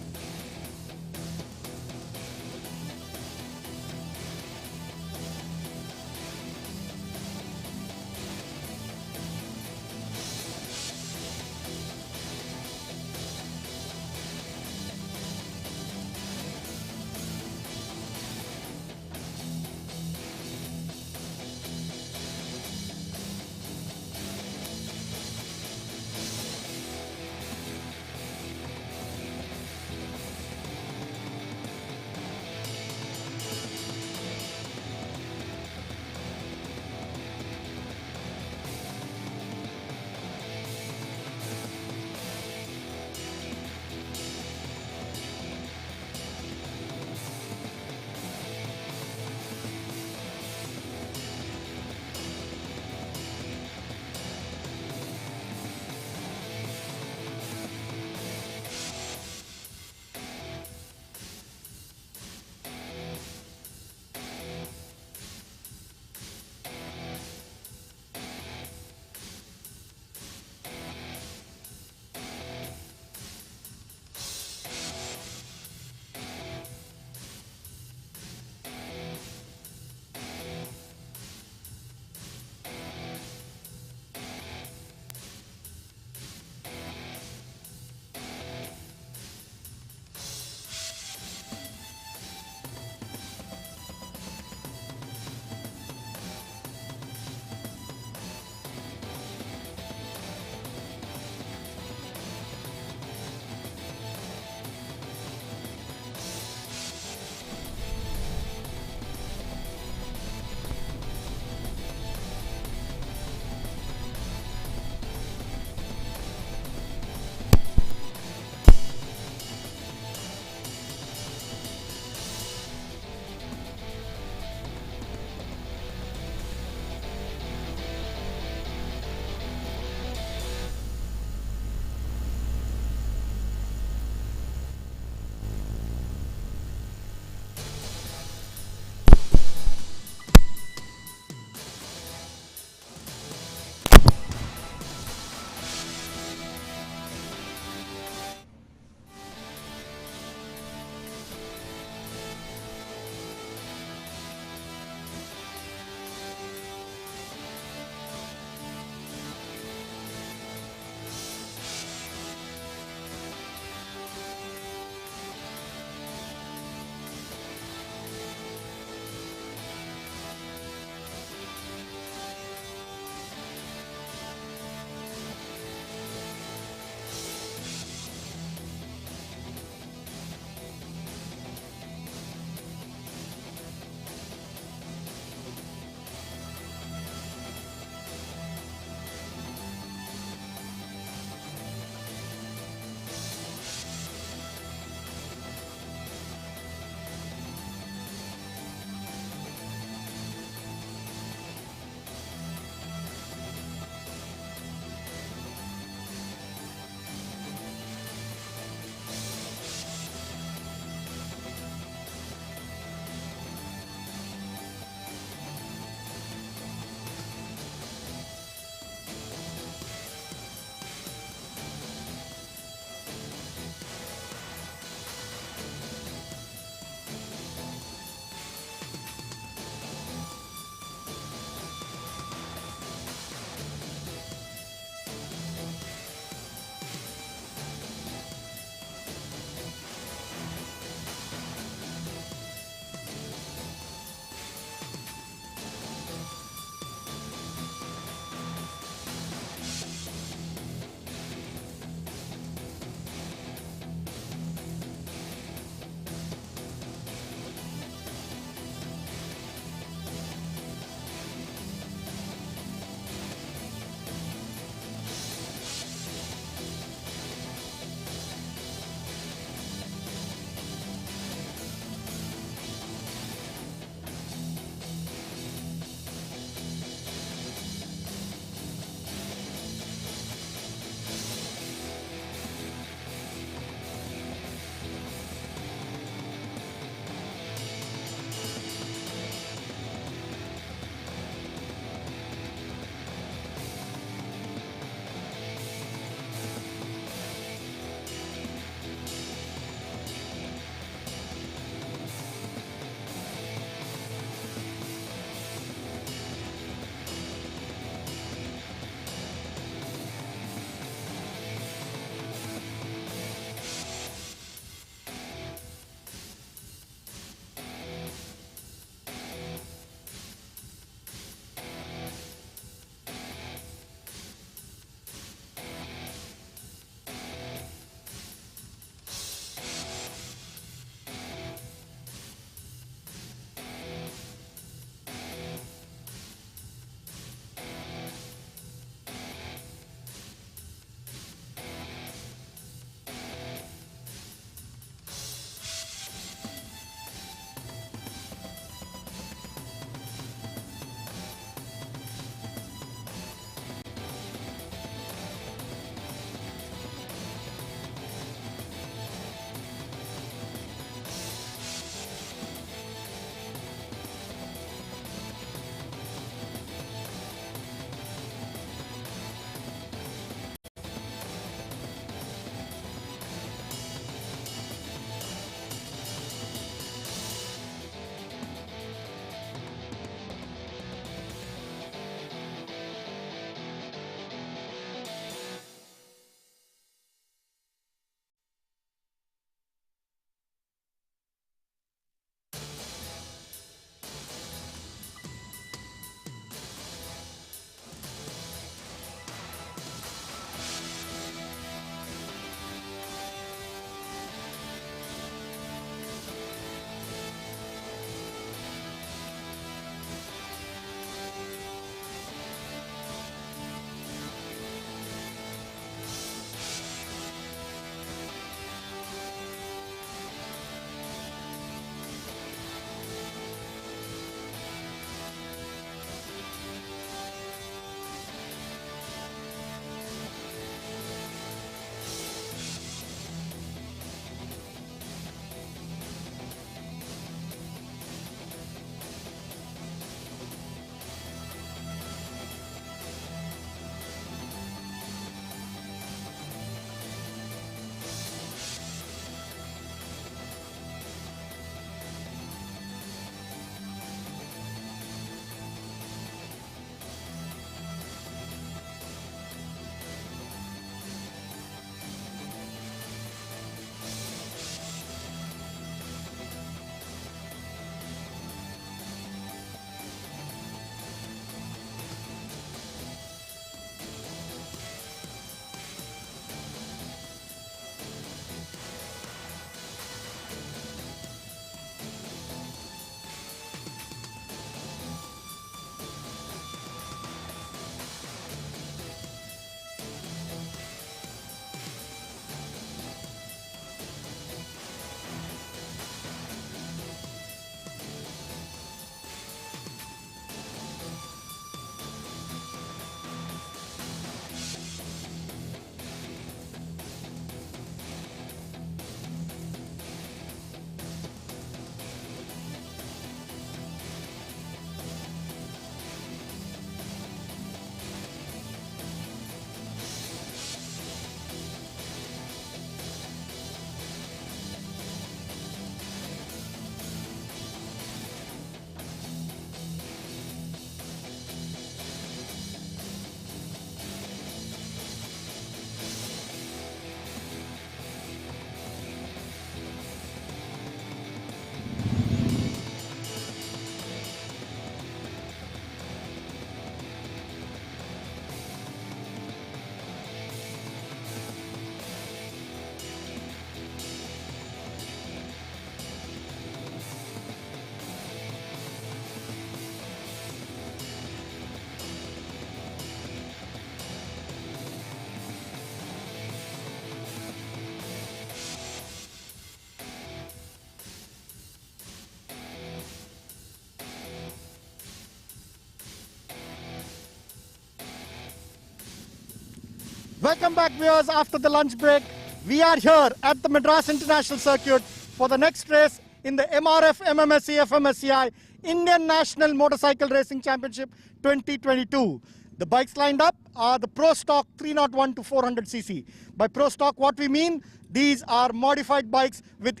S2: Welcome back, viewers, after the lunch break. We are here at the Madras International Circuit for the next race in the MRF MMSC fmsci Indian National Motorcycle Racing Championship 2022. The bikes lined up are the Pro Stock 301 to 400cc. By Pro Stock, what we mean, these are modified bikes with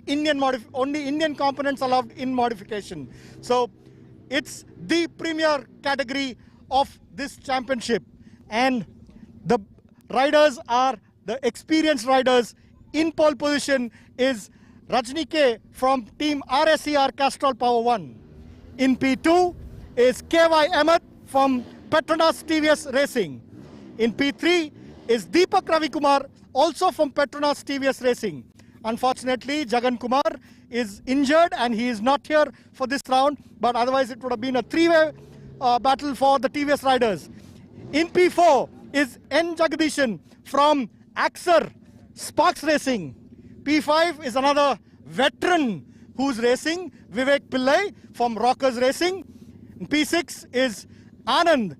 S2: only Indian components allowed in modification. So it's the premier category of this championship. And the riders are the experienced riders. In pole position is Rajni K from Team RSCR Castrol Power 1. In P2 is KY Ahmed from Petronas TVS Racing. In P3 is Deepak Ravikumar, also from Petronas TVS Racing. Unfortunately, Jagan Kumar is injured and he is not here for this round, but otherwise it would have been a three-way battle for the TVS riders. In P4 is N. Jagadishan from Axer Sparks Racing. P5 is another veteran who's racing, Vivek Pillai from Rockers Racing. And P6 is Anand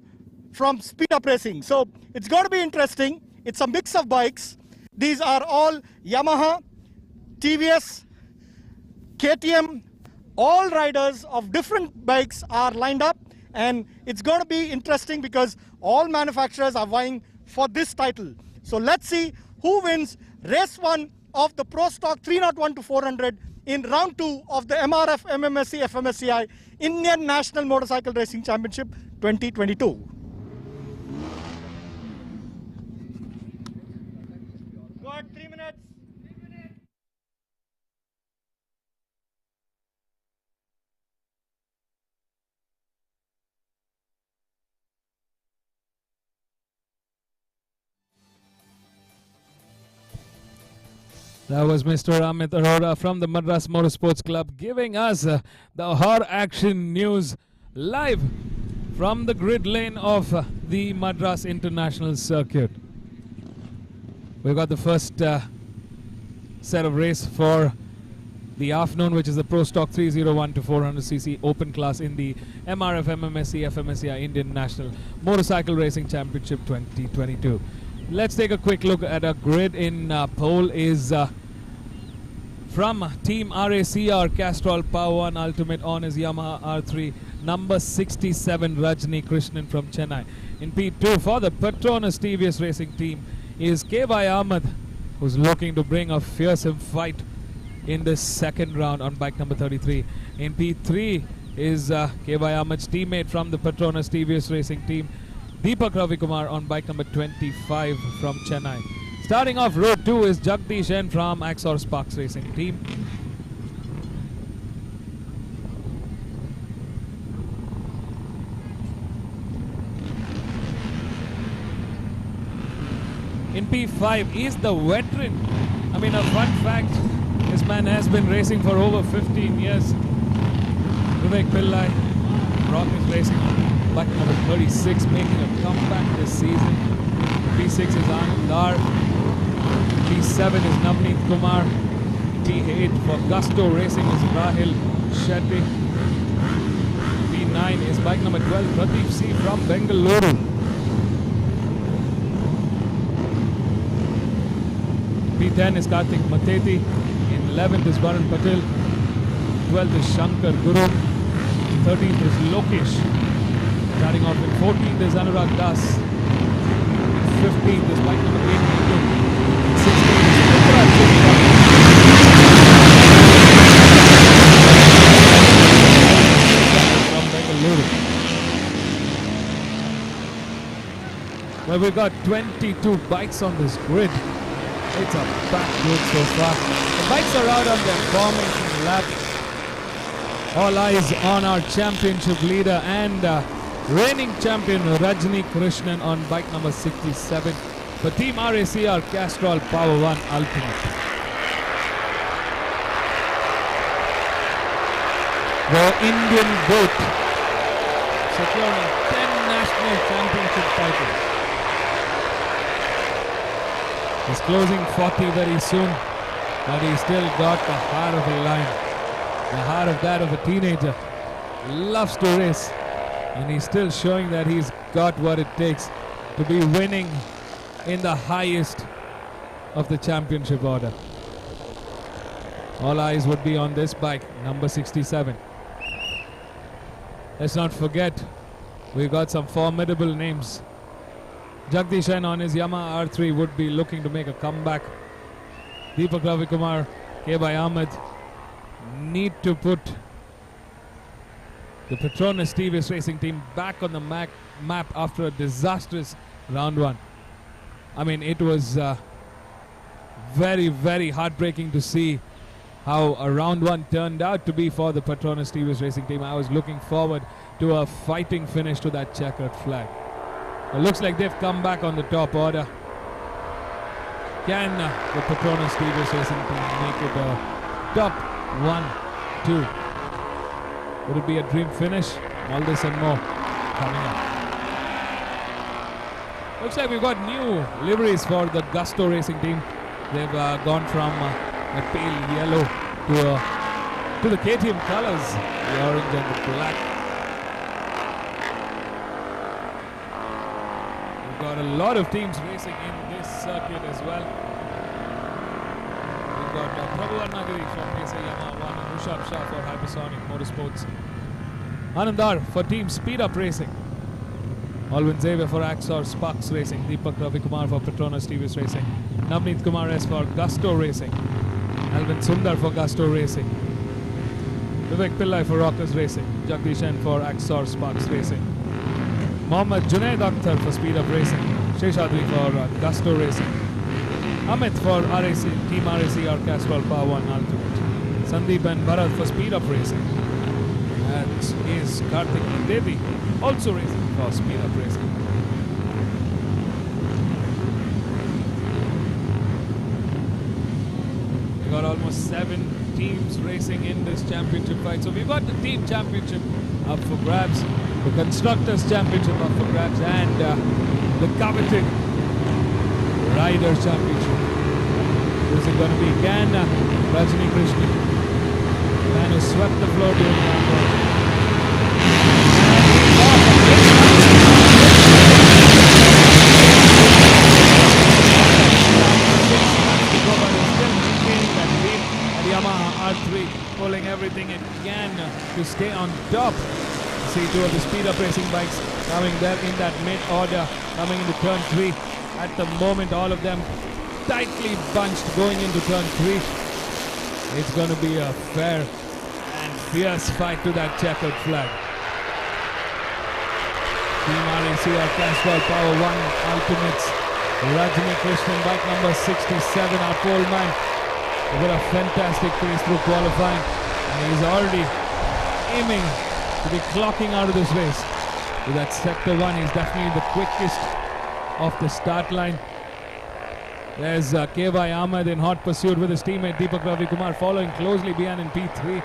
S2: from Speed Up Racing. So it's going to be interesting. It's a mix of bikes. These are all Yamaha, TVS, KTM, all riders of different bikes are lined up, and it's going to be interesting because all manufacturers are vying for this title. So let's see who wins race 1 of the Pro Stock 301 to 400 in round 2 of the MRF MMSC fmsci Indian National Motorcycle Racing Championship 2022. Got 3 minutes.
S1: That was Mr. Amit Arora from the Madras Motorsports Club giving us the hot action news live from the grid lane of the Madras International Circuit. We've got the first set of race for the afternoon, which is the Pro Stock 301 to 400cc open class in the MRF MMSC fmsci Indian National Motorcycle Racing Championship 2022. Let's take a quick look at a grid. In pole is from Team RACR Castrol Power 1 Ultimate on his Yamaha R3, number 67 Rajni Krishnan from Chennai. In P2 for the Petronas TVS Racing team is KY Ahmed, who's looking to bring a fearsome fight in the second round on bike number 33. In P3 is KY Ahmed's teammate from the Petronas TVS Racing team, Deepak Ravikumar on bike number 25 from Chennai. Starting off row 2 is Jagdish N from Axor Sparks Racing team. In P5 is the veteran. I mean, a fun fact, this man has been racing for over 15 years. Vivek Pillai, Rockers Racing, bike number 36, making a comeback this season. P6 is Anand Dar. P7 is Navneet Kumar. P8 for Gusto Racing is Rahil Shetty. P9 is bike number 12, Pradeep C from Bengaluru. P10 is Karthik Mateti. In 11th is Varun Patel. 12th is Shankar Guru. 13th is Lokesh. Starting off in 14th is Anurag Das. 15th is bike number 8, 16th is Putra from Bengaluru. Well, we've got 22 bikes on this grid. It's a packed grid so far. The bikes are out on their formation lap. All eyes on our championship leader and reigning champion Rajni Krishnan on bike number 67 for Team RACR Castrol Power 1 Ultimate. The Indian goat securing 10 national championship titles. He's closing 40 very soon, but he's still got the heart of a lion. The heart of that of a teenager. Loves to race. And he's still showing that he's got what it takes to be winning in the highest of the championship order. All eyes would be on this bike, number 67. Let's not forget, we've got some formidable names. Jagdishan on his Yamaha R3 would be looking to make a comeback. Deepak Ravikumar, K.Y. Ahmed need to put the Petronas TVS Racing team back on the map after a disastrous round one. I mean, it was very, very heartbreaking to see how a round one turned out to be for the Petronas TVS Racing team. I was looking forward to a fighting finish to that checkered flag. It looks like they've come back on the top order. Can the Petronas TVS Racing team make it a top 1-2? Would it be a dream finish? All this and more coming up. Looks like we've got new liveries for the Gusto Racing team. They've gone from a pale yellow to the KTM colors, the orange and the black. We've got a lot of teams racing in this circuit as well. We've got Prabhu Nagari from Pesa Yamaha 1 and Rushab Shah for Hypersonic Motorsports. Anandar for Team Speed Up Racing. Alvin Xavier for Axor Sparks Racing. Deepak Ravikumar for Petronas TVS Racing. Navneet Kumar S for Gusto Racing. Alvin Sundar for Gusto Racing. Vivek Pillai for Rockers Racing. Jagdishan for Axor Sparks Racing. Mohammad Junaid Akhtar for Speed Up Racing. Sheshadri for Gusto Racing. Amit for RAC, Team RAC Castrol Power 1 Ultimate. Sandeep and Bharat for Speed Up Racing. And is Karthik Devi also racing for Speed Up Racing. We got almost 7 teams racing in this championship fight. So we've got the team championship up for grabs, the constructors championship up for grabs, and the coveted riders championship. This is going to be can Rajani Krishnan, the man who swept the floor during round one. Yamaha R3 pulling everything it can to stay on top. See two of the Speed Up Racing bikes coming there in that mid-order, coming into turn 3. At the moment, all of them tightly bunched going into turn 3. It's going to be a fair and fierce fight to that checkered flag. Team RAC Castrol Power 1 Ultimates. Rajani Krishnan, bike number 67, our pole man. He's got a fantastic pace through qualifying, and he's already aiming to be clocking out of this race. With that sector 1, he's definitely the quickest off the start line. There's K.Y. Ahmed in hot pursuit with his teammate Deepak Ravikumar following closely behind in P3.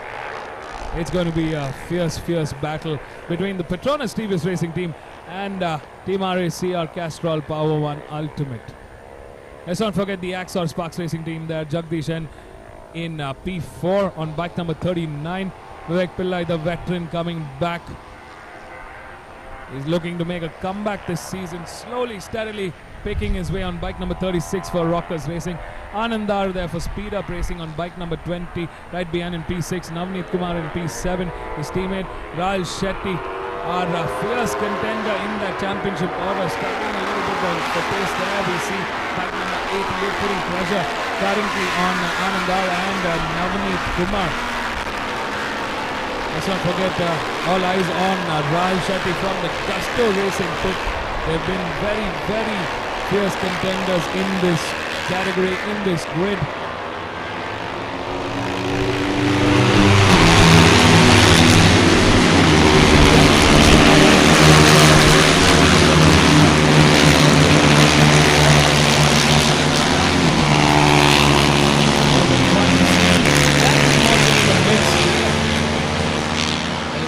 S1: It's going to be a fierce, fierce battle between the Petronas TVS Racing team and Team RAC Castrol Power 1 Ultimate. Let's not forget the Axor Sparks Racing team there. Jagdishan in P4 on bike number 39. Vivek Pillai, the veteran, coming back. He's looking to make a comeback this season, slowly, steadily picking his way on bike number 36 for Rockers Racing. Anandar there for Speed Up Racing on bike number 20. Right behind in P6, Navneet Kumar in P7. His teammate Rahul Shetty, our fierce contender in that championship order, struggling a little bit on the pace there. We see bike number 88 putting pressure currently on Anandar and Navneet Kumar. Let's not forget all eyes on Rahul Shetty from the Gusto Racing pit. They've been very, very fierce contenders in this category, in this grid.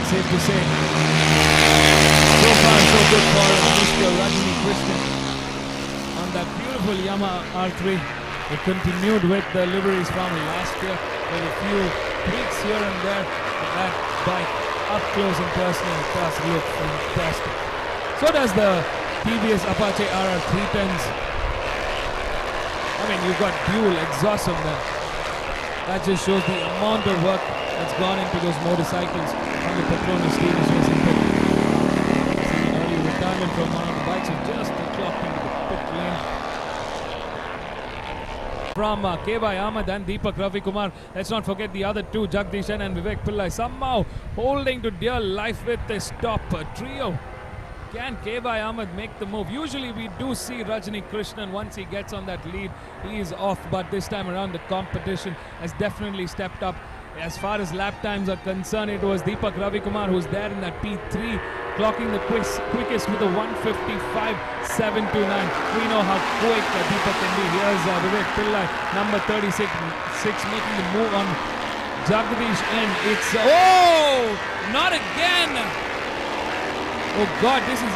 S1: Safe to say, so far so good for Mr. Rajani Krishnan on that beautiful Yamaha R3. They continued with the liveries from last year with a few tweaks here and there, but that bike up close and personal does look fantastic. So does the TVS Apache RR 310s. I mean, you've got dual exhaust on them. That just shows the amount of work that's gone into those motorcycles on the Petronas Stevens Racing pit. See an early retirement from one of the bikes who just clocked into the pit lane. From K.Y. Ahmed and Deepak Ravi Kumar. Let's not forget the other two, Jagdish N and Vivek Pillai, somehow holding to dear life with this top trio. Can K.Y. Ahmed make the move? Usually we do see Rajani Krishnan, once he gets on that lead, he is off. But this time around the competition has definitely stepped up. As far as lap times are concerned, it was Deepak Ravi Kumar who's there in that P3, clocking the quickest with a 1:55.729. We know how quick Deepak can be. Here's Vivek Pillai, number 36, making the move on Jagdish N. It's, oh, not again! Oh God, this is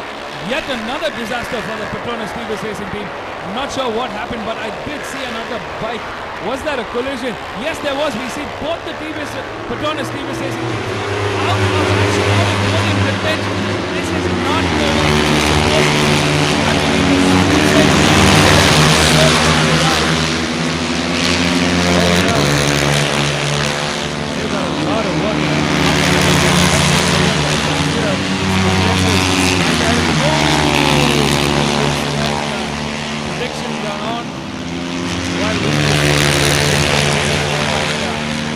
S1: yet another disaster for the Petronas Stevens Racing team. I'm not sure what happened, but I did see another bike. Was that a collision? Yes, there was. We see both the Petronas Stevens Racing teams out of contention. This is not predictions are on. Well,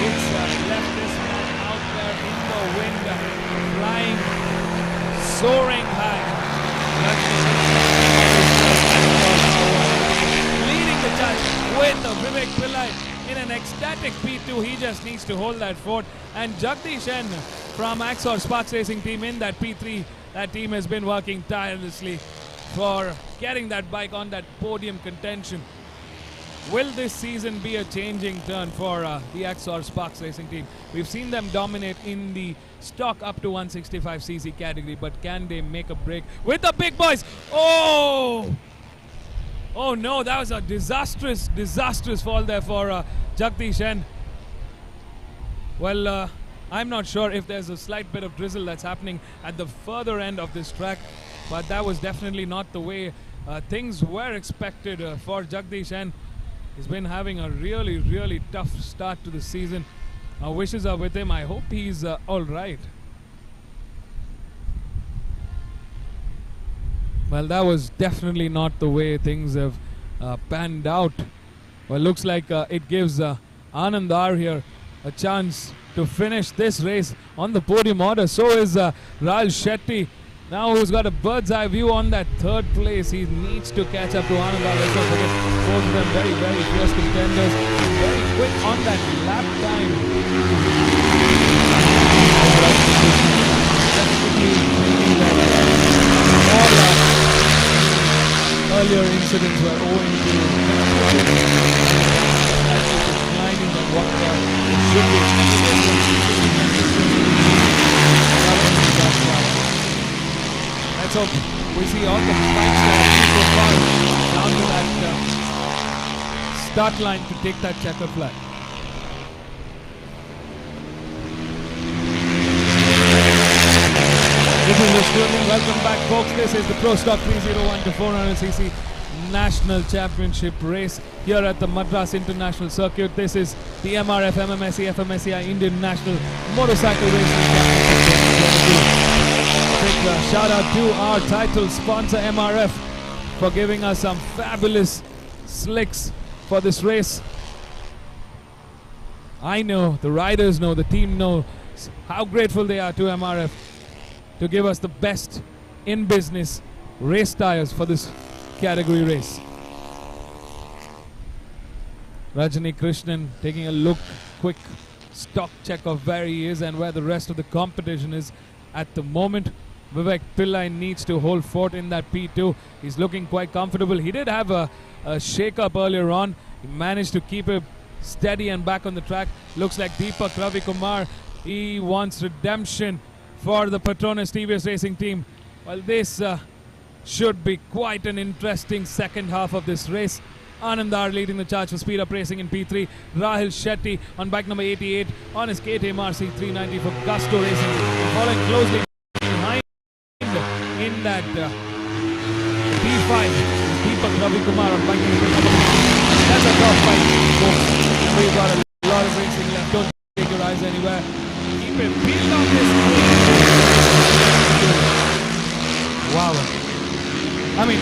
S1: it's left this man out there in the wind, flying, soaring high. Leading the charge with Vivek Pillai in an ecstatic P2. He just needs to hold that fort. And Jagdish N from Axor Sparks Racing team in that P3. That team has been working tirelessly for getting that bike on that podium contention. Will this season be a changing turn for the Axor Sparks Racing team? We've seen them dominate in the stock up to 165cc category, but can they make a break with the big boys? Oh! Oh no, that was a disastrous fall there for Jagdish N. Well, I'm not sure if there's a slight bit of drizzle that's happening at the further end of this track, but that was definitely not the way things were expected for Jagdish N. He's been having a really tough start to the season. Our wishes are with him. I hope he's all right. Well, that was definitely not the way things have panned out. Well, looks like it gives Anand R here a chance to finish this race on the podium order. So is Rahul Shetty. Now who's got a bird's eye view on that third place. He needs to catch up to Anand R. Let's not forget both of them very fierce contenders. Very quick on that lap time. All earlier incidents were owing to declining and what should be. Let's hope we see all the bikes that are down to that start line to take that checker flag. This is the student. Welcome back, folks. This is the Pro Stock 301 to 400cc National Championship race here at the Madras International Circuit. This is the MRF MMSC fmsci Indian National Motorcycle Racing Championship. Big shout out to our title sponsor MRF for giving us some fabulous slicks for this race. I know, the riders know, the team know how grateful they are to MRF to give us the best in business race tires for this category race. Rajani Krishnan taking a quick stock check of where he is and where the rest of the competition is at the moment. Vivek Pillai needs to hold fort in that P2. He's looking quite comfortable. He did have a shake-up earlier on. He managed to keep it steady and back on the track. Looks like Deepak Ravi Kumar, he wants redemption for the Petronas TVS Racing team. Well, this should be quite an interesting second half of this race. Anandar leading the charge for Speed Up Racing in P3. Rahul Shetty on bike number 88 on his KTM RC 390 for Gusto Racing. Following closely behind in that P5 Deepak Ravi Kumar on bike number 88. That's a tough fight, folks. We've got a lot of racing left. Don't take your eyes anywhere. Keep it peeled on this. Wow. I mean,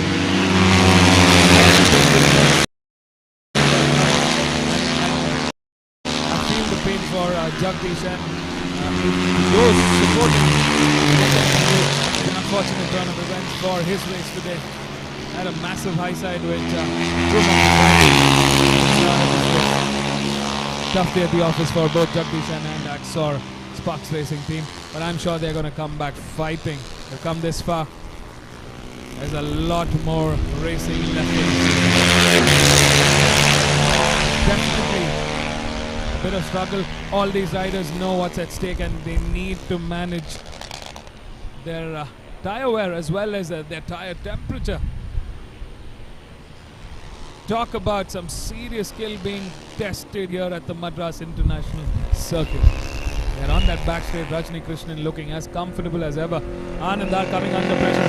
S1: I feel the pain for Jagdish and those supporting. An unfortunate turn of events for his race today. Had a massive high side which tough day at the office for both Jagdish and Axor Sparks Racing team, but I'm sure they're going to come back fighting. They've come this far. There's a lot more racing left. Definitely a bit of struggle. All these riders know what's at stake and they need to manage their tire wear as well as their tire temperature. Talk about some serious skill being tested here at the Madras International Circuit. They're on that backstage. Rajni Krishnan looking as comfortable as ever. Anandar coming under pressure.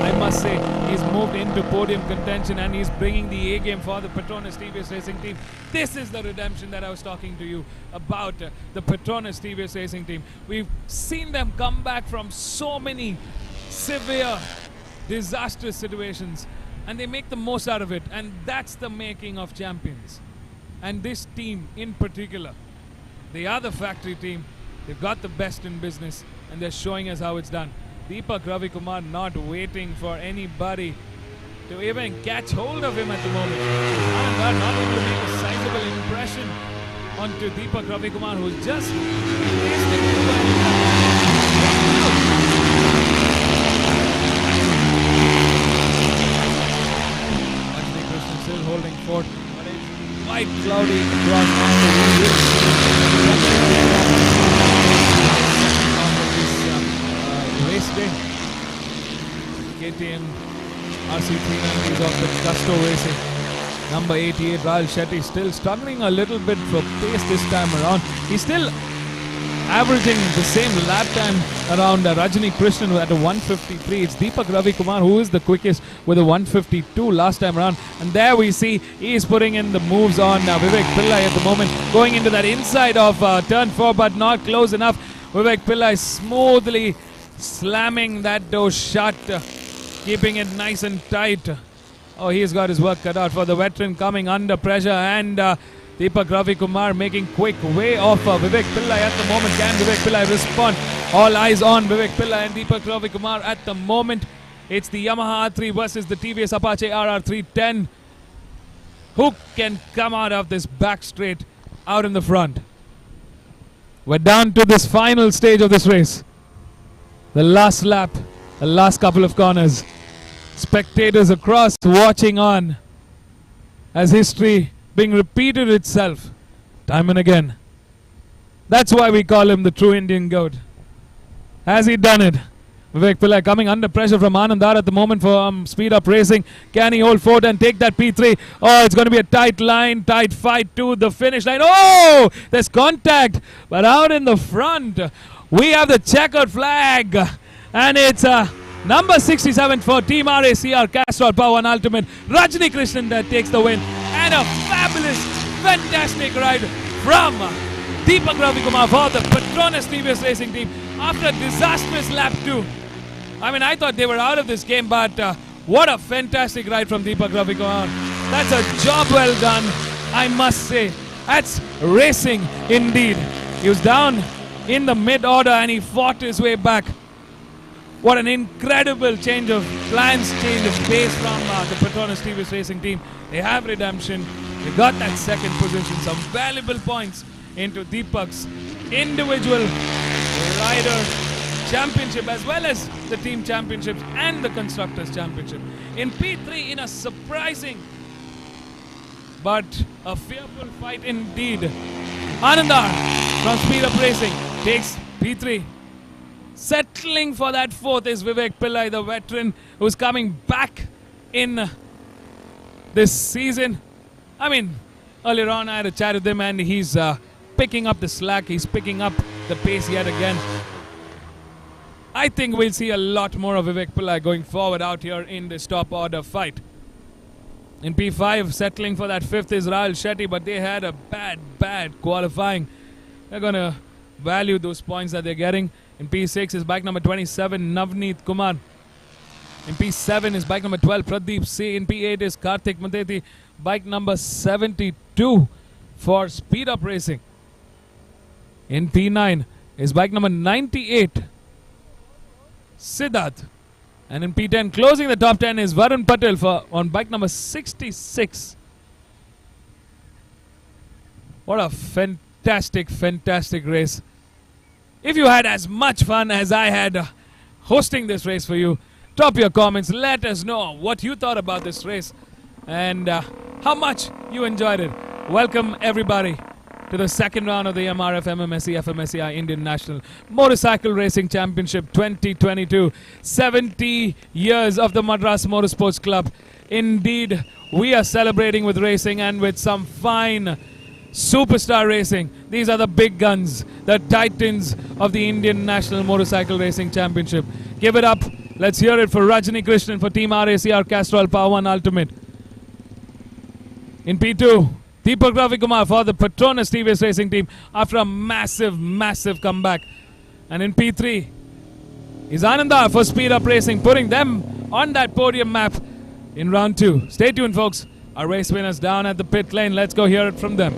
S1: I must say he's moved into podium contention and he's bringing the A game for the Petronas TVS Racing team. This is the redemption that I was talking to you about, the Petronas TVS Racing team. We've seen them come back from so many severe, disastrous situations, and they make the most out of it, and that's the making of champions. And this team in particular, they are the factory team. They've got the best in business and they're showing us how it's done. Deepak Ravikumar not waiting for anybody to even catch hold of him at the moment. Anandar not able to make a sizable impression onto Deepak Ravikumar, who's just wasting his still holding fort. Quite cloudy across race day. KTM RC390 of the Gusto Racing. Number 88, Rahul Shetty, still struggling a little bit for pace this time around. He's still averaging the same lap time around Rajni Krishnan at a 153. It's Deepak Ravikumar who is the quickest with a 152 last time around. And there we see he is putting in the moves on Vivek Pillai at the moment, going into that inside of turn 4, but not close enough. Vivek Pillai smoothly slamming that door shut, keeping it nice and tight. Oh, he's got his work cut out for the veteran coming under pressure, and Deepak Ravikumar making quick way off Vivek Pillai at the moment. Can Vivek Pillai respond? All eyes on Vivek Pillai and Deepak Ravikumar at the moment. It's the Yamaha R3 versus the TVS Apache RR310. Who can come out of this back straight out in the front? We're down to this final stage of this race. The last lap, the last couple of corners. Spectators across watching on as history being repeated itself time and again. That's why we call him the true Indian goat. Has he done it? Vivek Pillai coming under pressure from Anandar at the moment for speed up racing. Can he hold fort and take that P3? Oh, it's going to be a tight line, tight fight to the finish line. Oh, there's contact, but out in the front we have the checkered flag, and it's number 67 for Team RACR Castrol Power and Ultimate. Rajni Krishnan that takes the win, and a fabulous, fantastic ride from Deepak Ravikumar for the Petronas TVS Racing team after a disastrous lap 2. I mean, I thought they were out of this game, but what a fantastic ride from Deepak Ravikumar. That's a job well done, I must say. That's racing indeed. He was down in the mid-order and he fought his way back. What an incredible change of plans, change of pace from the Petronas TVS Racing team. They have redemption. They got that second position, some valuable points into Deepak's individual rider championship as well as the team championships and the constructors championship. In P3, in a surprising but a fearful fight indeed, Anandar from Speed Up Racing takes P3. Settling for that fourth is Vivek Pillai, the veteran who's coming back in this season. I mean, earlier on I had a chat with him and he's picking up the slack. He's picking up the pace yet again. I think we'll see a lot more of Vivek Pillai going forward out here in this top order fight. In P5, settling for that 5th is Rahul Shetty, but they had a bad qualifying. They're going to value those points that they're getting. In P6 is bike number 27, Navneet Kumar. In P7 is bike number 12, Pradeep C. In P8 is Karthik Mateti, bike number 72 for Speed Up Racing. In P9 is bike number 98, Siddharth. And in P10, closing the top 10 is Varun Patel on bike number 66. What a fantastic race. If you had as much fun as I had hosting this race for you, drop your comments. Let us know what you thought about this race and how much you enjoyed it. Welcome everybody to the second round of the MRF MMSC fmsci Indian National Motorcycle Racing Championship 2022. 70 years of the Madras Motorsports Club. Indeed, we are celebrating with racing and with some fine superstar racing. These are the big guns, the titans of the Indian National Motorcycle Racing Championship. Give it up. Let's hear it for Rajani Krishnan for Team RACR Castrol Power One Ultimate. In P2, Deepak Ravikumar for the Petronas TVS Racing Team after a massive comeback. And in P3 is Ananda for Speed Up Racing, putting them on that podium map in round 2. Stay tuned, folks. Our race winners down at the pit lane. Let's go hear it from them.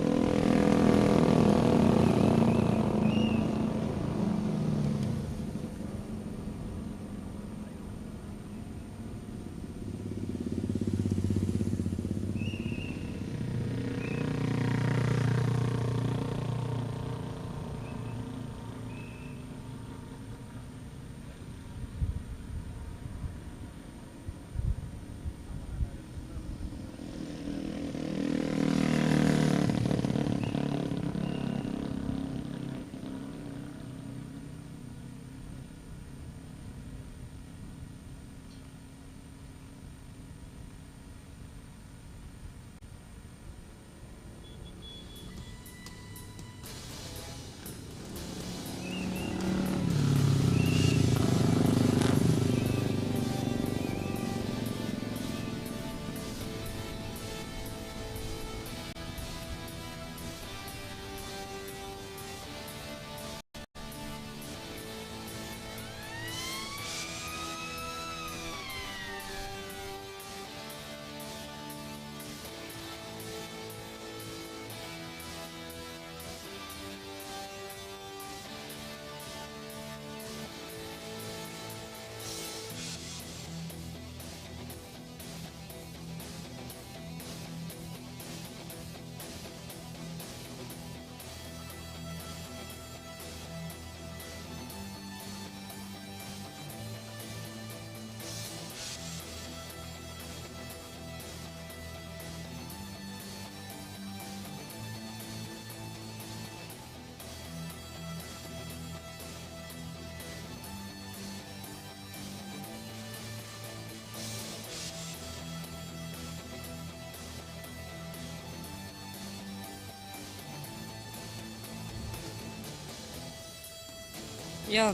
S3: Yeah,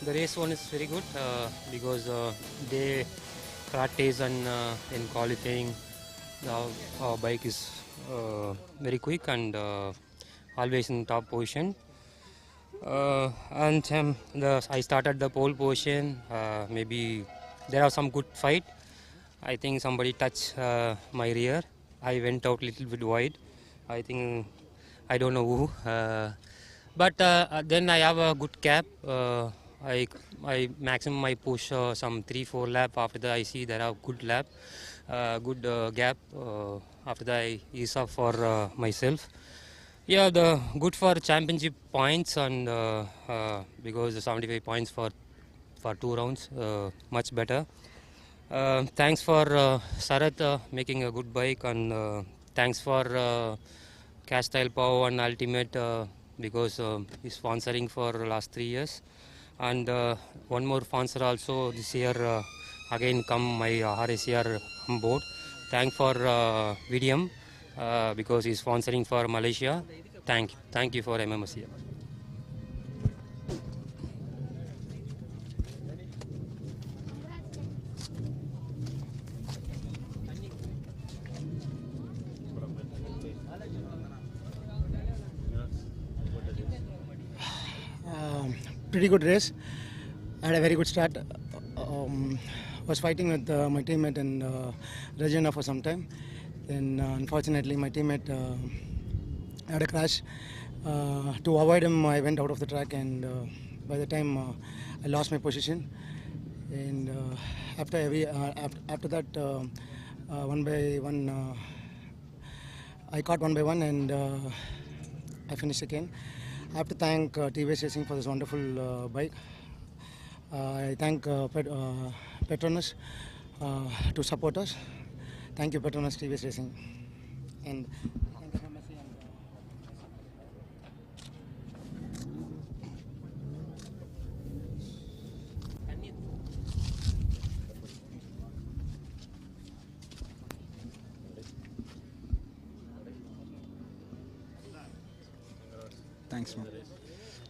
S3: the race one is very good because they practice and in qualifying our bike is very quick and always in top position. I started the pole position. Maybe there are some good fight. I think somebody touched my rear. I went out a little bit wide. I think I don't know who. But then I have a good cap. I maximum I push some 3-4 lap. After that I see there are good lap, good gap. After that I ease up for myself. Yeah, the good for championship points and because the 75 points for 2 rounds, much better. Thanks for Sarath making a good bike and thanks for Castile Power and Ultimate because he's sponsoring for the last 3 years. And one more sponsor also this year again come my RACR on board. Thanks for VDM because he's sponsoring for Malaysia. Thank you for MMSC.
S5: pretty good race. I had a very good start. Was fighting with my teammate and Regina for some time. Then unfortunately my teammate had a crash. To avoid him, I went out of the track, and by the time I lost my position. And after that, one by one, I caught one by one, and I finished second. I have to thank TVS Racing for this wonderful bike. I thank Petronas to support us. Thank you, Petronas TVS Racing. And
S20: thanks ma'am.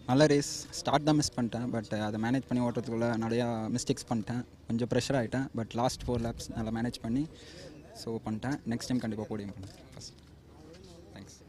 S20: நல்ல race. Start தான் miss பண்ணிட்டேன், but அதை manage பண்ணி ஓட்டுறதுக்குள்ளே நிறையா mistakes பண்ணிட்டேன். கொஞ்சம் pressure ஆகிட்டேன், but last 4 laps நல்லா மேனேஜ் பண்ணி பண்ணிட்டேன். நெக்ஸ்ட் டைம் கண்டிப்பாக போடியம் பண்ணேன் first. Thanks.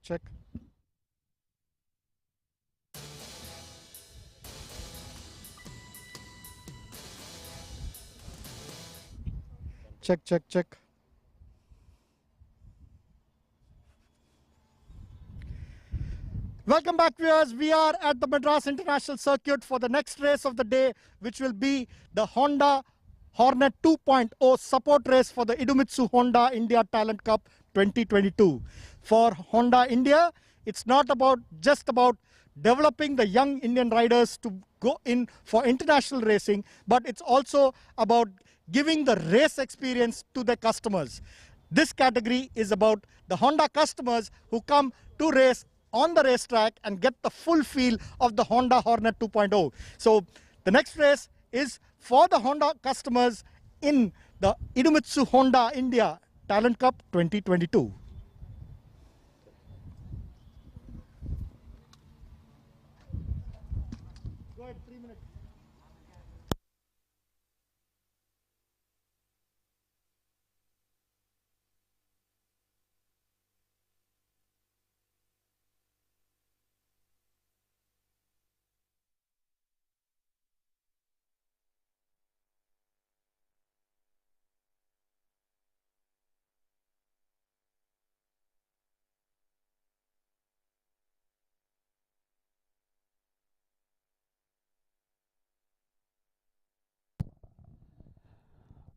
S2: check. Check. Welcome back, viewers. We are at the Madras International Circuit for the next race of the day, which will be the Honda Hornet 2.0 support race for the Idemitsu Honda India Talent Cup 2022. For Honda India, it's not just about developing the young Indian riders to go in for international racing, but it's also about giving the race experience to the customers. This category is about the Honda customers who come to race on the racetrack and get the full feel of the Honda Hornet 2.0. So the next race is for the Honda customers in the Idemitsu Honda India Talent Cup 2022. Go ahead, 3 minutes.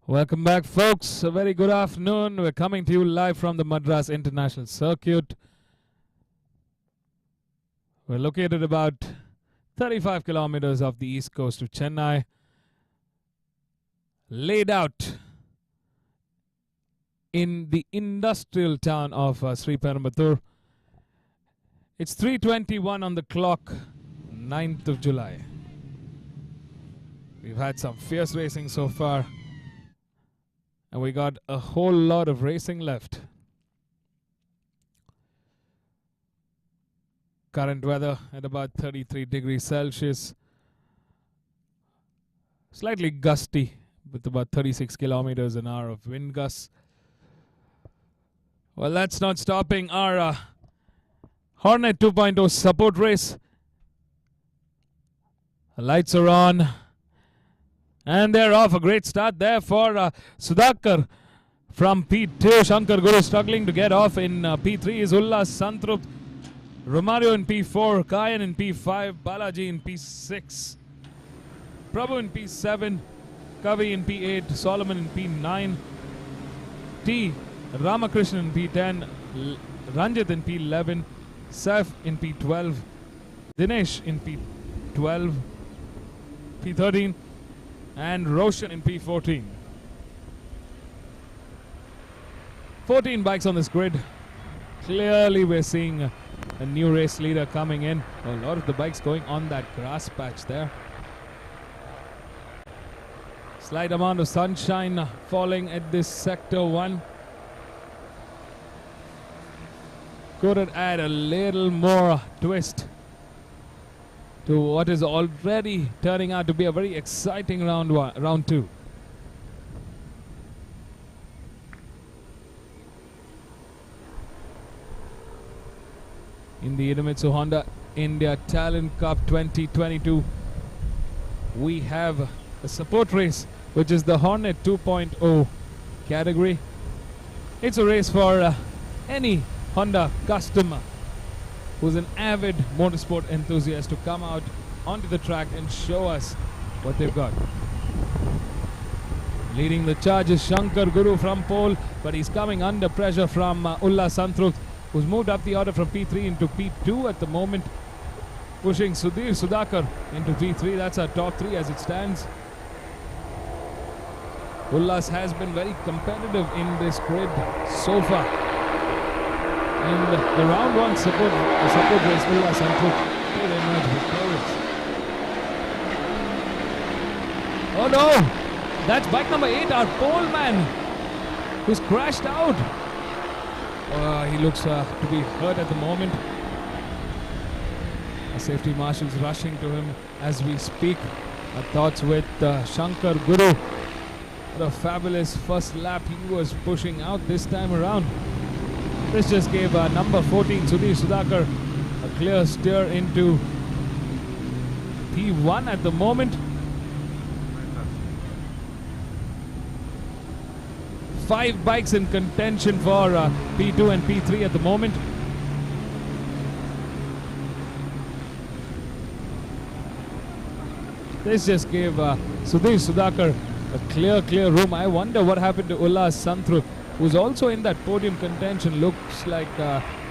S1: Welcome back, folks. A very good afternoon. We're coming to you live from the Madras International Circuit. We're located about 35 kilometers off the east coast of Chennai. Laid out in the industrial town of Sri Perumbudur. It's 3:21 on the clock, 9th of July. We've had some fierce racing so far, and we got a whole lot of racing left. Current weather at about 33 degrees Celsius. Slightly gusty with about 36 kilometers an hour of wind gusts. Well, that's not stopping our Hornet 2.0 support race. The lights are on. And they're off. A great start there for Sudhakar from P2. Shankar Guru struggling to get off in P3 is Ullas Santrup. Romario in P4. Kayan in P5. Balaji in P6. Prabhu in P7. Kavi in P8. Solomon in P9. T. Ramakrishnan in P10. Ranjit in P11. Saif in P12. Dinesh in P12. P13. And Roshan in P14. 14 bikes on this grid. Clearly we're seeing a new race leader coming in. A lot of the bikes going on that grass patch there. Slight amount of sunshine falling at this sector 1. Could it add a little more twist to what is already turning out to be a very exciting round 2. In the Idemitsu Honda India Talent Cup 2022, we have a support race, which is the Hornet 2.0 category. It's a race for any Honda customer who's an avid motorsport enthusiast to come out onto the track and show us what they've got. Leading the charge is Shankar Guru from pole, but he's coming under pressure from Ullas Santrup, who's moved up the order from P3 into P2 at the moment, pushing Sudhakar into P3. That's our top 3 as it stands. Ullas has been very competitive in this grid so far. In the round 1 support race, Ullas Santrup did emerge victorious. Oh no! That's bike number 8, our pole man, who's crashed out. He looks to be hurt at the moment. Our safety marshal's rushing to him as we speak. Our thoughts with Shankar Guru. What a fabulous first lap he was pushing out this time around. This just gave number 14 Sudhir Sudhakar a clear steer into P1 at the moment. 5 bikes in contention for P2 and P3 at the moment. This just gave Sudhir Sudhakar a clear room. I wonder what happened to Ullas Santrup, who's also in that podium contention. Looks like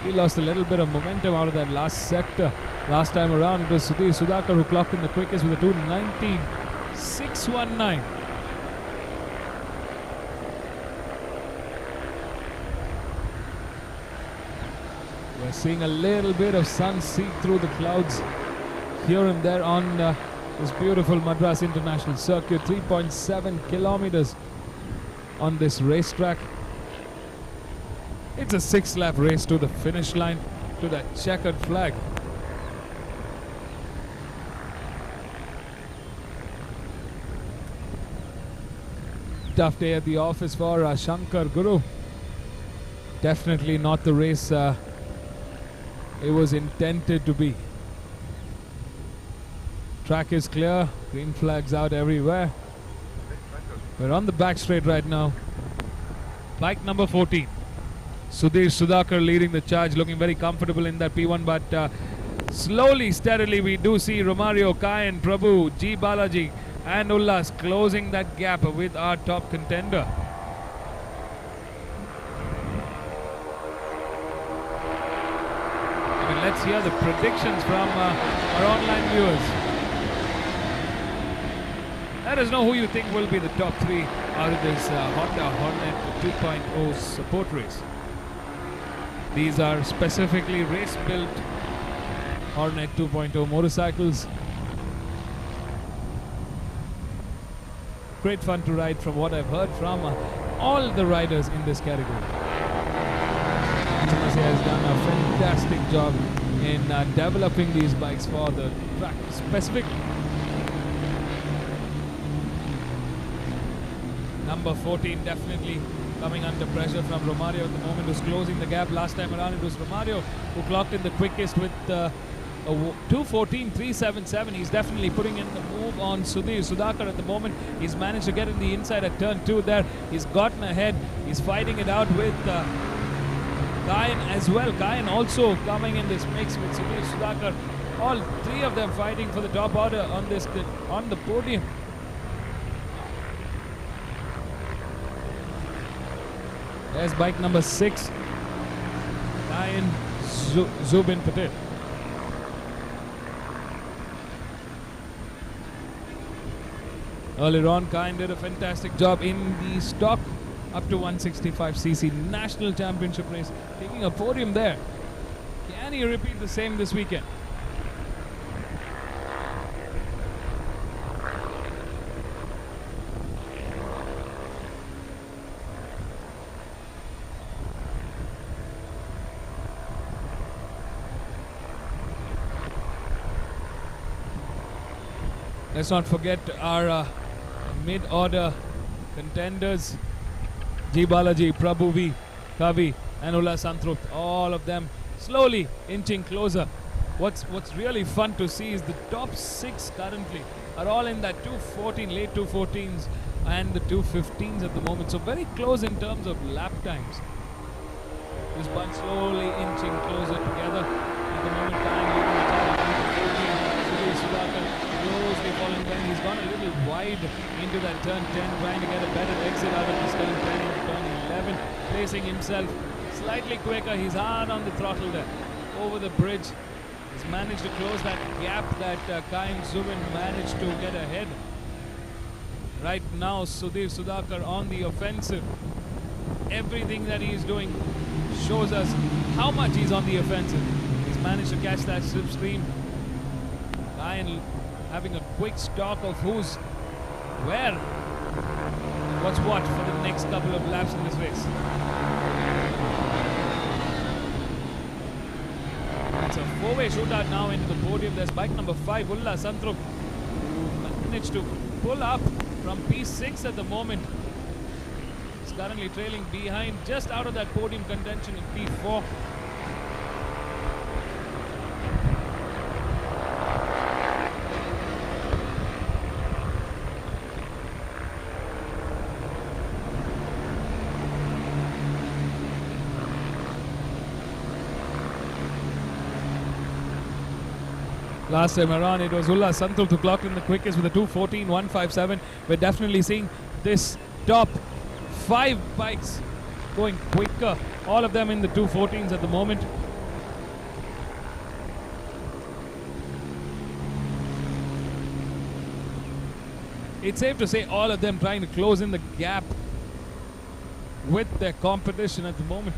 S1: he lost a little bit of momentum out of that last sector. Last time around, it was Sudhir Sudhakar who clocked in the quickest with a 2:19.619. We're seeing a little bit of sun seep through the clouds here and there on this beautiful Madras International Circuit. 3.7 kilometers on this racetrack. It's a 6-lap race to the finish line, to that checkered flag. Tough day at the office for Shankar Guru. Definitely not the race it was intended to be. Track is clear, green flags out everywhere. We're on the back straight right now. Bike number 14. Sudhir Sudhakar leading the charge, looking very comfortable in that P1, but slowly, steadily we do see Romario, Kayan, Prabhu, G. Balaji and Ullas closing that gap with our top contender. I mean, let's hear the predictions from our online viewers. Let us know who you think will be the top 3 out of this Honda Hornet 2.0 support race. These are specifically race-built Hornet 2.0 motorcycles. Great fun to ride from what I've heard from all the riders in this category. MMSC has done a fantastic job in developing these bikes for the track specific. Number 14 definitely coming under pressure from Romario at the moment, who's closing the gap. Last time around it was Romario who clocked in the quickest with a 2:14.377. He's definitely putting in the move on Sudhir Sudhakar at the moment. He's managed to get in the inside at turn 2 there. He's gotten ahead. He's fighting it out with Kayan as well. Kayan also coming in this mix with Sudhir Sudhakar. All 3 of them fighting for the top order on this on the podium. There's bike number 6, Kayan Zubin Patel. Earlier on, Kayan did a fantastic job in the stock up to 165cc national championship race, taking a podium there. Can he repeat the same this weekend? Let's not forget our mid-order contenders, G. Balaji, Prabhu V, Kavi and Ullas Santrup. All of them slowly inching closer. What's really fun to see is the top 6 currently are all in that 2:14, late 2:14s and the 2:15s at the moment. So very close in terms of lap times. This bunch slowly inching closer together. At the moment, closely following when he's gone a little wide into that turn 10, trying to get a better exit out of this turn 10 into turn 11, placing himself slightly quicker. He's hard on the throttle there over the bridge. He's managed to close that gap that Kayan Zubin managed to get ahead. Right now, Sudhir Sudhakar on the offensive. Everything that he's doing shows us how much he's on the offensive. He's managed to catch that slipstream. Kayan having a quick stock of who's where, what's what for the next couple of laps in this race. It's a 4-way shootout now into the podium. There's bike number 5, Ullas Santrup, who managed to pull up from P6 at the moment. He's currently trailing behind, just out of that podium contention in P4. Last time around, it was Ulla Santrup who clocked in the quickest with a 2:14.157. We're definitely seeing this top 5 bikes going quicker. All of them in the 2:14s at the moment. It's safe to say all of them trying to close in the gap with their competition at the moment.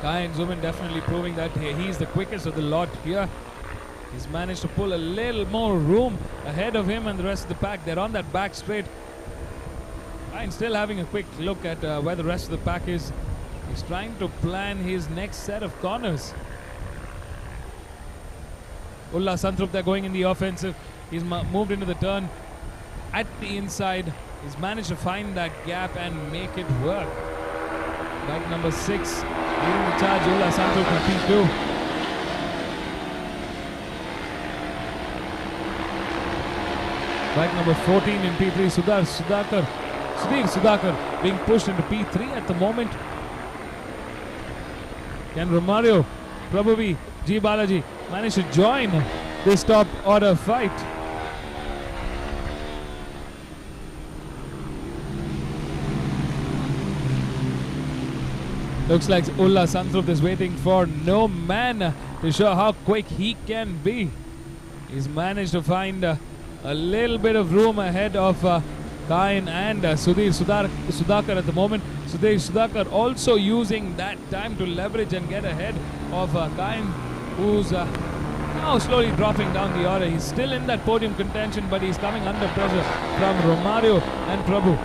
S1: Kayan Zuman definitely proving that he's the quickest of the lot here. He's managed to pull a little more room ahead of him and the rest of the pack. They're on that back straight. Kayan still having a quick look at where the rest of the pack is. He's trying to plan his next set of corners. Ulla Santrup there going in the offensive. He's moved into the turn at the inside. He's managed to find that gap and make it work. Bike number 6 leading the charge, Ulla Santrup in P2. Bike number 14 in P3, Sudhir Sudhakar being pushed into P3 at the moment. Can Romario, Prabhuvi, G. Balaji manage to join this top order fight? Looks like Ulla Santrup is waiting for no man to show how quick he can be. He's managed to find a little bit of room ahead of Kayan and Sudhir Sudhakar at the moment. Sudhir Sudhakar also using that time to leverage and get ahead of Kayan, who's now slowly dropping down the order. He's still in that podium contention, but he's coming under pressure from Romario and Prabhu.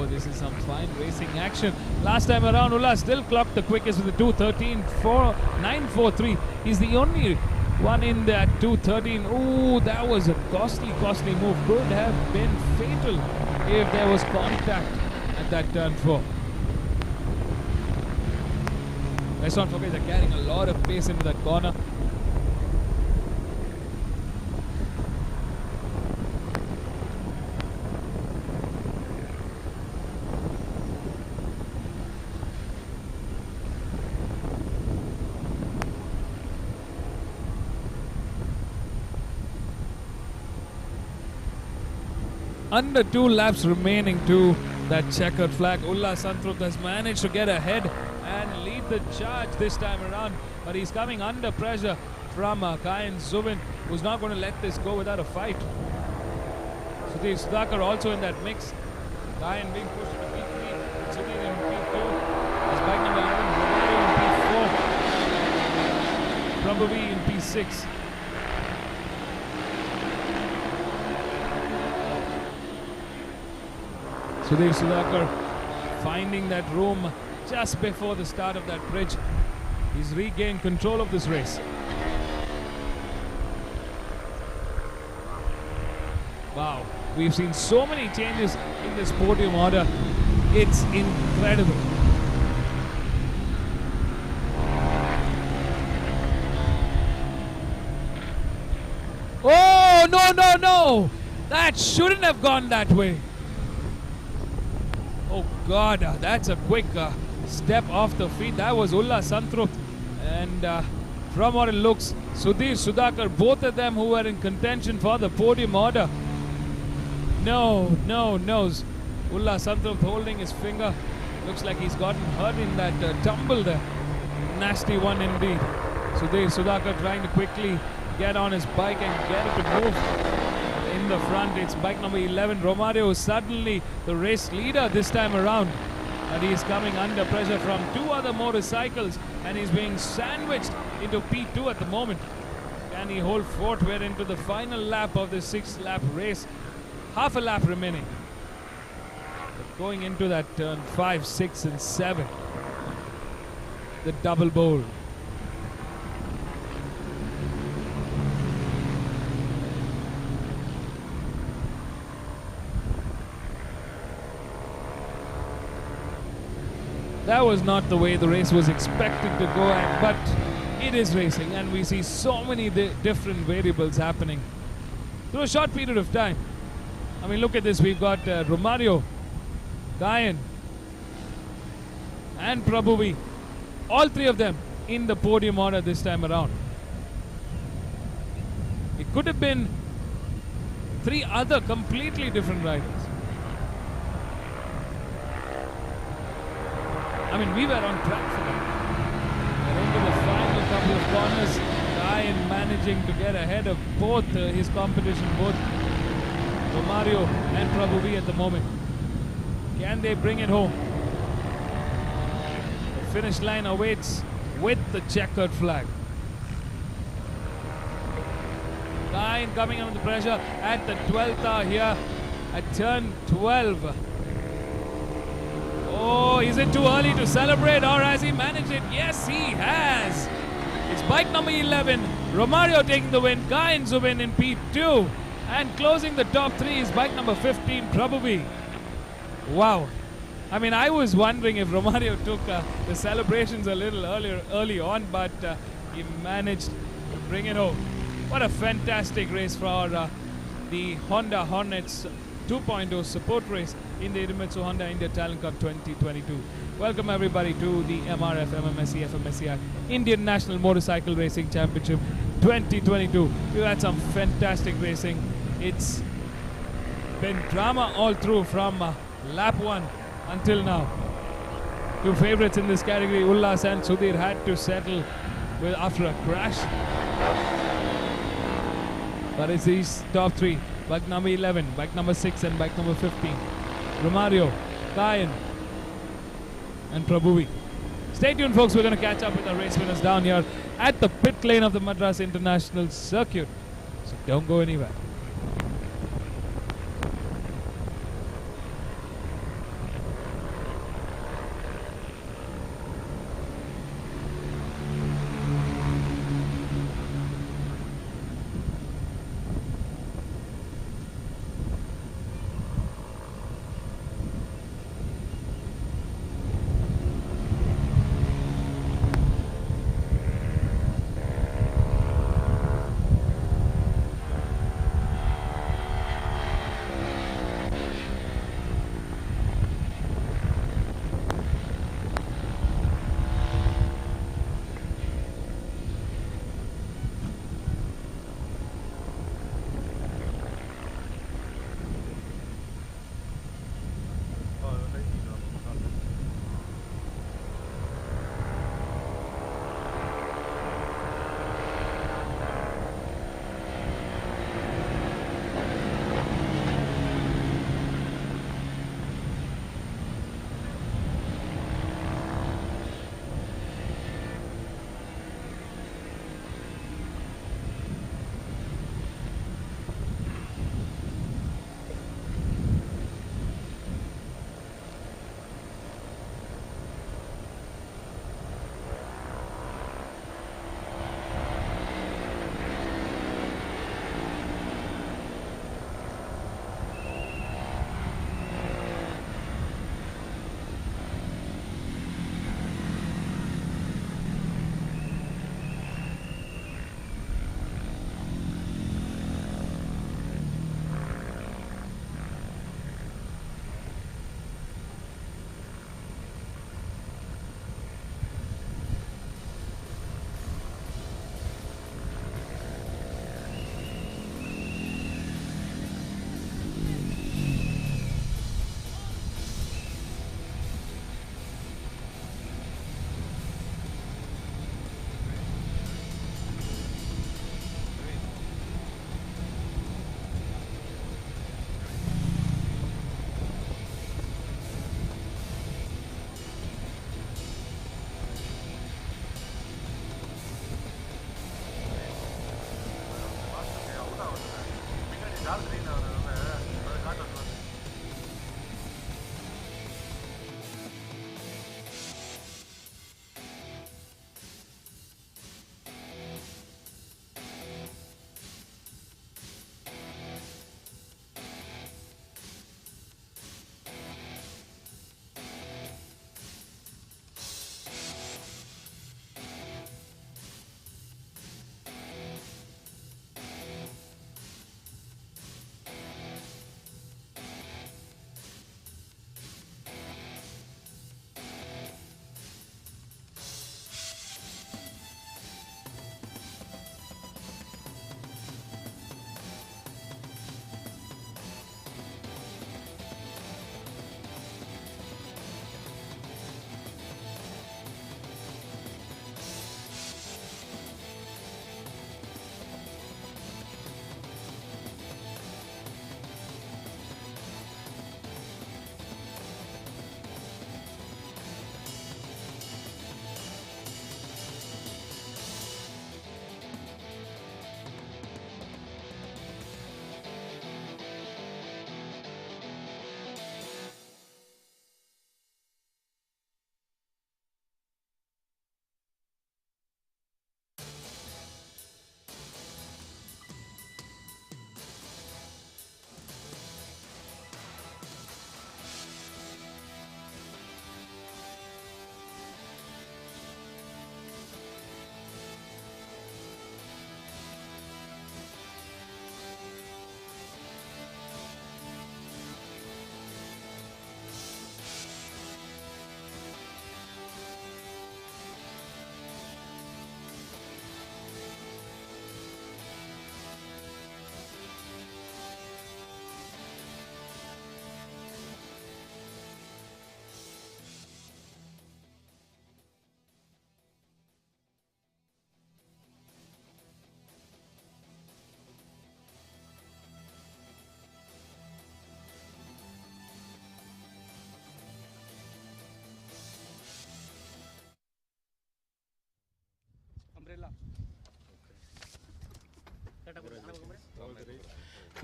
S1: This is some fine racing action. Last time around, Ulla still clocked the quickest with a 2:13.943. He's the only one in that 2:13. Ooh, that was a costly move. Could have been fatal if there was contact at that turn 4. Let's not forget they're carrying a lot of pace into that corner. Under 2 laps remaining to that checkered flag. Ulla Santrup has managed to get ahead and lead the charge this time around, but he's coming under pressure from Kayan Zubin, who's not going to let this go without a fight. Sudhir Sudhakar also in that mix. Kayan being pushed into P3, Sudhir in P2. His bike number 11, Romario in P4. Prabhuvi in P6. Sudhir Sudhakar finding that room just before the start of that bridge. He's regained control of this race. Wow, we've seen so many changes in this podium order. It's incredible. Oh, no! That shouldn't have gone that way. Oh God, that's a quick step off the feet. That was Ulla Santrup. And from what it looks, Sudhir Sudhakar, both of them who were in contention for the podium order. No. Ulla Santrup holding his finger. Looks like he's gotten hurt in that tumble there. Nasty one indeed. Sudhir Sudhakar trying to quickly get on his bike and get it to move. In the front, it's bike number 11, Romario, suddenly the race leader this time around. And he's coming under pressure from 2 other motorcycles and he's being sandwiched into P2 at the moment. Can he hold fort? We're into the final lap of the 6th lap race. half a lap remaining. But going into that turn 5, 6 and 7. The double bowl. That was not the way the race was expected to go, but it is racing, and we see so many different variables happening through a short period of time. I mean, look at this. We've got Romario, Guyan, and Prabhuvi. All three of them in the podium order this time around. It could have been three other completely different riders. I mean, we were on track for that. And into the final couple of corners, Guyan managing to get ahead of both his competition, both Romario and Prabhuvi at the moment. Can they bring it home? The finish line awaits with the checkered flag. Guyan coming under the pressure at the 12th hour here at turn 12. Oh, is it too early to celebrate, or has he managed it? Yes, he has. It's bike number 11, Romario taking the win, Guyan's the win in P2. And closing the top 3 is bike number 15, Prabhuvi. Wow. I mean, I was wondering if Romario took the celebrations a little early on, but he managed to bring it home. What a fantastic race for the Honda Hornets 2.0 support race in the Idemitsu Honda India Talent Cup 2022. Welcome everybody to the MRF MMSC fmsci Indian National Motorcycle Racing Championship 2022. We've had some fantastic racing. It's been drama all through from lap 1 until now. Two favorites in this category, Ullas and Sudhir, had to settle after a crash. But it's these top 3, bike number 11, bike number 6 and bike number 15. Romario, Guyan and Prabhuvi. Stay tuned folks, we're going to catch up with our race winners down here at the pit lane of the Madras International Circuit. So don't go anywhere.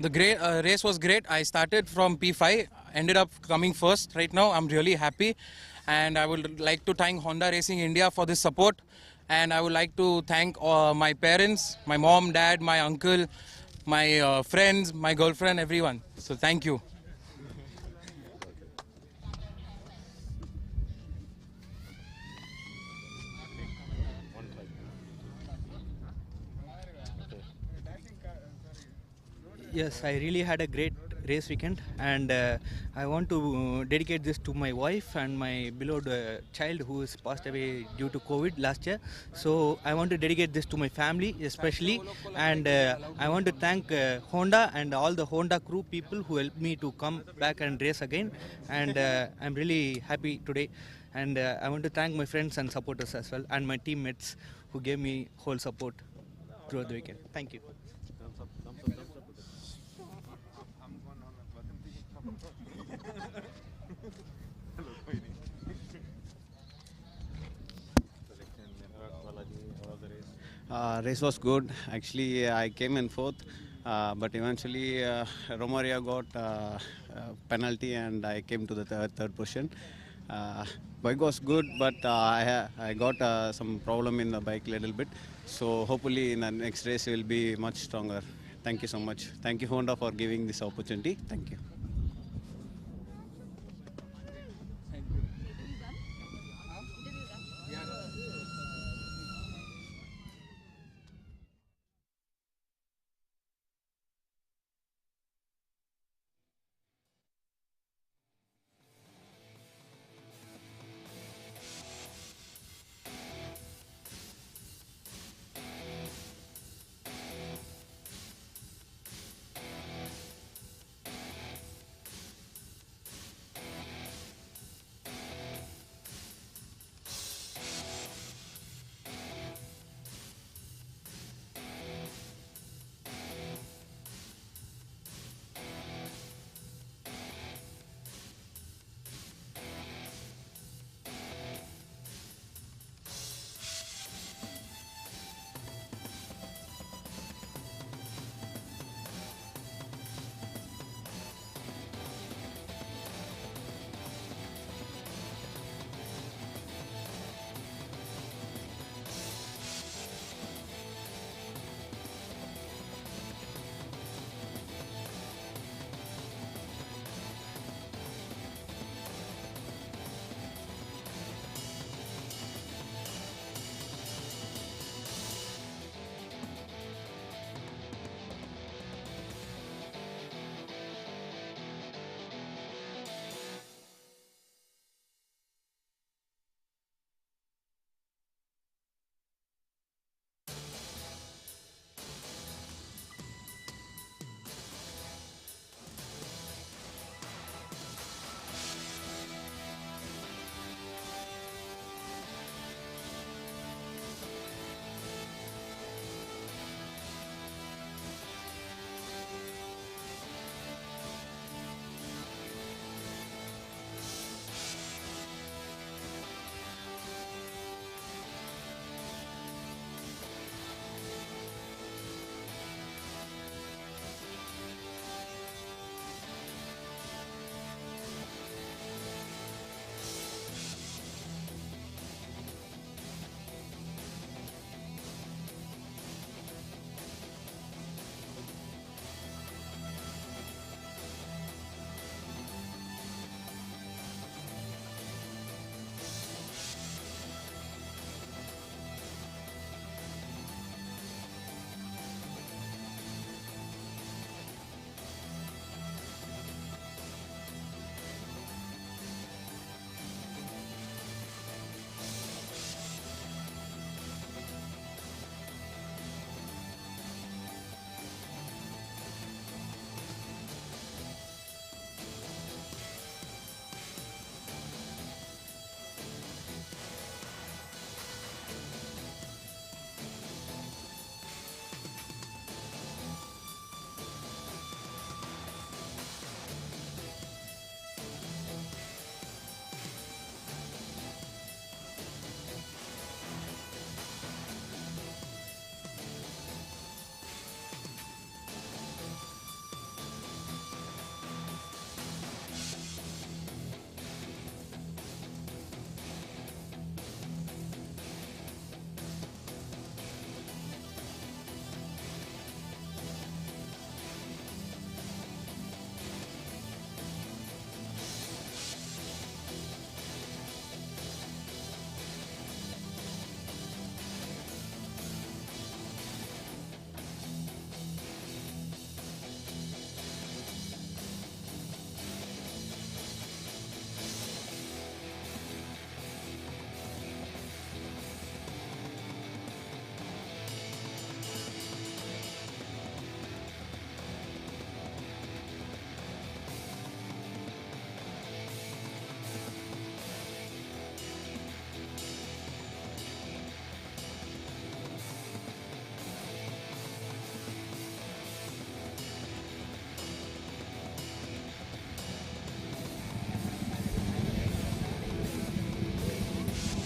S6: The race was great. I started from P5, ended up coming first. Right now, I'm really happy, and I would like to thank Honda Racing India for this support, and I would like to thank my parents, my mom, dad, my uncle, my friends, my girlfriend, everyone. So thank you.
S21: Yes, I really had a great race weekend, and I want to dedicate this to my wife and my beloved child who is passed away due to COVID last year. So I want to dedicate this to my family especially, and I want to thank Honda and all the Honda crew people who helped me to come back and race again, and I'm really happy today. And I want to thank my friends and supporters as well, and my teammates who gave me whole support throughout the weekend. Thank you.
S22: Race was good. Actually, I came in fourth, but eventually Romaria got penalty and I came to the third position. Bike was good, but I got some problem in the bike a little bit. So hopefully in the next race we will be much stronger. Thank you so much. Thank you Honda for giving this opportunity. Thank you.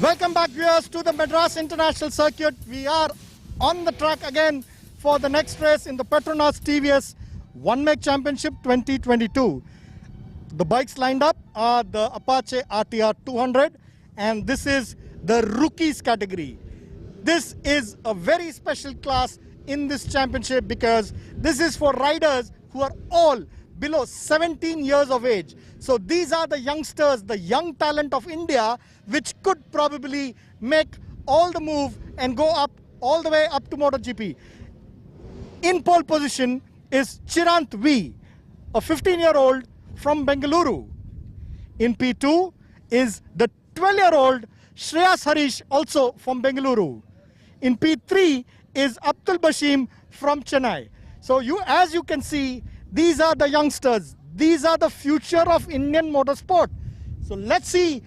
S2: Welcome back, viewers, to the Madras International Circuit. We are on the track again for the next race in the Petronas TVS One Make Championship 2022. The bikes lined up are the Apache RTR 200, and this is the rookies category. This is a very special class in this championship because this is for riders who are all below 17 years of age. So these are the youngsters, the young talent of India, which could probably make all the move and go up all the way up to MotoGP. In pole position is Chirant V, a 15-year-old from Bengaluru. In P2 is the 12-year-old Shreyas Harish, also from Bengaluru. In P3 is Abdul Bashim from Chennai. So as you can see, these are the youngsters. These are the future of Indian motorsport. So let's see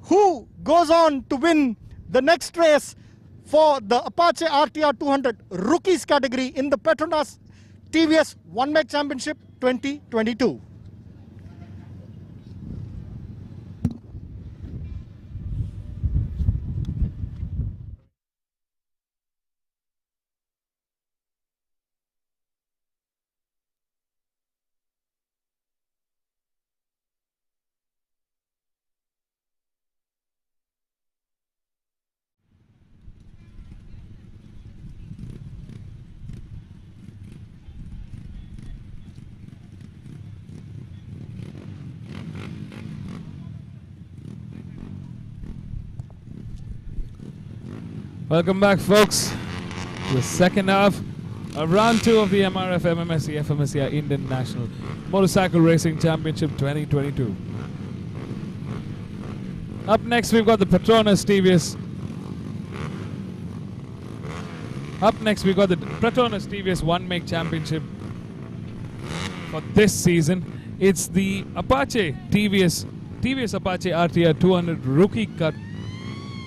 S2: who goes on to win the next race for the Apache RTR 200 rookies category in the Petronas TVS One Make Championship 2022.
S1: Welcome back, folks, to the second half of round 2 of the MRF MMSC fmsci Indian National Motorcycle Racing Championship 2022. Up next, we've got the Petronas TVS. Up next, we've got the Petronas TVS One Make Championship for this season. It's the Apache TVS Apache RTR 200 rookie cut.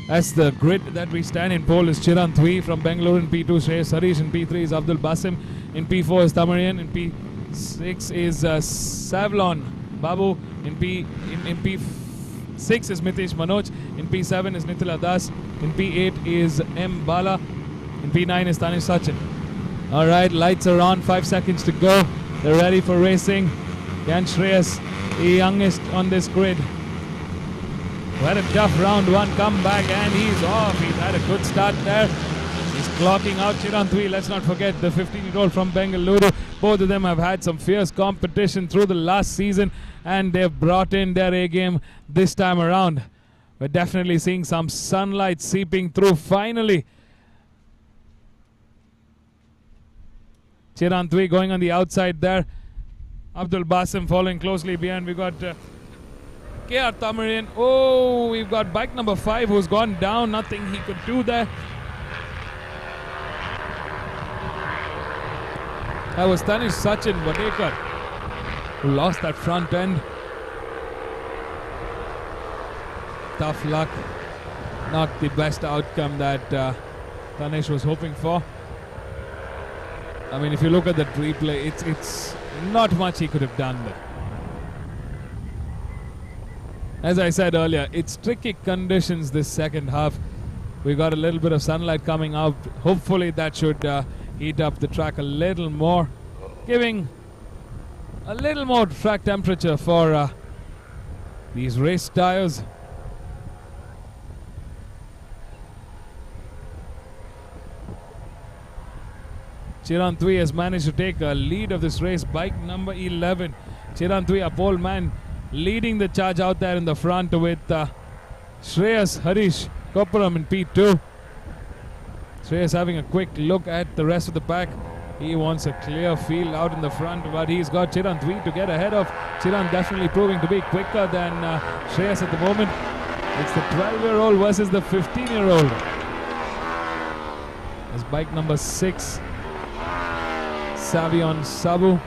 S1: As the grid that we stand in pole is Chirant V from Bengaluru. In P2 Shreyas Harish. In P3 is Abdul Basim. In P4 is Tamarian. In P6 is Savlon Babu. In P6 is Mitesh Manoj. In P7 is Nitila Das. In P8 is M. Bala. In P9 is Tanish Sachin. Alright, lights are on, 5 seconds to go. They're ready for racing. Can Shreyas, the youngest on this grid, who had a tough round 1, come back, and he's off. He's had a good start there. He's clocking out Chirant V. Let's not forget the 15-year-old from Bengaluru. Both of them have had some fierce competition through the last season, and they've brought in their A game this time around. We're definitely seeing some sunlight seeping through finally. Chirant V going on the outside there. Abdul Basim following closely behind. We got KR Tamarian. Oh, we've got bike number 5 who's gone down. Nothing he could do there. That was Tanish Sachin Vadekar who lost that front end. Tough luck. Not the best outcome that Tanish was hoping for. I mean, if you look at the replay, it's not much he could have done there. As I said earlier, it's tricky conditions this second half. We got a little bit of sunlight coming out. Hopefully that should heat up the track a little more, giving a little more track temperature for these race tires. Chirant V has managed to take a lead of this race. Bike number 11. Chirant V, a pole man, leading the charge out there in the front with Shreyas Harish Kopuram in P2. Shreyas having a quick look at the rest of the pack. He wants a clear field out in the front, but he's got Chirant V to get ahead of. Chirant definitely proving to be quicker than Shreyas at the moment. It's the 12-year-old versus the 15-year-old. As bike number 6, Savion Sabu.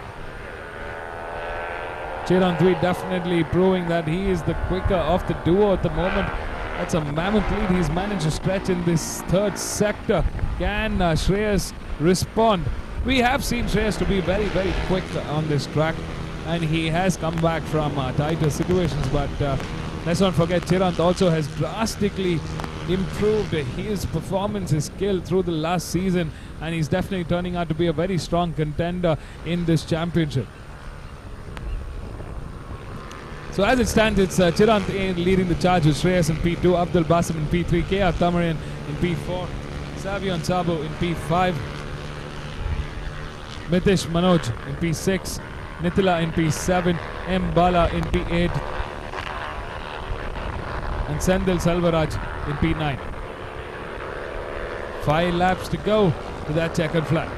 S1: Chirant V definitely proving that he is the quicker of the duo at the moment. That's a mammoth lead he's managed to stretch in this third sector. Can Shreyas respond? We have seen Shreyas to be very, very quick on this track, and he has come back from tighter situations, but let's not forget Chirant also has drastically improved his performance, his skill through the last season, and he's definitely turning out to be a very strong contender in this championship. So as it stands, it's Chirant leading the charge with Shreyas in P2, Abdul Basim in P3, KR Tamarian in P4, Savion Sabu in P5, Mitish Manoj in P6, Nitila in P7, M. Bala in P8, and Sendil Selvaraj in P9. 5 laps to go to that checkered flag.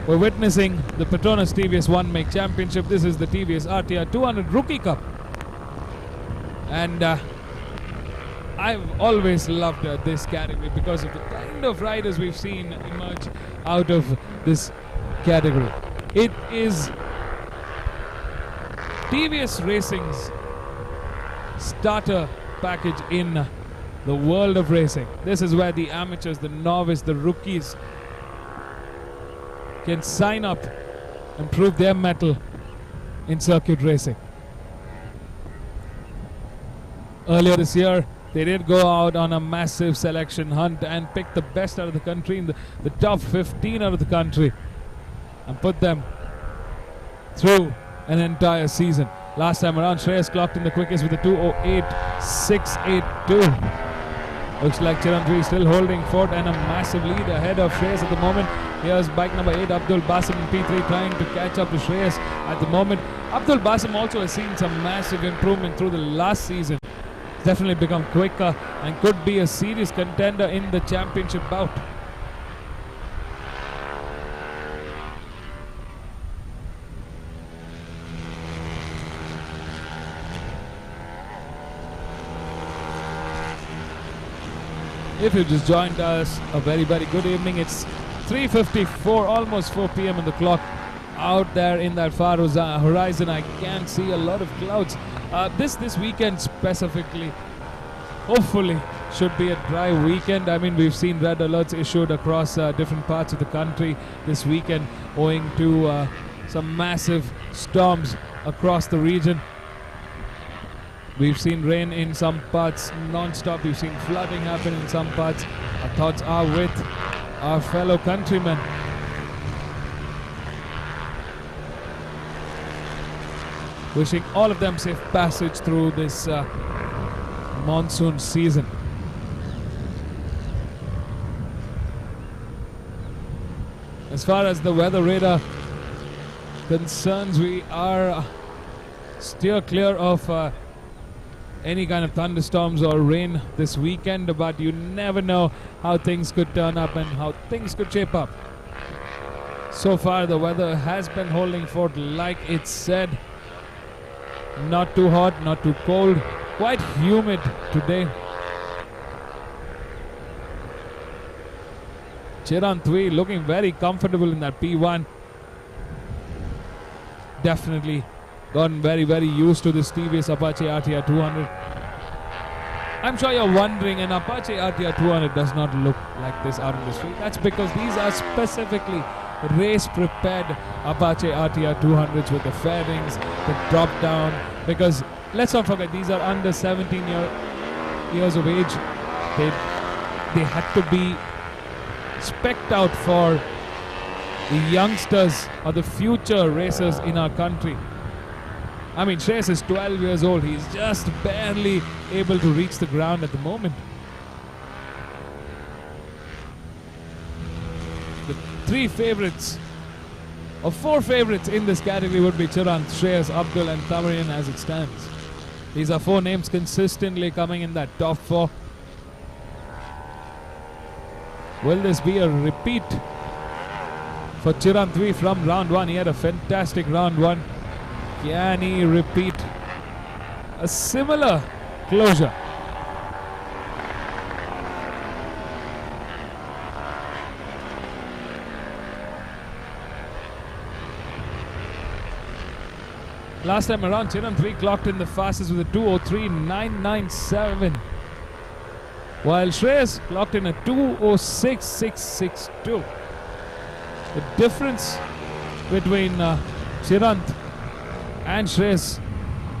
S1: We're witnessing the Petronas TVS One Make Championship. This is the TVS RTR 200 Rookie Cup. And I've always loved this category because of the kind of riders we've seen emerge out of this category. It is TVS Racing's starter package in the world of racing. This is where the amateurs, the novice, the rookies can sign up and prove their mettle in circuit racing. Earlier this year, they did go out on a massive selection hunt and pick the best out of the country, in the top 15 out of the country, and put them through an entire season. Last time around, Shreyas clocked in the quickest with a 2:08.682. Looks like Chirantvi still holding fort and a massive lead ahead of Shreyas at the moment. Here's bike number 8, Abdul Basim in P3, trying to catch up to Shreyas at the moment. Abdul Basim also has seen some massive improvement through the last season. He's definitely become quicker and could be a serious contender in the championship bout. If you just joined us, a very, very good evening. It's 3:54, almost 4 p.m. on the clock. Out there in that far horizon, I can see a lot of clouds. This weekend specifically, hopefully, should be a dry weekend. I mean, we've seen red alerts issued across different parts of the country this weekend, owing to some massive storms across the region. We've seen rain in some parts non-stop. We've seen flooding happen in some parts. Our thoughts are with our fellow countrymen. Wishing all of them safe passage through this monsoon season. As far as the weather radar concerns, we are steer clear of any kind of thunderstorms or rain this weekend, but you never know how things could turn up and how things could shape up. So far the weather has been holding fort like it said. Not too hot, not too cold, quite humid today. Chirantvi looking very comfortable in that P1. Definitely gotten very, very used to this TVS Apache RTR 200. I'm sure you're wondering, an Apache RTR 200 does not look like this out on the street. That's because these are specifically race-prepared Apache RTR 200s with the fairings, the drop-down. Because let's not forget, these are under 17 years of age. They had to be specced out for the youngsters or the future racers in our country. I mean, Shreyas is 12 years old. He's just barely able to reach the ground at the moment. The 3 favorites, or 4 favorites in this category would be Chirant, Shreyas, Abdul and Tamarian as it stands. These are 4 names consistently coming in that top 4. Will this be a repeat for Chirantvi from round 1? He had a fantastic round 1. Can he repeat a similar closure? Last time around, Chirantvi clocked in the fastest with a 2:03.997, while Shreyas clocked in a 2:06.662. The difference between Chirant and Shreyas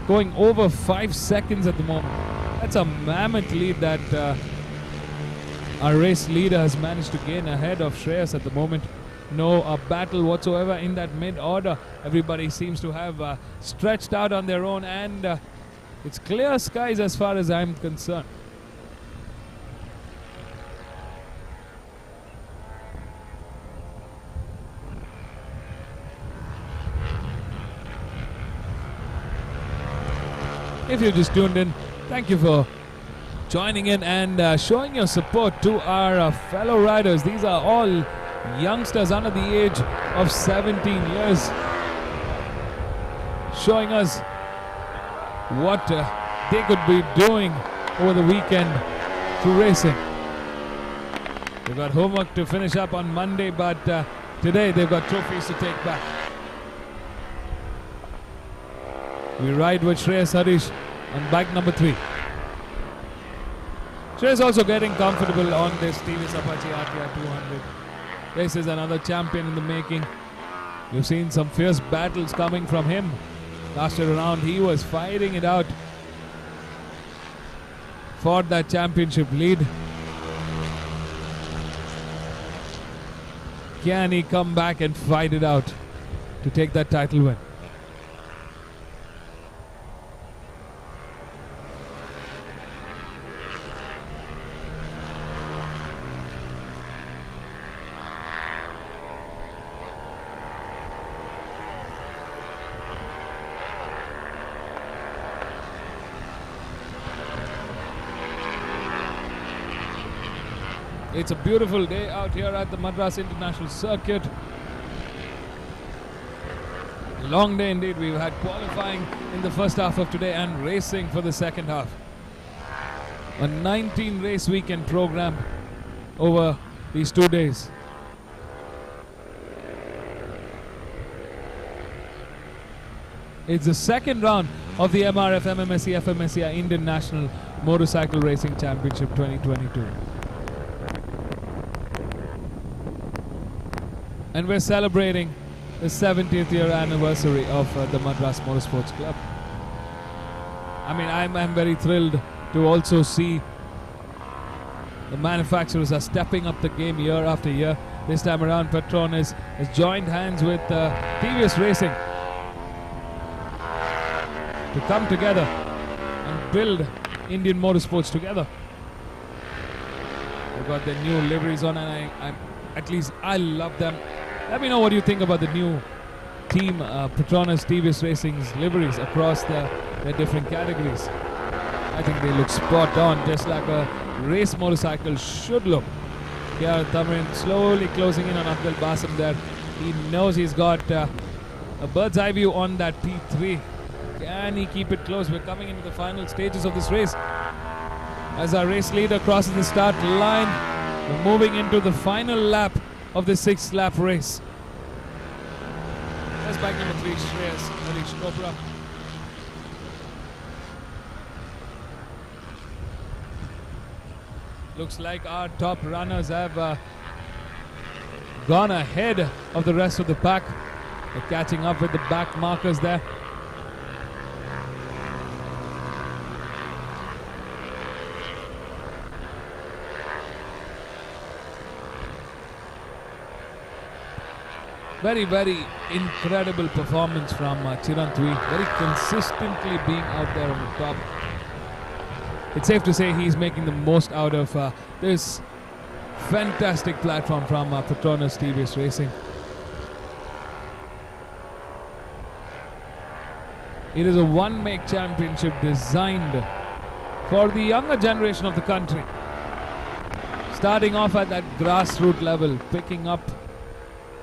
S1: going over 5 seconds at the moment. That's a mammoth lead that our race leader has managed to gain ahead of Shreyas at the moment. No battle whatsoever in that mid-order. Everybody seems to have stretched out on their own, and it's clear skies as far as I'm concerned. If you just tuned in, thank you for joining in and showing your support to our fellow riders. These are all youngsters under the age of 17 years, showing us what they could be doing over the weekend through racing. They've got homework to finish up on Monday, but today they've got trophies to take back. We ride with Shreyas Harish on bike number 3. Shreyas also getting comfortable on this TVS Apache RTR 200. This is another champion in the making. We've seen some fierce battles coming from him. Last year around he was fighting it out for that championship lead. Can he come back and fight it out to take that title win? It's a beautiful day out here at the Madras International Circuit. Long day indeed. We've had qualifying in the first half of today and racing for the second half. A 19 race weekend program over these 2 days. It's the second round of the MRF MMSC fmsci Indian National Motorcycle Racing Championship 2022. And we're celebrating the 70th year anniversary of the Madras Motorsports Club. I mean, I'm very thrilled to also see the manufacturers are stepping up the game year after year. This time around, Petronas has joined hands with TVS Racing to come together and build Indian motorsports together. They've got their new liveries on, and I love them. Let me know what you think about the new team Petronas TVS Racing's liveries across their different categories. I think they look spot on, just like a race motorcycle should look. Here Tamarin slowly closing in on Abdul Basim there. He knows he's got a bird's eye view on that P3. Can he keep it close? We're coming into the final stages of this race. As our race leader crosses the start line, we're moving into the final lap of the 6th lap race. That's bike number 3, Shreyas Harish Cobra. Looks like our top runners have gone ahead of the rest of the pack. They're catching up with the back markers there. Very, very incredible performance from Chirantwi. Very consistently being out there on the top. It's safe to say he's making the most out of this fantastic platform from Petronas TVS Racing. It is a one-make championship designed for the younger generation of the country. Starting off at that grassroots level, picking up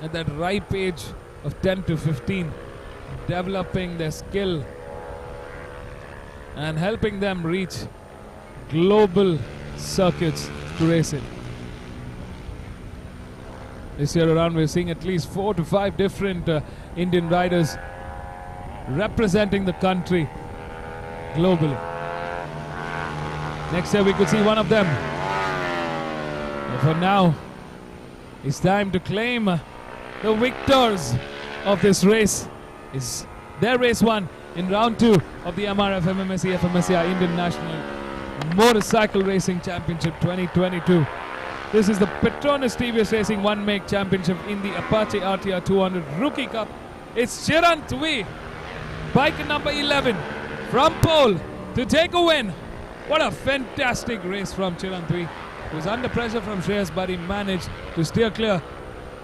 S1: at that ripe age of 10 to 15, developing their skill and helping them reach global circuits to race in. This year around we're seeing at least 4 to 5 different Indian riders representing the country globally. Next year we could see one of them. But for now, it's time to claim the victors of this race. Is their race 1 in round 2 of the MRF MMSC fmsci Indian National Motorcycle Racing Championship 2022. This is the Petronas TVS Racing One Make Championship in the Apache RTR 200 Rookie Cup. It's Chirant V, bike number 11, from pole to take a win. What a fantastic race from Chirant V. He was under pressure from Shreyas, but he managed to steer clear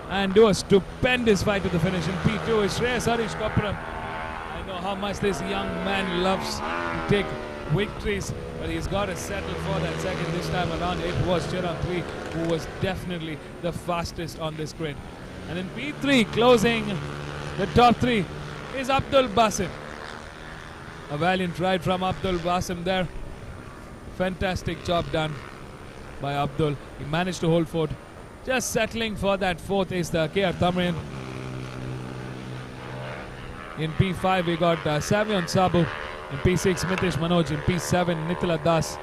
S1: and do a stupendous fight to the finish. In P2 is Shreyas Harish Kapuram. I know how much this young man loves to take victories, but he's got to settle for that second this time around. It was Chirant V who was definitely the fastest on this grid. And in P3, closing the top three, is Abdul Basim. A valiant ride from Abdul Basim there. Fantastic job done by Abdul. He managed to hold fort. Just settling for that fourth is the KR Tamarian. In P5 we got Savion Sabu. In P6 Mitesh Manoj. In P7 Nitila Das.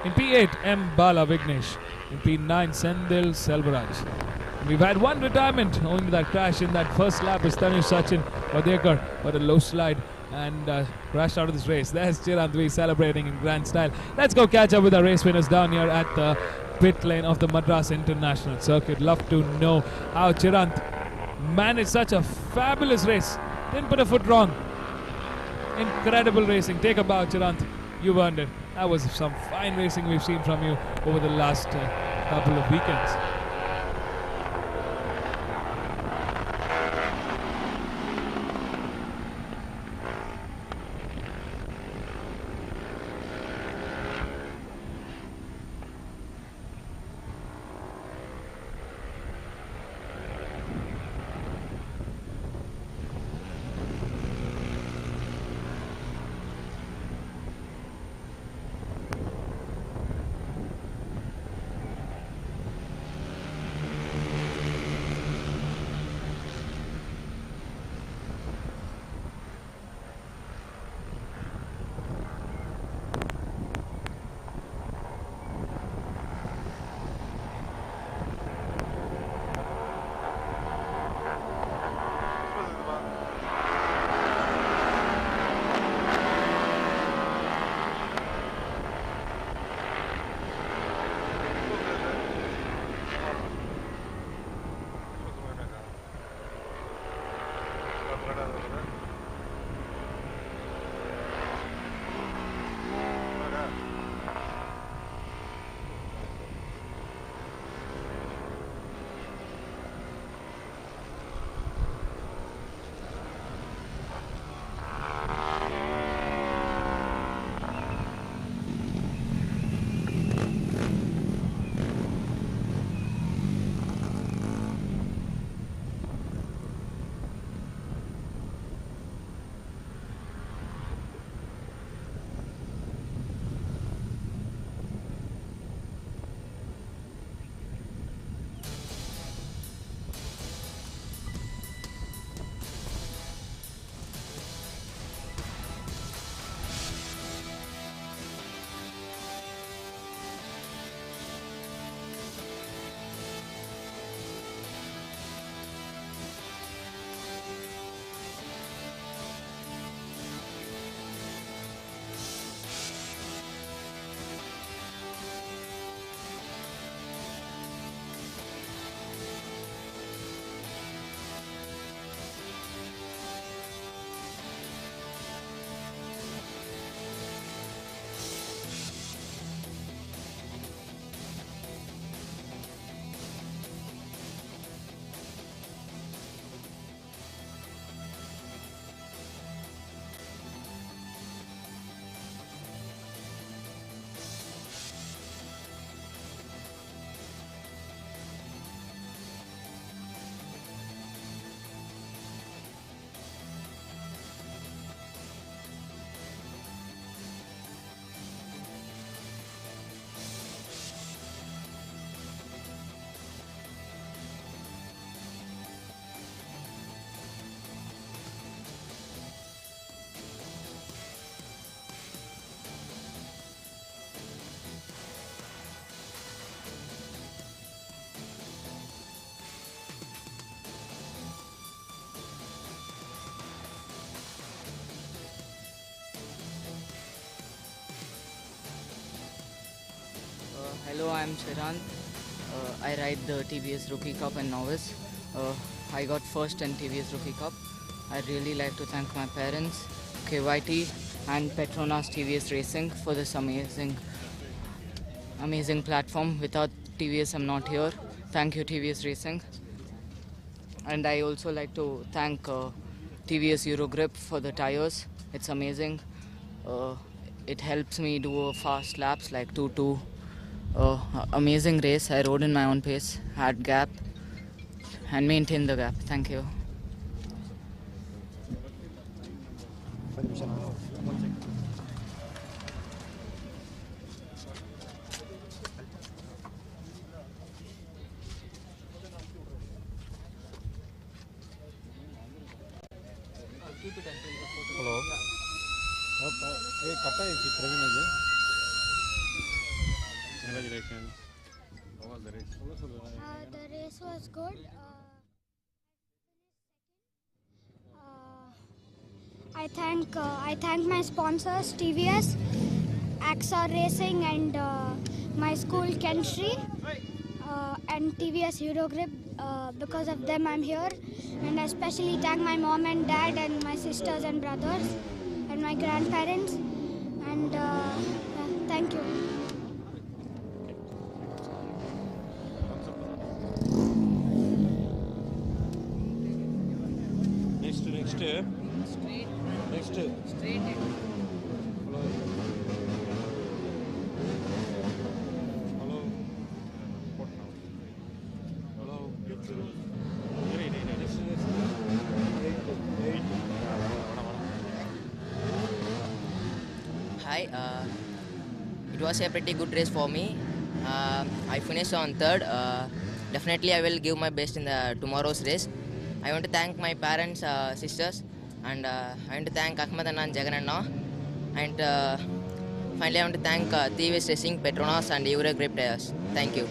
S1: In P8 M. Bala Vignesh. In P9 Sendil Selvaraj. We've had one retirement owing to that crash in that first lap is Tanush Sachin Vadekar, but a low slide and crashed out of this race. There's Chirant V celebrating in grand style. Let's go catch up with our race winners down here at the pit lane of the Madras International Circuit. Love to know how Chirant managed such a fabulous race. Didn't put a foot wrong. Incredible racing. Take a bow, Chirant. You've earned it. That was some fine racing we've seen from you over the last couple of weekends.
S4: Hello, I'm Chiran. I ride the TVS Rookie Cup and Novice. I got first in TVS Rookie Cup. I'd really like to thank my parents, KYT, and Petronas TVS Racing for this amazing platform. Without TVS, I'm not here. Thank you, TVS Racing. And I also like to thank TVS Eurogrip for the tires. It's amazing. Uh, it helps me do fast laps like 2-2. Amazing race. I rode in my own pace, had gap, and maintained the gap. Thank you.
S7: Hello. Hey, Kata is Praveen again. Congratulations. How was the race?
S23: The race was good. I thank my sponsors TVS, AXA Racing, and my school Kenshri, and TVS Eurogrip. Because of them, I'm here, and I especially thank my mom and dad, and my sisters and brothers, and my grandparents, and thank you.
S7: Next.
S4: Straight.
S24: Hi, it was a pretty good race for me. I finished on third. Definitely, I will give my best in the tomorrow's race. I want to thank my parents, sisters, and I want to thank Ahmed and Jagananna. And finally, I want to thank TVS Racing, Petronas, and Eurogrip Tires. Thank you.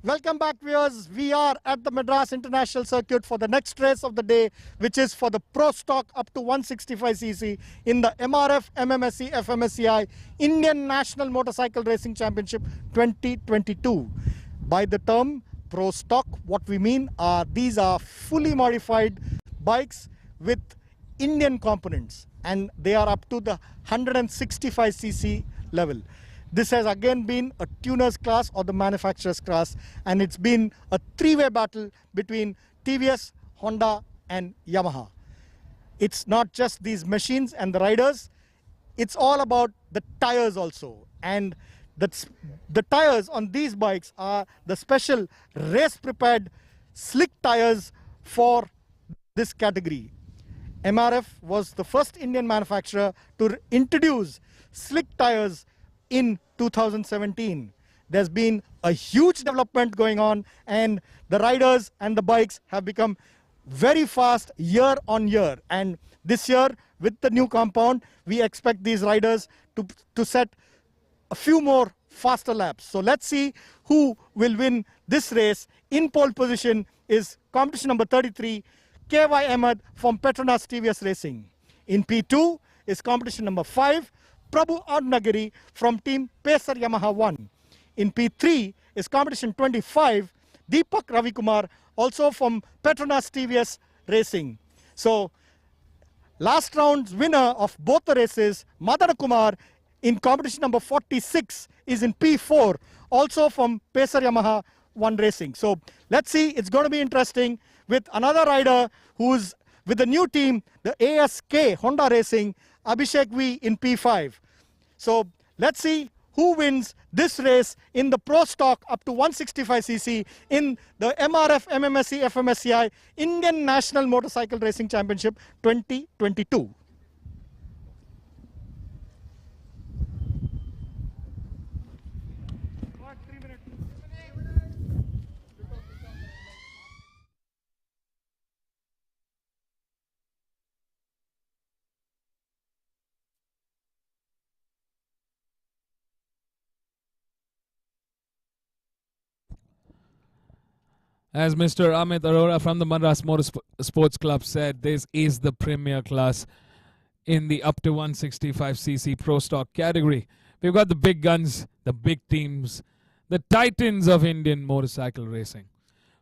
S2: Welcome back, viewers. We are at the Madras International Circuit for the next race of the day, which is for the Pro Stock up to 165cc in the MRF MMSC fmsci Indian National Motorcycle Racing Championship 2022. By the term Pro Stock, what we mean are these are fully modified bikes with Indian components, and they are up to the 165cc level. This has again been a tuner's class or the manufacturer's class, and it's been a three-way battle between TVS, Honda and Yamaha. It's not just these machines and the riders, it's all about the tires also. And the tires on these bikes are the special race-prepared slick tires for this category. MRF was the first Indian manufacturer to introduce slick tires in 2017. There's been a huge development going on, and the riders and the bikes have become very fast year on year. And this year, with the new compound, we expect these riders to set a few more faster laps. So let's see who will win this race. In pole position is competition number 33, KY Ahmed from Petronas TVS Racing. In P2 is competition number 5, Prabhu Adnagiri from team Pacer Yamaha 1. In P3 is competition 25, Deepak Ravikumar, also from Petronas TVS Racing. So last round's winner of both the races, Madan Kumar, in competition number 46 is in P4, also from Pacer Yamaha 1 Racing. So let's see, it's going to be interesting with another rider who's with the new team, the ASK Honda Racing, Abhishek V in P5. So let's see who wins this race in the Pro Stock up to 165cc in the MRF MMSC fmsci Indian National Motorcycle Racing Championship 2022.
S1: As Mr. Amit Arora from the Madras Sports Club said, this is the premier class in the up to 165cc Pro Stock category. We've got the big guns, the big teams, the titans of Indian motorcycle racing.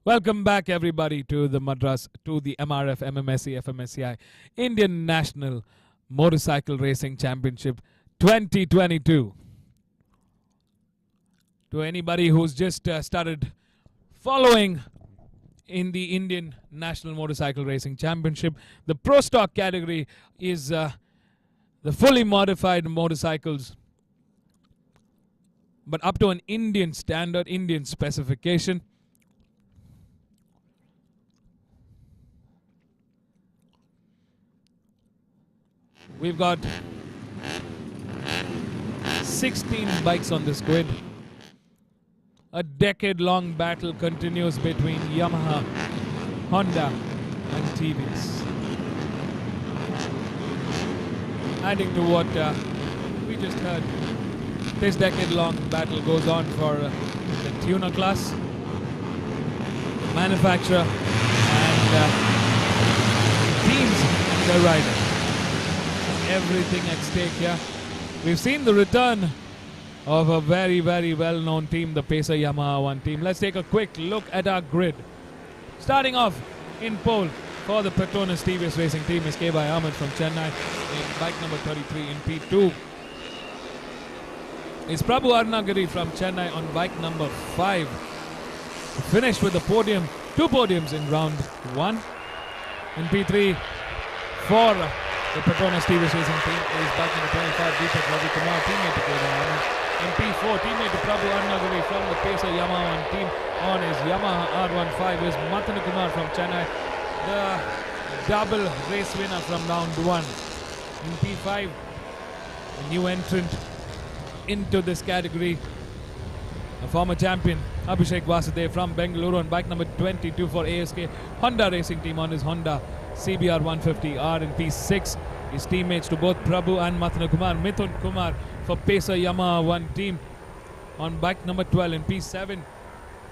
S1: Welcome back, everybody, to the MRF MMSC fmsci Indian National Motorcycle Racing Championship 2022. To anybody who's just started following in the Indian National Motorcycle Racing Championship, the Pro Stock category is the fully modified motorcycles, but up to an Indian standard, Indian specification. We've got 16 bikes on this grid. A decade-long battle continues between Yamaha, Honda and TVS. Adding to what we just heard, this decade-long battle goes on for the tuner class, manufacturer and teams and the rider. Everything at stake here. We've seen the return of a very, very well-known team, the Pacer Yamaha 1 team. Let's take a quick look at our grid. Starting off in pole for the Petronas TVS Racing team is KY Ahmed from Chennai in bike number 33. In P2 is Prabhu Arnagiri from Chennai on bike number 5. Finished with the podium, 2 podiums in round 1. In P3 for the Petronas TVS Racing team is bike number 25, Deepak Ravikumar, teammate to KY Ahmed. In P4, teammate to Prabhu Arnagiri from the Pacer Yamaha 1 team on his Yamaha R15 is Madan Kumar from Chennai, the double race winner from round 1. In P5, a new entrant into this category, a former champion, Abhishek Vasudev from Bengaluru on bike number 22 for ASK Honda Racing team on his Honda CBR 150R. In P6, his teammates to both Prabhu and Madan Kumar, Mithun Kumar for Pacer Yamaha 1 team on bike number 12. In P7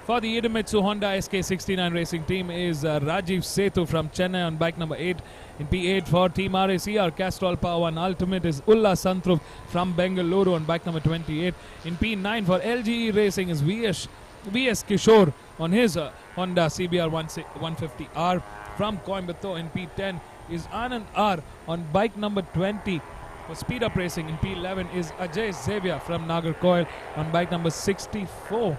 S1: For the Idemitsu Honda SK69 racing team is Rajiv Setu from Chennai on bike number 8. In P8 for Team RACR Castrol Power 1 Ultimate is Ulla Santrup from Bengaluru on bike number 28. In P9 for LGE Racing is VS Kishore on his Honda CBR 150R from Coimbatore. In P10 is Anand R on bike number 20 for Speed Up Racing. In P11 is Ajay Xavier from Nagarcoil on bike number 64.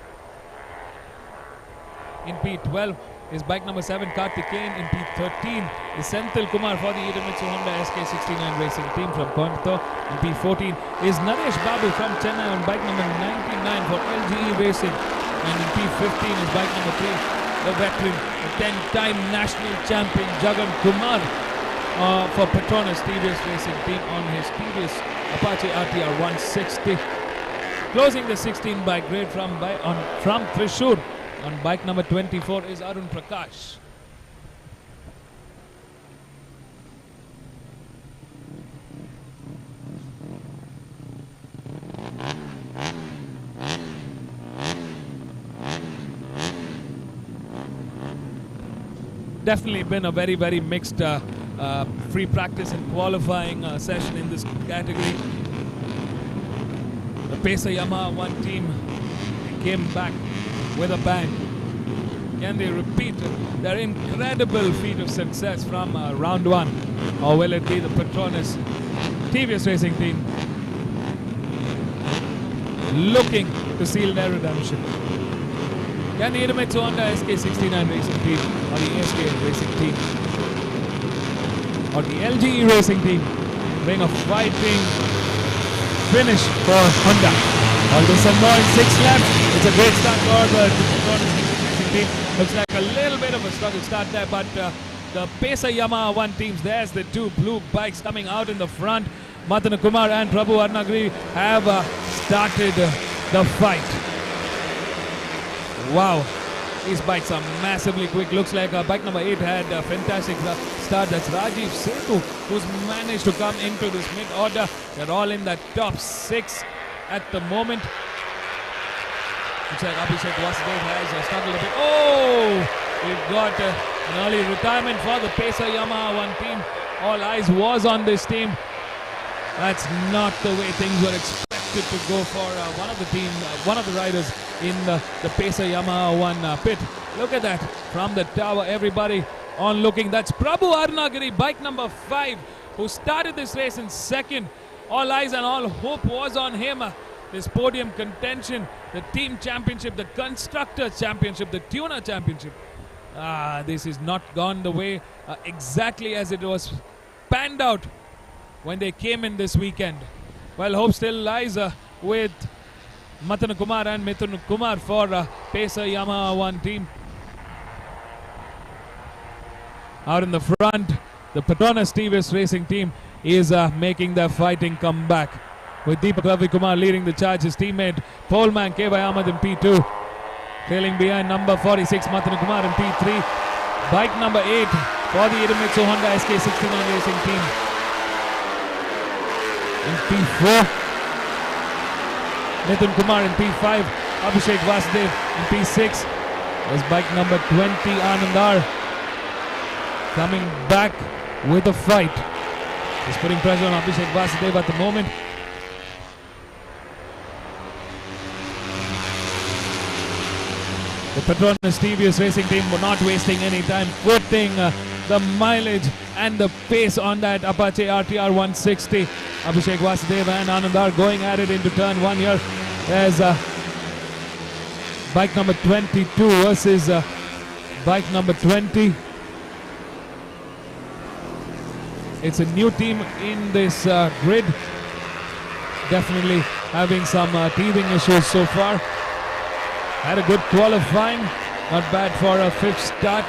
S1: In P12 is bike number 7 Karthikeyan. In P13 is Senthil Kumar for the Idemitsu Honda SK69 racing team from Coimbatore. In P14 is Naresh Babu from Chennai on bike number 99 for LGE Racing. And in P15 is bike number 3, the veteran, the 10-time national champion Jagan Kumar for Petronas TVS Racing team on his TVS Apache RTR 160. Closing the 16 bike grade from Thrissur. On bike number 24 is Arun Prakash. Definitely been a very, very mixed free practice and qualifying session in this category. The Pesa Yamaha 1 team came back with a bang. Can they repeat their incredible feat of success from round 1? Or will it be the Petronas TVS Racing team looking to seal their redemption? Can the Idemitsu Honda SK69 racing team or the SK racing team or the LGE racing team bring a fighting finish for Honda? All this and more in 6 laps. It's a great start for the racing team. Looks like a little bit of a struggle start there, but the Pesa Yamaha 1 teams, there's the 2 blue bikes coming out in the front. Matana Kumar and Prabhu Arnagri have started the fight. Wow, these bikes are massively quick. Looks like bike number 8 had a fantastic start. That's Rajiv Setu, who's managed to come into this mid-order. They're all in the top 6 at the moment. Looks like Abhishek Vasudev has struggled a bit. Oh! We've got an early retirement for the Pesa Yamaha 1 team. All eyes was on this team. That's not the way things were expected to go for one of the riders in the Pesa Yamaha 1 pit. Look at that. From the tower, everybody on looking. That's Prabhu Arnagiri, bike number 5, who started this race in second. All eyes and all hope was on him. This podium contention, the team championship, the constructors championship, the tuner championship. This is not gone the way exactly as it was panned out when they came in this weekend. Well, hope still lies with Matana Kumar and Mithun Kumar for Pesa Yamaha 1 team. Out in the front, the Petronas TVS Racing team is making their fighting comeback, with Deepak Ravi Kumar leading the charge. His teammate poleman K.Y. Ahmed in P2, trailing behind number 46 Matana Kumar in P3. Bike number 8 for the Idemitsu Honda SK69 racing team in P4. Mithun Kumar in P5. Abhishek Vasudev in P6. There's bike number 20 Anandar coming back with a fight. He's putting pressure on Abhishek Vasudev at the moment. The Petronas TVS Racing team were not wasting any time, putting the mileage and the pace on that Apache RTR 160. Abhishek Vasudev and Anandar going at it into turn 1 here. There's bike number 22 versus bike number 20. It's a new team in this grid. Definitely having some teething issues so far. Had a good qualifying, not bad for a 5th start.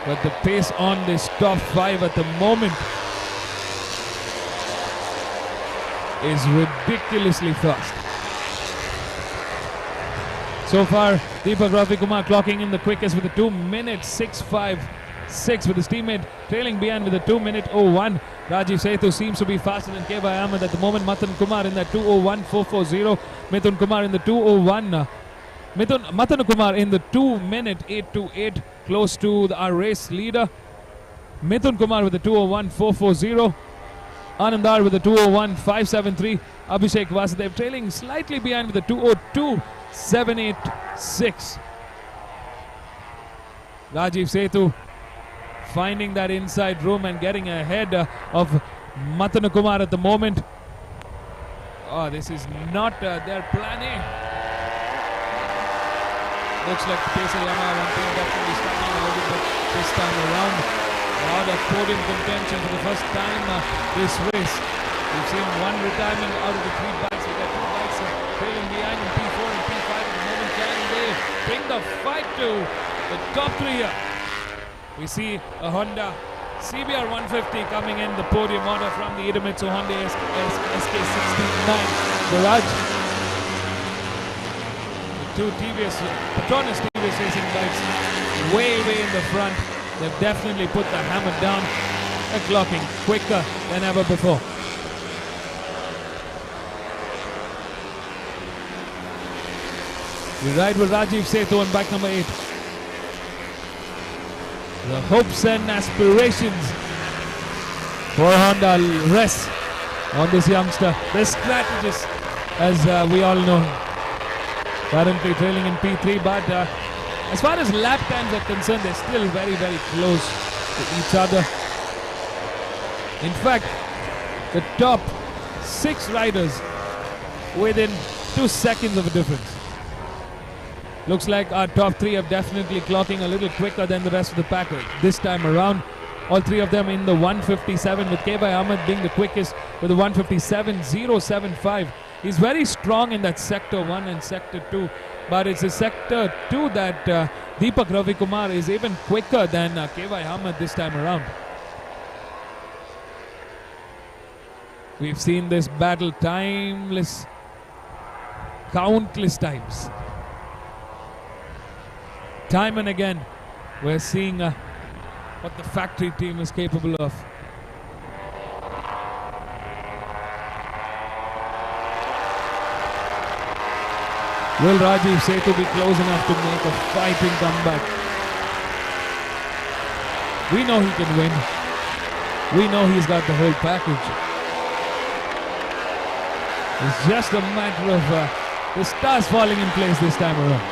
S1: But the pace on this top 5 at the moment is ridiculously fast. So far, Deepak Ravi Kumar clocking in the quickest with a 2:6.56 with his teammate trailing behind with a 2:01. Rajiv Setu seems to be faster than K.Y. Ahmed at the moment. Matan Kumar in that 2:01.440. Mithun Kumar in the 2:01. Matanu Kumar in the 2-minute 828, close to our race leader. Mithun Kumar with the 2:01.440. Anandar with the 2:01.573. Abhishek Vasudev trailing slightly behind with the 2:02.786. Rajiv Setu finding that inside room and getting ahead of Matanu Kumar at the moment. Oh, this is not their plan A. Looks like Pesa Yamaha one team definitely struggling a little bit this time around. Out of podium contention for the first time this race. We've seen one retirement out of the 3 bikes. We've got 2 bikes trailing behind in P4 and P5 at the moment. Can they bring the fight to the top 3 here? We see a Honda CBR 150 coming in the podium order from the Idemitsu Honda SK69 garage. The 2 Petronas TVS racing bikes way in the front. They've definitely put the hammer down. They're clocking quicker than ever before. We ride with Rajiv Setu on bike number 8. The hopes and aspirations for Honda rest on this youngster. The strategist, as we all know, currently trailing in P3, but as far as lap times are concerned, they're still very close to each other. In fact, the top 6 riders within 2 seconds of a difference. Looks like our top 3 are definitely clocking a little quicker than the rest of the pack this time around. All 3 of them in the 157, with K.Y. Ahmed being the quickest with the 157.075. He's very strong in that sector 1 and sector 2, but it's a sector 2 that Deepak Ravi Kumar is even quicker than K.Y. Ahmed this time around. We've seen this battle countless times. Time and again, we're seeing what the factory team is capable of. Will Rajiv Setu be close enough to make a fighting comeback? We know he can win. We know he's got the whole package. It's just a matter of the stars falling in place this time around.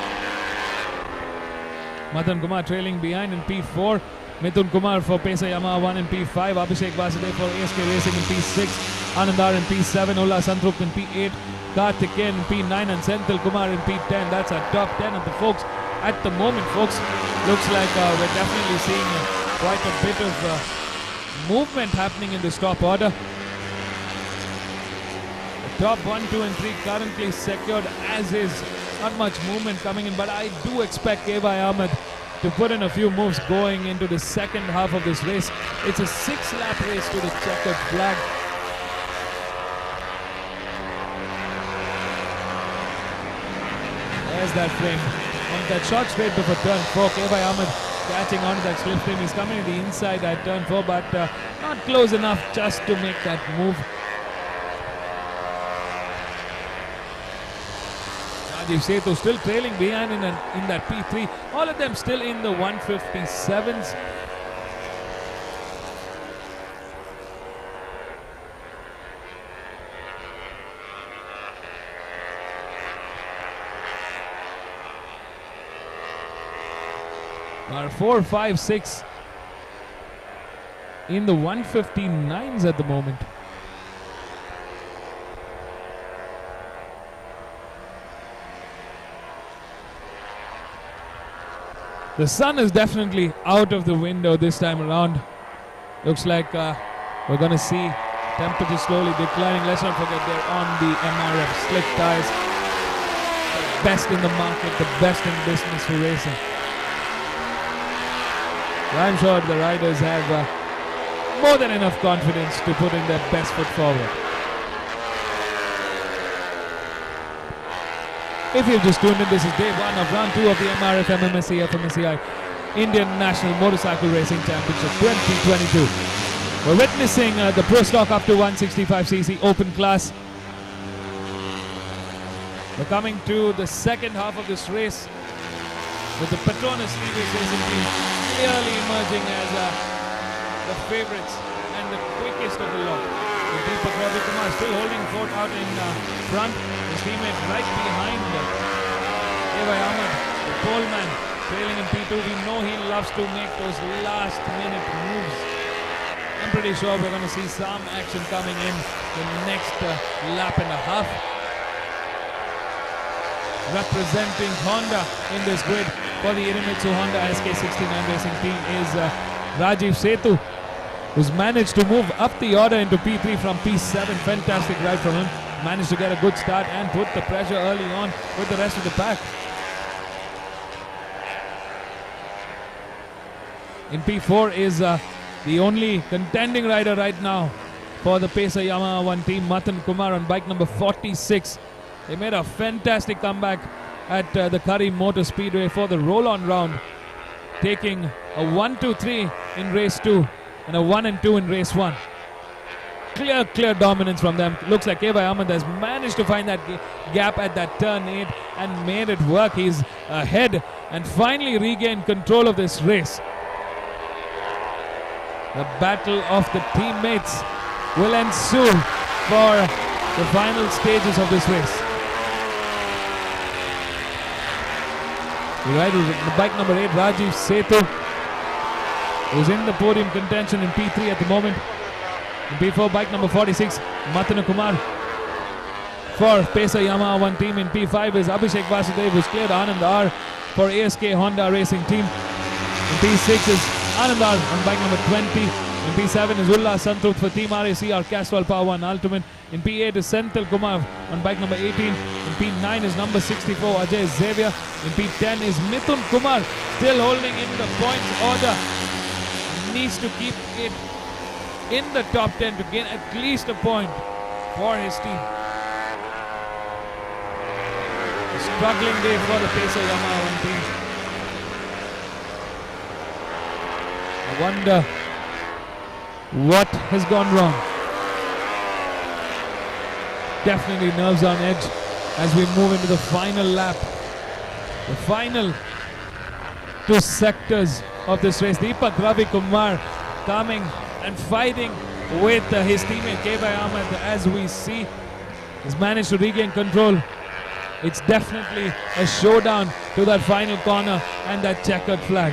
S1: Madan Kumar trailing behind in P4. Mithun Kumar for Pesa Yamaha 1 in P5. Abhishek Vasudev for ASK Racing in P6. Anandar in P7. Ulla Santrup in P8. Karthikeyan in P9 and Senthil Kumar in P10. That's our top 10 of the folks at the moment, folks. Looks like we're definitely seeing quite a bit of movement happening in this top order. The top 1, 2 and 3 currently secured as is. Not much movement coming in, but I do expect K.Y. Ahmed to put in a few moves going into the second half of this race. It's a 6-lap race to the checkered flag. There's that frame. On that short straight before turn 4, K.Y. Ahmed catching on to that slipstream. He's coming to the inside at turn 4, but not close enough just to make that move. Rajiv Setu still trailing behind in that P3. All of them still in the 157s. Our 4, 5, 6 in the 159s at the moment. The sun is definitely out of the window this time around. Looks like we're going to see temperature slowly declining. Let's not forget they're on the MRF slick tires. The best in the market, the best in business for racing. I'm sure the riders have more than enough confidence to put in their best foot forward. If you've just tuned in, this is day 1 of round 2 of the MRF MMSC fmsci Indian National Motorcycle Racing Championship 2022. We're witnessing the Pro Stock up to 165cc open class. We're coming to the second half of this race with the Petronas TVS Racing team clearly emerging as the favorites and the quickest of the lot. With Deepak Ravikumar still holding fort out in front. His teammate right behind Evai Ahmed, the pole man, trailing in P2. We know he loves to make those last minute moves. I'm pretty sure we're going to see some action coming in the next lap and a half. Representing Honda in this grid for the Idemitsu Honda SK69 racing team is Rajiv Setu, who's managed to move up the order into P3 from P7. Fantastic ride from him. Managed to get a good start and put the pressure early on with the rest of the pack. In P4 is the only contending rider right now for the Pacer Yamaha 1 team, Matan Kumar, on bike number 46. They made a fantastic comeback at the Curry Motor Speedway for the roll-on round, taking a 1-2-3 in race 2 and a 1-2 in race 1. Clear dominance from them. Looks like Evai Ahmed has managed to find that gap at that turn 8 and made it work. He's ahead and finally regained control of this race. The battle of the teammates will ensue for the final stages of this race. The rider, bike number 8, Rajiv Setu, who's in the podium contention in P3 at the moment. In P4, bike number 46, Matan Kumar. For Pacer Yamaha 1 team in P5 is Abhishek Vasudev, who's cleared Anand R for ASK Honda Racing team. In P6 is Anand R on bike number 20. In P7 is Ullah Santrut for Team RACR Castrol Power 1 Ultimate. In P8 is Senthil Kumar on bike number 18. In P9 is number 64 Ajay Xavier. In P10 is Mithun Kumar, still holding in the points order. Needs to keep it in the top 10 to gain at least a point for his team. A struggling day for the Pacer Yamaha 1 team. I wonder what has gone wrong. Definitely nerves on edge as we move into the final lap. The final 2 sectors of this race. Deepak Ravikumar coming and fighting with his teammate Evai Ahmed. As we see, he's managed to regain control. It's definitely a showdown to that final corner and that checkered flag.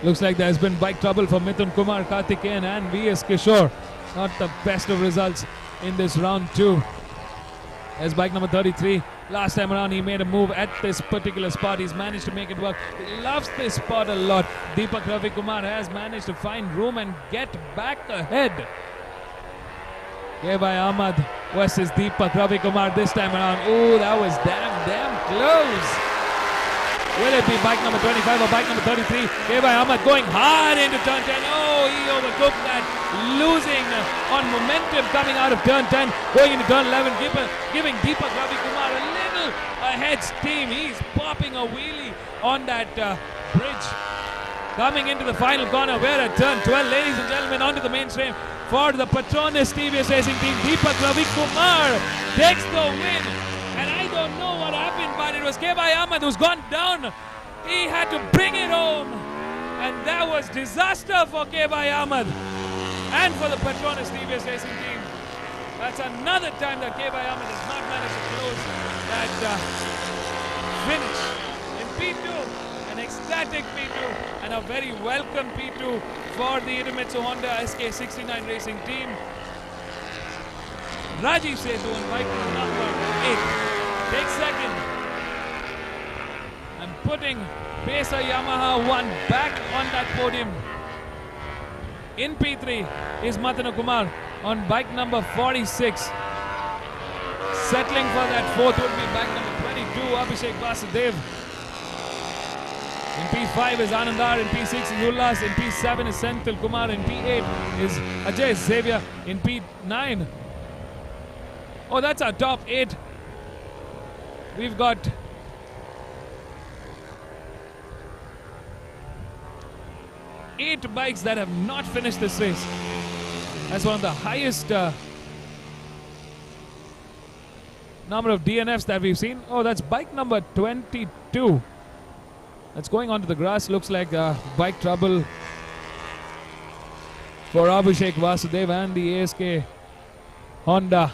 S1: Looks like there's been bike trouble for Mithun Kumar, Karthikeyan and VS Kishore. Not the best of results in this round 2. As bike number 33. Last time around he made a move at this particular spot. He's managed to make it work. He loves this spot a lot. Deepak Ravikumar has managed to find room and get back ahead. Evai Ahmed versus Deepak Ravikumar this time around. Oh, that was damn close. Will it be bike number 25 or bike number 33? Evai Ahmed going hard into turn 10. Oh, he overtook that, losing on momentum coming out of turn 10, going into turn 11, giving Deepak Ravikumar a little ahead steam. He's popping a wheelie on that bridge. Coming into the final corner, we're at turn 12. Ladies and gentlemen, onto the mainstream for the Petronas TVS Racing team. Deepak Ravikumar takes the win. And I don't know what happened, but it was Evai Ahmed who's gone down. He had to bring it home. And that was disaster for Evai Ahmed and for the Petronas TVS Racing team. That's another time that Evai Ahmed has not managed to close that finish in P2. An ecstatic P2 and a very welcome P2 for the Idemitsu Honda SK69 Racing team. Rajiv Setu on bike number 8 takes second and putting Pacer Yamaha 1 back on that podium. In P3 is Matan Kumar on bike number 46. Settling for that 4th would be bike number 22, Abhishek Vasudev. In P5 is Anandar, in P6 is Ullas, in P7 is Senthil Kumar, in P8 is Ajay Xavier, in P9. Oh, that's our top 8. We've got 8 bikes that have not finished this race. That's one of the highest number of DNFs that we've seen. Oh, that's bike number 22. That's going onto the grass. Looks like bike trouble for Abhishek Vasudev and the ASK Honda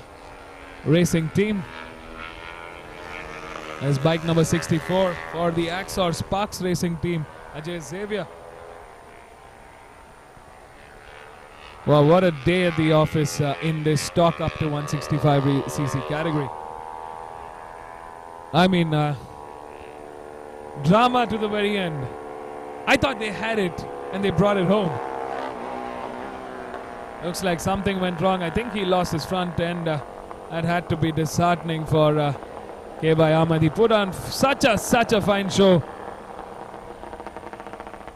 S1: racing team. There's bike number 64 for the Axor Sparks racing team, Ajay Xavier. Wow, what a day at the office in this stock up to 165cc category. I mean, drama to the very end. I thought they had it and they brought it home. Looks like something went wrong. I think he lost his front end. That had to be disheartening for K-Bhai Ahmed. He put on such a fine show.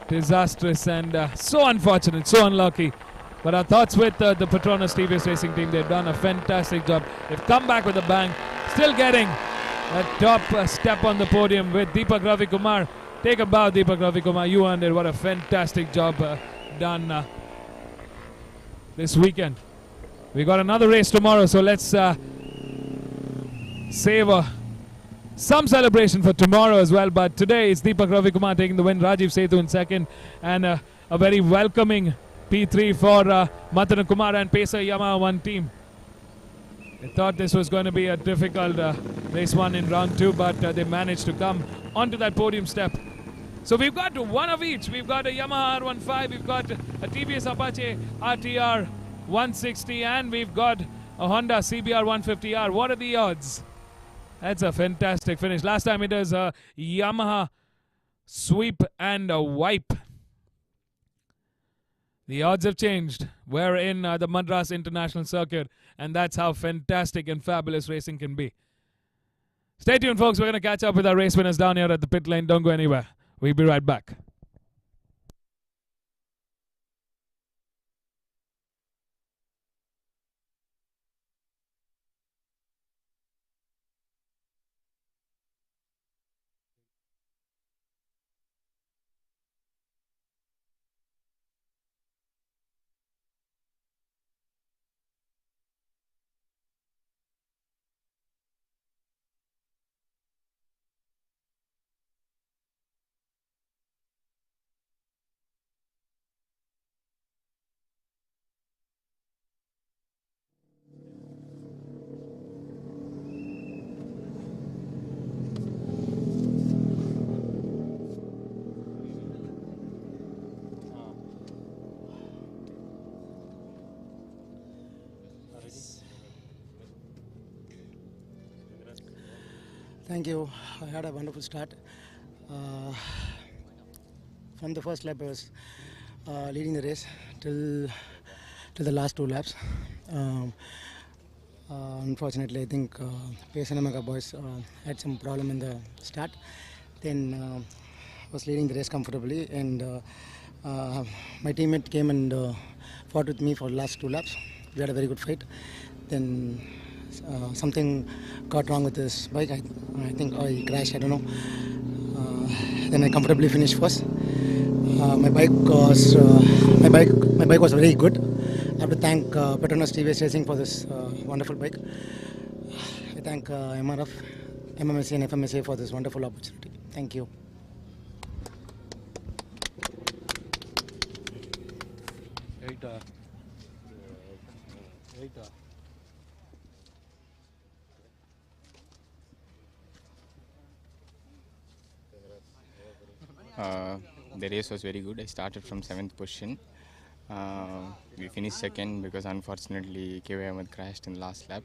S1: Disastrous and so unfortunate, so unlucky. But our thoughts with the Petronas TVS Racing team. They've done a fantastic job. They've come back with a bang. Still getting a top step on the podium with Deepak Ravi Kumar. Take a bow, Deepak Ravi Kumar. You earned it. What a fantastic job done this weekend. We got another race tomorrow, so let's save some celebration for tomorrow as well. But today it's Deepak Ravi Kumar taking the win, Rajiv Sethu in second, and a very welcoming P3 for Matan Kumar and Pacer Yamaha 1 team. I thought this was going to be a difficult race one in round 2, but they managed to come onto that podium step. So we've got one of each. We've got a Yamaha R15, we've got a TVS Apache RTR 160, and we've got a Honda CBR 150R. What are the odds? That's a fantastic finish. Last time it was a Yamaha sweep and a wipe. The odds have changed. We're in the Madras International Circuit, and that's how fantastic and fabulous racing can be. Stay tuned, folks. We're going to catch up with our race winners down here at the pit lane. Don't go anywhere. We'll be right back.
S5: Thank you. I had a wonderful start. From the first lap, I was leading the race till the last 2 laps. Unfortunately, I think Pace and Omega boys had some problem in the start. Then was leading the race comfortably, and my teammate came and fought with me for the last 2 laps. We had a very good fight. Then something got wrong with this bike. I think he crashed. I don't know. Then I comfortably finished first. My bike was very good. I have to thank Petronas TVS Racing for this wonderful bike. I thank MRF MMSC and fmsci for this wonderful opportunity. Thank you.
S8: The race was very good. I started from 7th position. We finished second because unfortunately K.Y. Ahmed crashed in the last lap.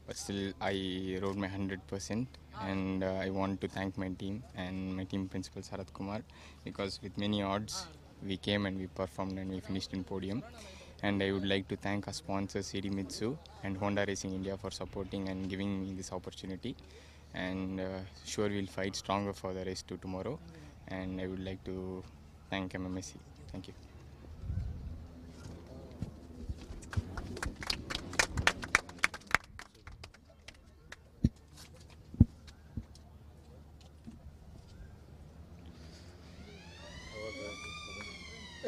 S8: But still I rode my 100%, and I want to thank my team and my team principal Sarath Kumar, because with many odds we came and we performed and we finished in podium. And I would like to thank our sponsors CD Mitsu and Honda Racing India for supporting and giving me this opportunity. And sure we'll fight stronger for the race to tomorrow. And I would like to thank MMSC. Thank you.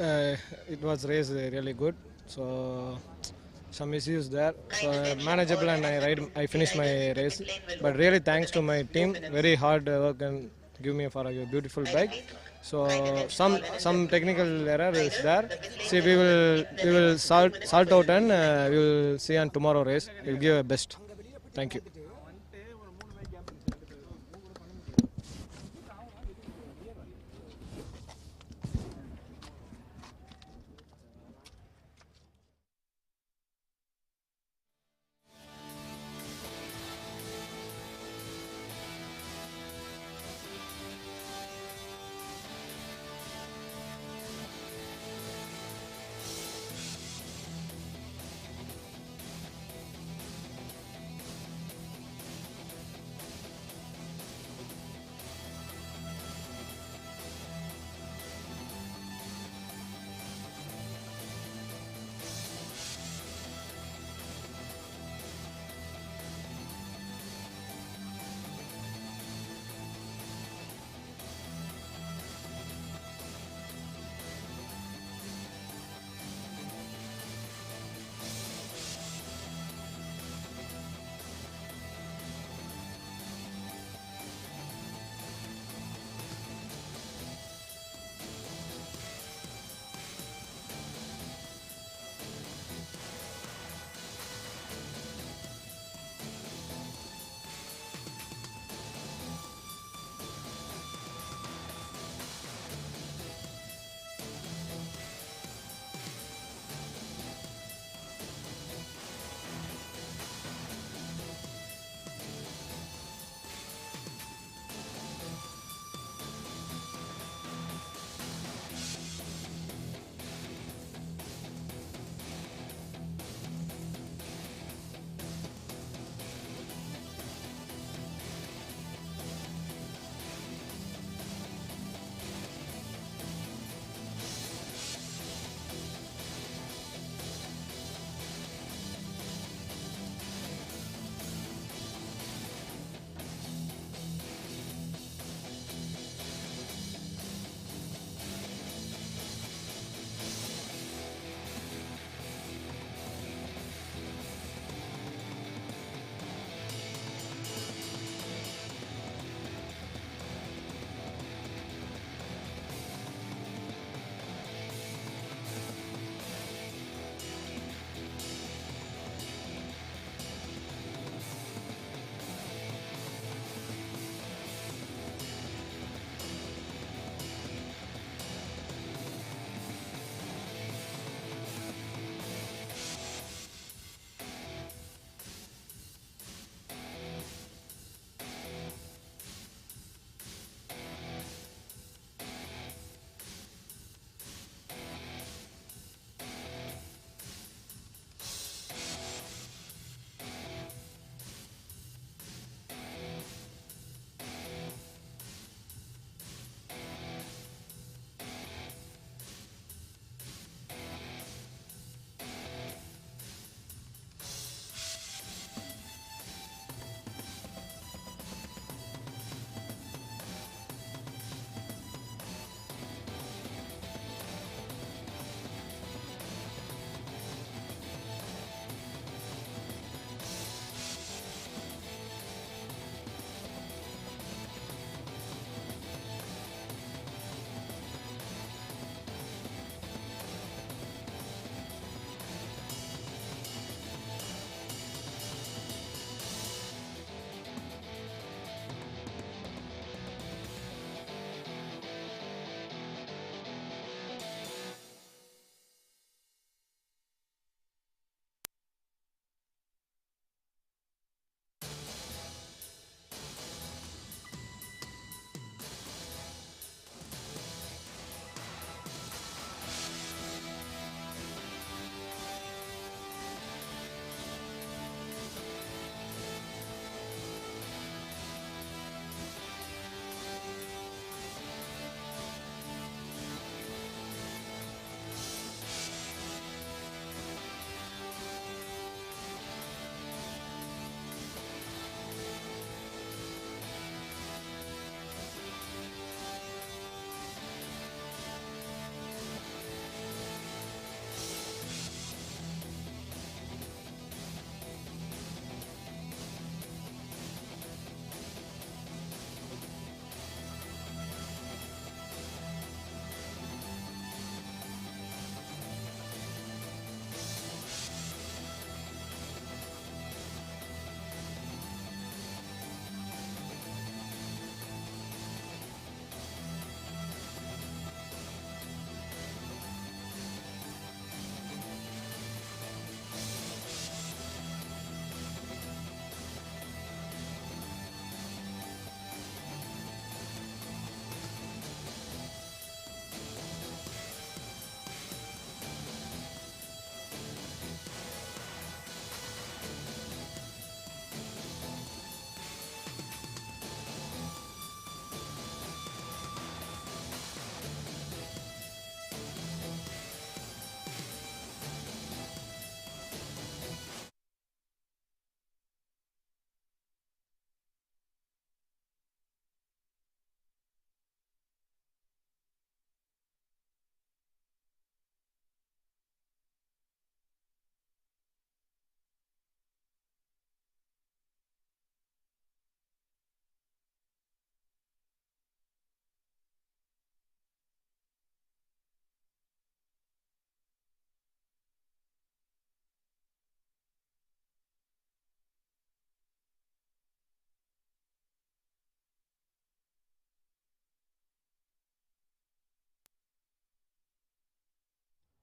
S9: it was race really good. So some issues there. So manageable, and I finished my race. But really thanks to my team, very hard work and give me for a beautiful bike. So some technical error is there. See, we will sort out, and we will see on tomorrow race. We'll give our best. Thank you.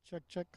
S2: Check.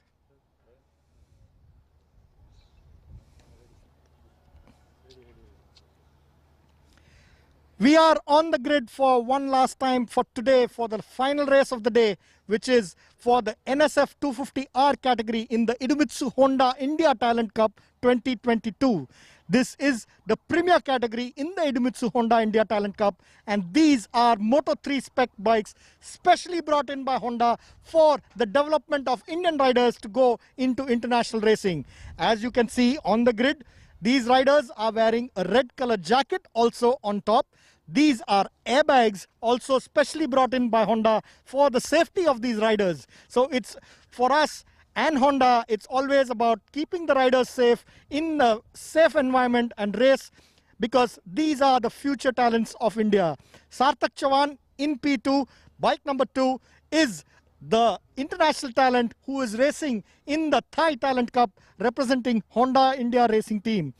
S2: We are on the grid for one last time for today for the final race of the day, which is for the NSF 250R category in the Idemitsu Honda India Talent Cup 2022. This is the premier category in the Idemitsu Honda India Talent Cup, and these are Moto3 spec bikes specially brought in by Honda for the development of Indian riders to go into international racing. As you can see on the grid, these riders are wearing a red color jacket also on top. These are airbags also specially brought in by Honda for the safety of these riders. So it's for us and Honda, it's always about keeping the riders safe in a safe environment and race, because these are the future talents of India. Sarthak Chavan in P2, bike number 2, is the international talent who is racing in the Thai Talent Cup representing Honda India Racing Team.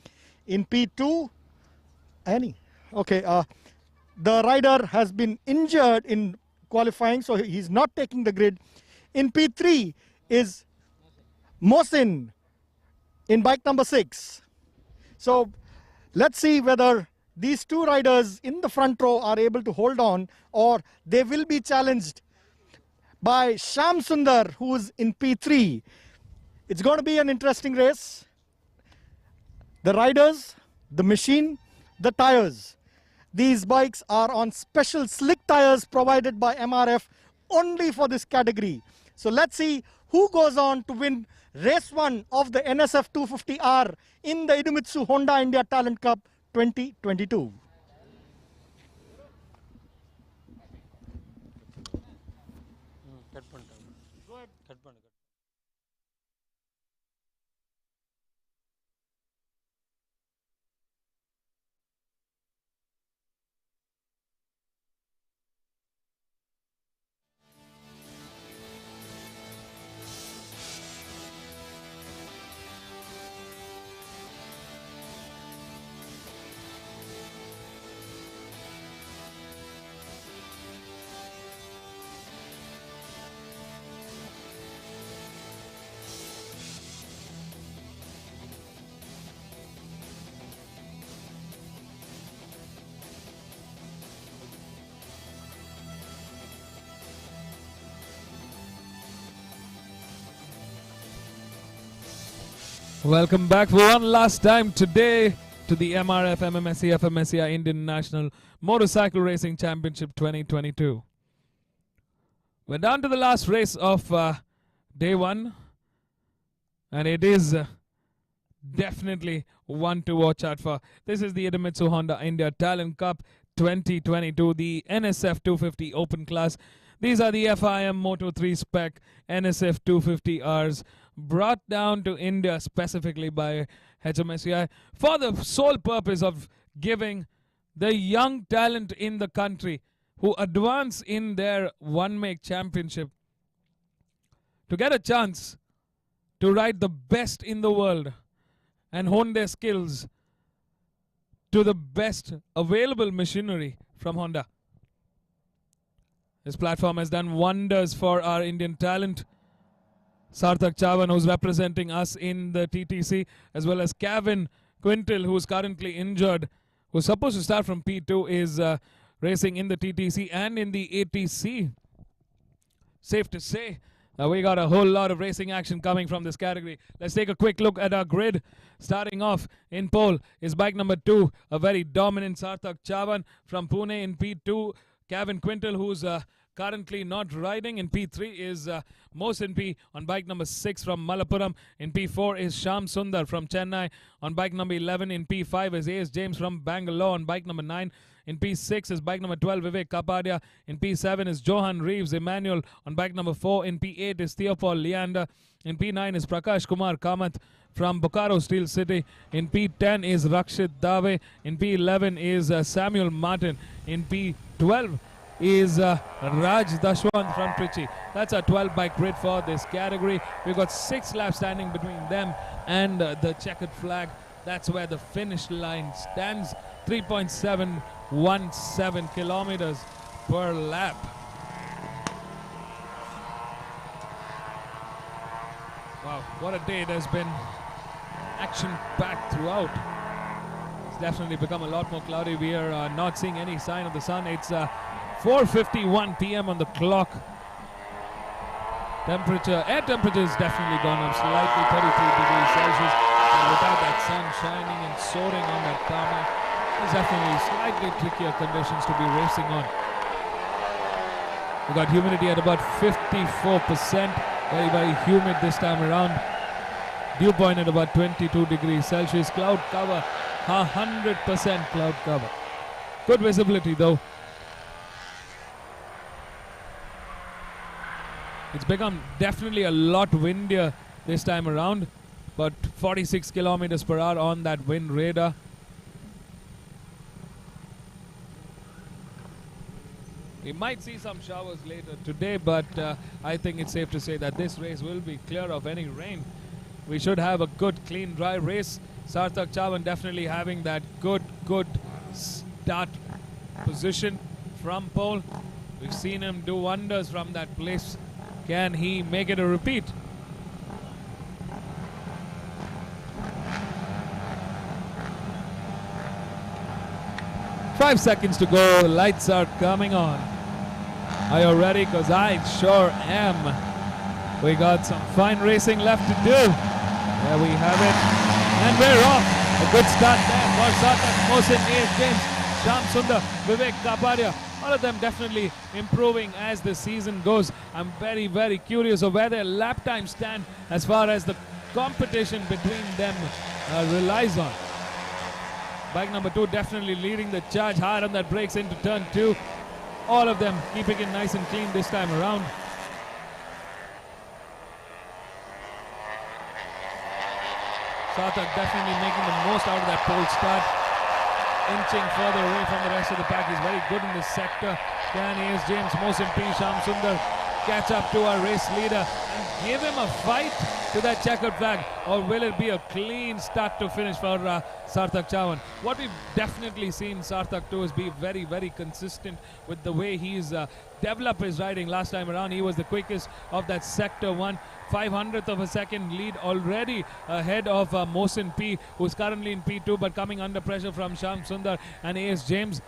S2: In P2, the rider has been injured in qualifying, so he's not taking the grid. In P3 is Mohsin in bike number 6. So let's see whether these two riders in the front row are able to hold on, or they will be challenged by Sham Sundar, who is in P3. It's going to be an interesting race. The riders, the machine, the tires. These bikes are on special slick tires provided by MRF only for this category. So let's see who goes on to win race 1 of the NSF 250R in the Idemitsu Honda India Talent Cup 2022.
S1: Welcome back for one last time today to the MRF MMSC fmsci Indian National Motorcycle Racing Championship 2022. We're down to the last race of day 1, and it is definitely one to watch out for. This is the Idemitsu Honda India Talent Cup 2022, the NSF 250 Open Class. These are the FIM Moto 3 spec NSF 250Rs, brought down to India specifically by HMSCI for the sole purpose of giving the young talent in the country who advance in their one-make championship to get a chance to ride the best in the world and hone their skills to the best available machinery from Honda. This platform has done wonders for our Indian talent. Sarthak Chavan, who's representing us in the TTC, as well as Kevin Quintal, who's currently injured, who's supposed to start from P2, is racing in the TTC and in the ATC. Safe to say, we got a whole lot of racing action coming from this category. Let's take a quick look at our grid. Starting off in pole is bike number 2, a very dominant Sarthak Chavan from Pune. In P2, Kevin Quintal, who's currently not riding. In P3 is Mohsin P on bike number 6 from Malappuram. In P4 is Sham Sundar from Chennai. On bike number 11 in P5 is A.S. James from Bangalore. On bike number 9 in P6 is bike number 12 Vivek Kapadia. In P7 is Johan Reeves Emmanuel. On bike number 4 in P8 is Theopol Leander. In P9 is Prakash Kumar Kamath from Bokaro Steel City. In P10 is Rakshit Dave. In P11 is Samuel Martin. In P12 is Raj Dashwant from Trichy. That's a 12-bike grid for this category. We've got 6 laps standing between them and the checkered flag. That's where the finish line stands. 3.717 kilometers per lap. Wow, what a day it has been. Action-packed throughout. It's definitely become a lot more cloudy. We are not seeing any sign of the sun. It's 4:51 p.m. on the clock. Air temperature has definitely gone up slightly, 33 degrees Celsius. And without that sun shining and soaring on that tarmac, it's definitely slightly trickier conditions to be racing on. We got humidity at about 54%. Very, very humid this time around. Dew point at about 22 degrees Celsius. Cloud cover, 100% cloud cover. Good visibility though. It's become definitely a lot windier this time around. But 46 kilometers per hour on that wind radar. We might see some showers later today, but I think it's safe to say that this race will be clear of any rain. We should have a good, clean, dry race. Sarthak Chavan definitely having that good start position from pole. We've seen him do wonders from that place. Can he make it a repeat? Five seconds to go. Lights are coming on. Are you ready? Because I sure am. We got some fine racing left to do. There we have it. And we're off. A good start there for Sarthak, Mohsin, A.S. James, Shyam Sundar, Vivek Kapadia. All of them definitely improving as the season goes. I'm very, very curious of where their lap times stand as far as the competition between them relies on. Bike number 2 definitely leading the charge, hard on that brakes into turn 2. All of them keeping it nice and clean this time around. Sarthak definitely making the most out of that pole start. Inching further away from the rest of the pack. He's very good in this sector. Can A.S. James, Mohsin P, Shyam Sundar catch up to our race leader and give him a fight to that checkered flag, or will it be a clean start to finish for Sarthak Chavan? What we've definitely seen Sarthak do is be very, very consistent with the way he's developed his riding. Last time around he was the quickest of that sector 1, 500th of a second lead already ahead of Mohsin P, who's currently in P2 but coming under pressure from Shyam Sundar and A.S. James.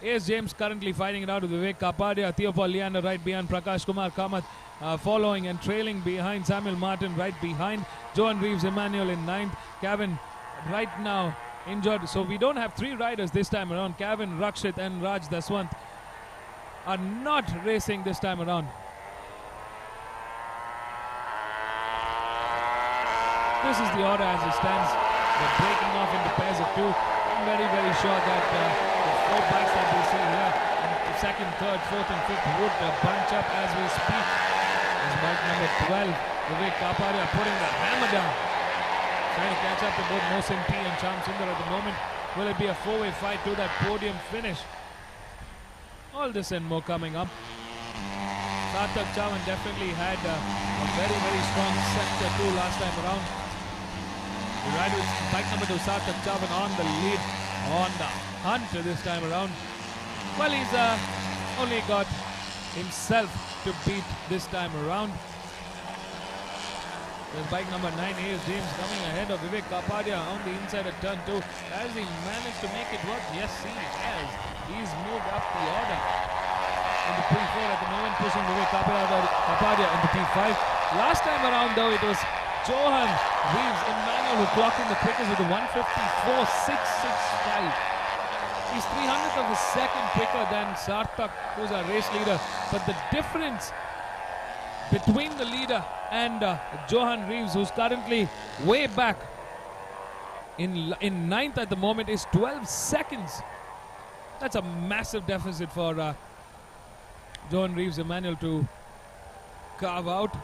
S1: A.S. James currently fighting it out with Vivek Kapadia, Theopal Leander right behind, Prakash Kumar Kamath following and trailing behind, Samuel Martin right behind, Johan Reeves Emmanuel in 9th, Kevin right now injured, so we don't have 3 riders this time around. Kevin, Rakshit and Raj Daswant are not racing this time around. This is the order as it stands. They're breaking off into pairs of 2. I'm very, very sure that the 4 bikes that we see here, and second, third, fourth and fifth would bunch up as we speak. This is bike number 12, Vivek Kapadia putting the hammer down. Trying to catch up to both Mohsin P and Shyam Sundar at the moment. Will it be a 4-way fight to that podium finish? All this and more coming up. Sarthak Chavan definitely had a very, very strong sector 2 last time around. The rider with bike number 2, Sarthak Chavan on the lead, on the hunt this time around. Well, he's only got himself to beat this time around. There's bike number 9, A.S. James coming ahead of Vivek Kapadia on the inside of turn 2. Has he managed to make it work? Yes, he has. He's moved up the order into P4 at the moment, pushing Vivek Kapadia into P5. Last time around though, it was Johan Reeves Emmanuel who clocked in the quickest with a 154.665. He's 300th of a second quicker than Sarthak, who's our race leader. But the difference between the leader and Johan Reeves, who's currently way back in 9th at the moment, is 12 seconds. That's a massive deficit for Johan Reeves Emmanuel to carve out.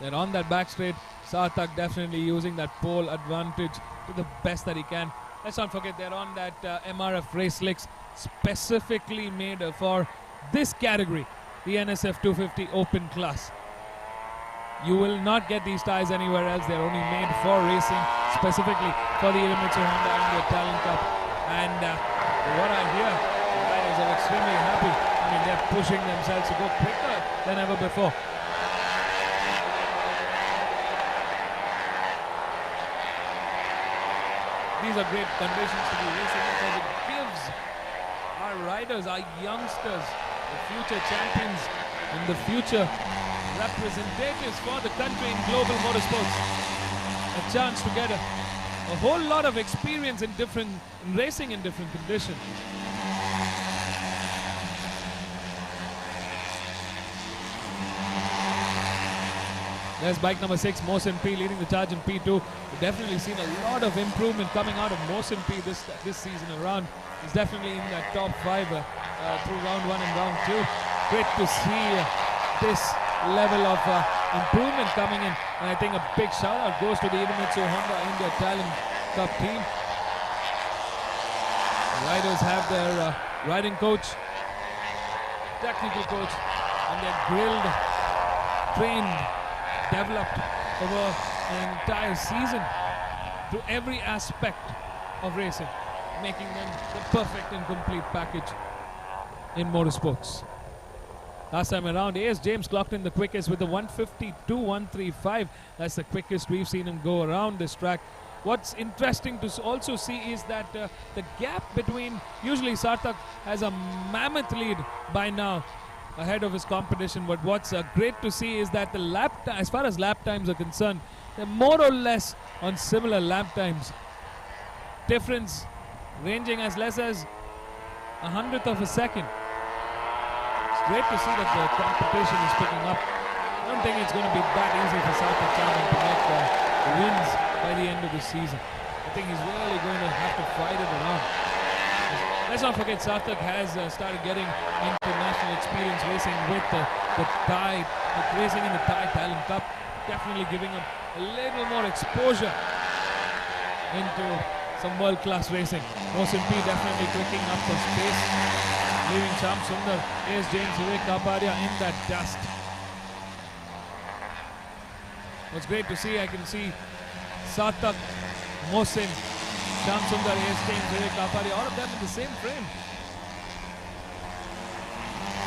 S1: Then on that back straight, Sarthak definitely using that pole advantage to the best that he can. Let's not forget they're on that MRF race slicks specifically made for this category, the NSF 250 Open class. You will not get these tires anywhere else. They're only made for racing, specifically for the Idemitsu Honda and the Italian Cup. And what I hear riders are extremely happy. I mean, they're pushing themselves to go quicker than ever before. These are great conditions to be racing because it gives our riders, our youngsters, the future champions and the future representatives for the country in global motorsports a chance to get a whole lot of experience in racing in different conditions. There's bike number 6, Mohsin P, leading the charge in P2. We've definitely seen a lot of improvement coming out of Mohsin P this season around. He's definitely in that top 5 through round 1 and round 2. Great to see this level of improvement coming in. And I think a big shout out goes to the Idemitsu Honda India Talent Cup team. The riders have their riding coach, technical coach, and they're grilled, trained, developed over an entire season to every aspect of racing, making them the perfect and complete package in motorsports. Last time around, AS James clocked in the quickest with the 152.135. That's the quickest we've seen him go around this track. What's interesting to also see is that the gap between, usually Sarthak has a mammoth lead by now ahead of his competition, but what's great to see is that the as far as lap times are concerned, they're more or less on similar lap times. Difference ranging as less as 1/100th of a second. It's great to see that the competition is picking up. I don't think it's going to be that easy for Sarthak Chavan to make wins by the end of the season. I think he's really going to have to fight it around. Let's not forget, Sarthak has started getting international experience racing with racing in the Thai Talent Cup, definitely giving him a little more exposure into some world-class racing. Mohsin P definitely picking up the space, leaving Sham Sundar, AS James, Vivek Kapadia in that dust. What's great to see, I can see Sarthak, Mohsin, Sham Sundar, AS James, Vivek Kapadia, all of them in the same frame.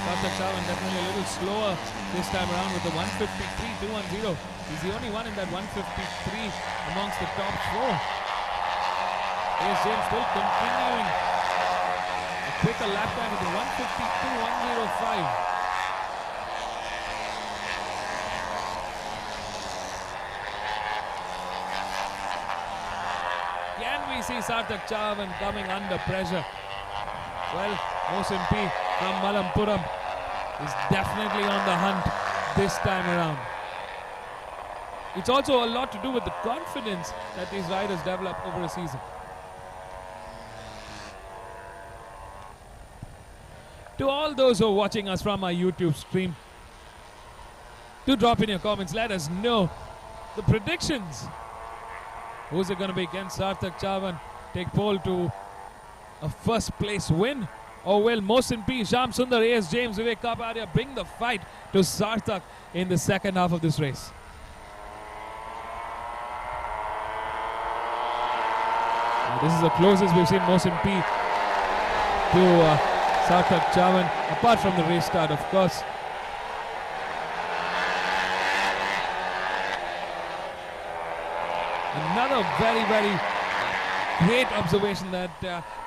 S1: Sarthak Chavan definitely a little slower this time around with the 153.210. He's the only one in that 153 amongst the top 4. AS James still continuing a quicker lap time with the 152.105. Can we see Sarthak Chavan coming under pressure? Well, Mohsin P from Malampuram is definitely on the hunt this time around. It's also a lot to do with the confidence that these riders develop over a season. To all those who are watching us from our YouTube stream, do drop in your comments, let us know the predictions. Who's it going to be? Can Sarthak Chavan take pole to a first place win? Or will Mohsin P, Sham Sundar, AS James, Vivek Kapadia bring the fight to Sarthak in the second half of this race? Now, this is the closest we've seen Mohsin P to Sarthak Chavan, apart from the race start, of course. Another very, very great observation that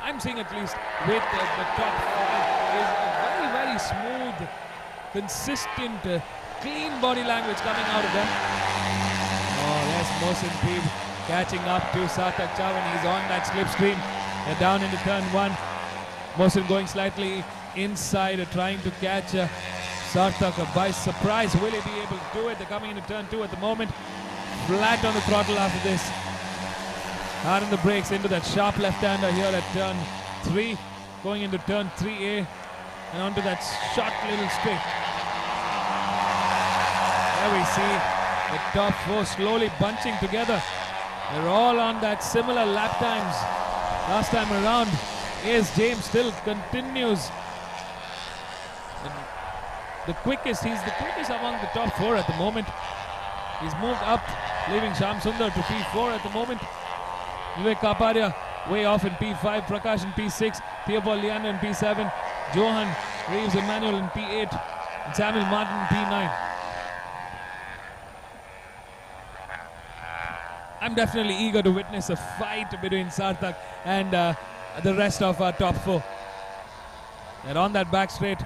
S1: I'm seeing, at least with the top 5, is a very, very smooth, consistent, clean body language coming out of them. Oh, there's Mohsin P catching up to Sarthak Chavan. He's on that slipstream. They're down into turn 1. Mohsin going slightly inside, trying to catch Sarthak by surprise. Will he be able to do it? They're coming into turn 2 at the moment. Flat on the throttle after this. Hard on the brakes into that sharp left-hander here at turn 3. Going into turn 3A and onto that short little straight. There we see the top 4 slowly bunching together. They're all on that similar lap times. Last time around, AS James still continues. And the quickest, he's the quickest among the top 4 at the moment. He's moved up, leaving Sham Sundar to P4 at the moment. Vivek Kapadia way off in P5, Prakash in P6, Theobald Leander in P7, Johan Reeves Emmanuel in P8, and Samuel Martin in P9. I'm definitely eager to witness a fight between Sarthak and the rest of our top 4. They're on that back straight.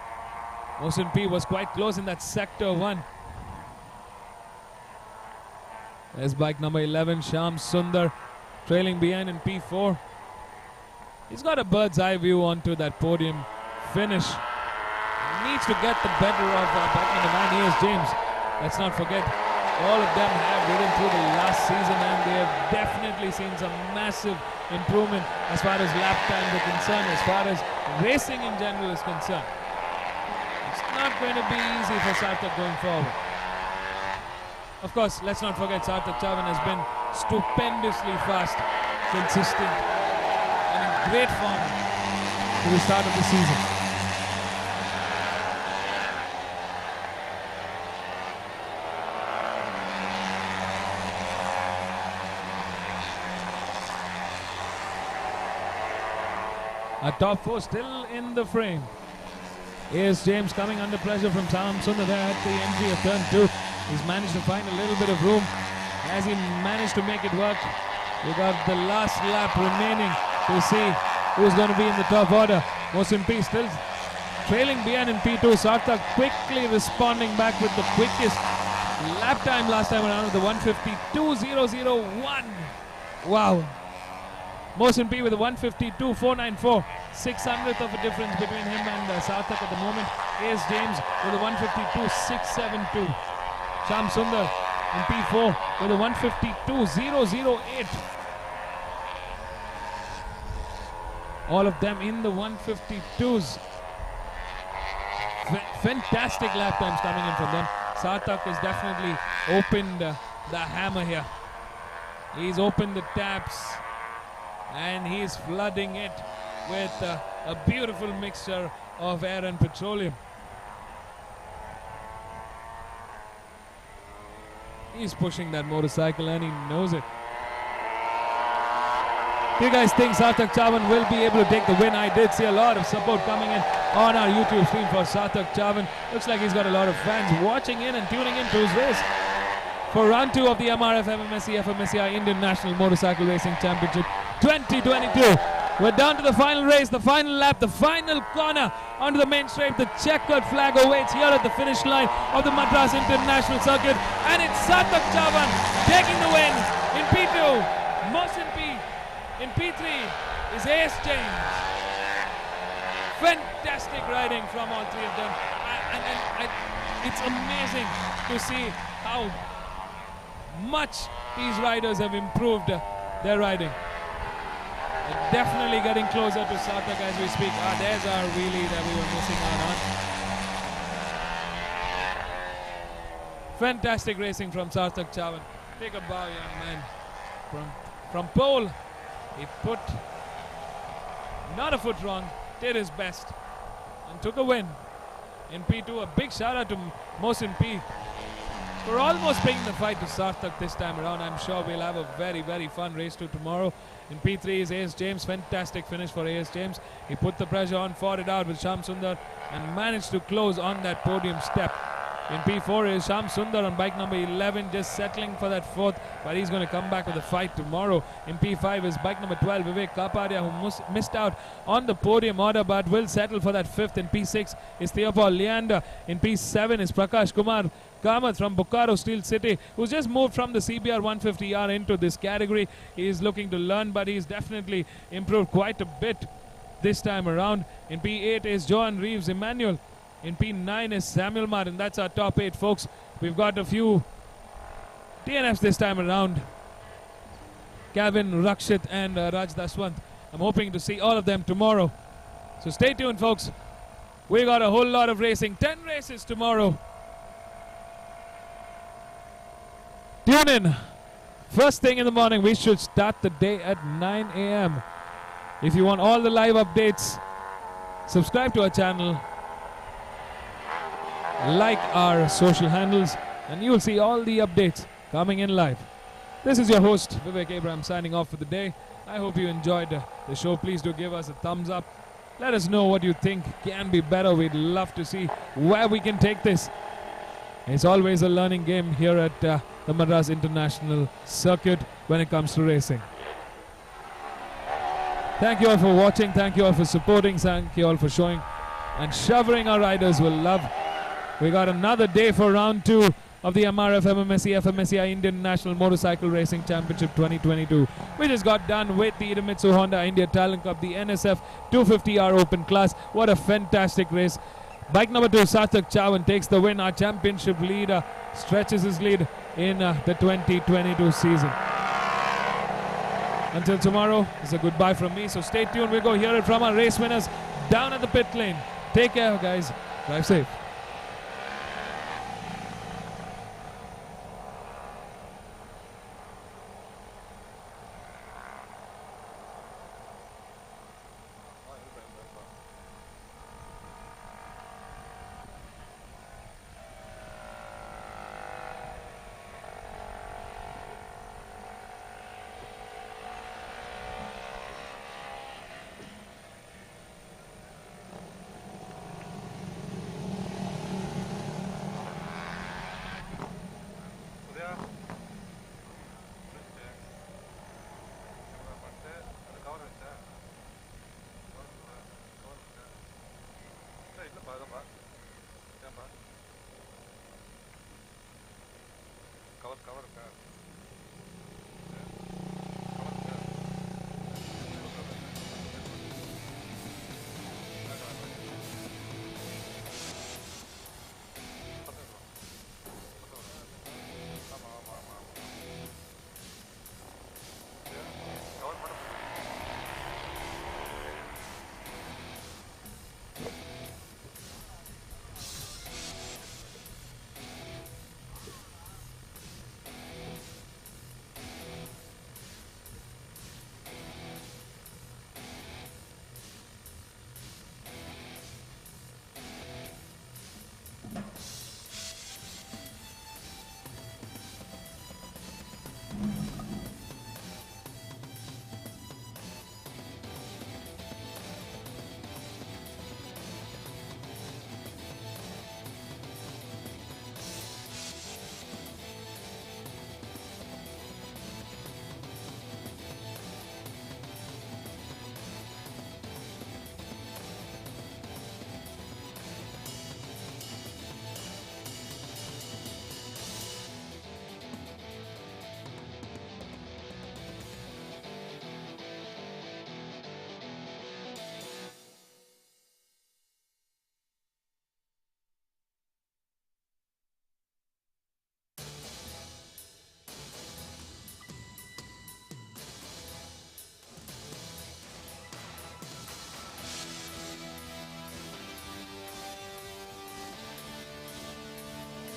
S1: Mohsin P was quite close in that sector 1. There's bike number 11, Sham Sundar, trailing behind in P4. He's got a bird's eye view onto that podium finish. He needs to get the better of bike number 9, here's James. Let's not forget, all of them have ridden through the last season and they have definitely seen some massive improvement as far as lap times are concerned, as far as racing in general is concerned. It's not going to be easy for Sarthak going forward. Of course, let's not forget Sarthak Chavan has been stupendously fast, consistent, and in great form to the start of the season. Our top 4 still in the frame. Here's James coming under pressure from Sam Sundar there at the entry of turn 2. He's managed to find a little bit of room. Has he managed to make it work? We got the last lap remaining to see who's going to be in the top order. Mohsin P still trailing behind in P2. Sarthak quickly responding back with the quickest lap time last time around with the 152.001. Wow. Mohsin P with a 152.494, 600th of a difference between him and Sarthak at the moment. Here's James with a 152.672. Sham Sundar in P4 with a 152.008. All of them in the 152s. Fantastic lap times coming in from them. Sarthak has definitely opened the hammer here. He's opened the taps and he's flooding it with a beautiful mixture of air and petroleum. He's pushing that motorcycle and he knows it. Do you guys think Sarthak Chavan will be able to take the win? I did see a lot of support coming in on our YouTube stream for Sarthak Chavan. Looks like he's got a lot of fans watching in and tuning in to his race for round 2 of the MRF MMSC fmsci Indian National Motorcycle Racing Championship 2022. We're down to the final race, the final lap, the final corner onto the main straight. The checkered flag awaits here at the finish line of the Madras International Circuit, and it's Sarthak Chavan taking the win in P2. Mohsin P in P3 is Ace James. Fantastic riding from all 3 of them, and it's amazing to see how much these riders have improved their riding. They're definitely getting closer to Sarthak as we speak. There's our wheelie that we were missing out on. Fantastic racing from Sarthak Chavan. Take a bow, young man. From pole, he put not a foot wrong, did his best, and took a win in P2. A big shout out to Mohsin P for almost picking the fight to Sarthak this time around. I'm sure we'll have a very, very fun race too tomorrow. In P3 is Ace James. Fantastic finish for Ace James. He put the pressure on, fought it out with Sham Sundar and managed to close on that podium step. In P4 is Sham Sundar on bike number 11, just settling for that 4th, but he's going to come back with a fight tomorrow. In P5 is bike number 12, Vivek Kapadia, who missed out on the podium order but will settle for that 5th. In P6 is Theobald Leander. In P7 is Prakash Kumar Kamath from Bokaro Steel City, who's just moved from the CBR 150R into this category. He is looking to learn, but he's definitely improved quite a bit this time around. In P8 is Johan Reeves Emmanuel. In P9 is Samuel Martin. That's our top 8, folks. We've got a few DNFs this time around. Calvin Rakshit and Raj Daswant. I'm hoping to see all of them tomorrow. So stay tuned, folks. We got a whole lot of racing. 10 races tomorrow. Tune in. First thing in the morning, we should start the day at 9 a.m. If you want all the live updates, subscribe to our channel, like our social handles, and you'll see all the updates coming in live. This is your host, Vivek Abraham, signing off for the day. I hope you enjoyed the show. Please do give us a thumbs up. Let us know what you think can be better. We'd love to see where we can take this. It's always a learning game here at the Madras International Circuit when it comes to racing. Thank you all for watching. Thank you all for supporting. Thank you all for showing and showering our riders with love. We got another day for round 2 of the MRF MMSC fmsci Indian National Motorcycle Racing Championship 2022. We just got done with the Idemitsu Honda India Talent Cup, the NSF 250R Open class. What a fantastic race. Bike number 2, Sarthak Chavan, takes the win. Our championship leader stretches his lead in the 2022 season. Until tomorrow, it's a goodbye from me. So stay tuned. We'll go hear it from our race winners down at the pit lane. Take care, guys. Drive safe.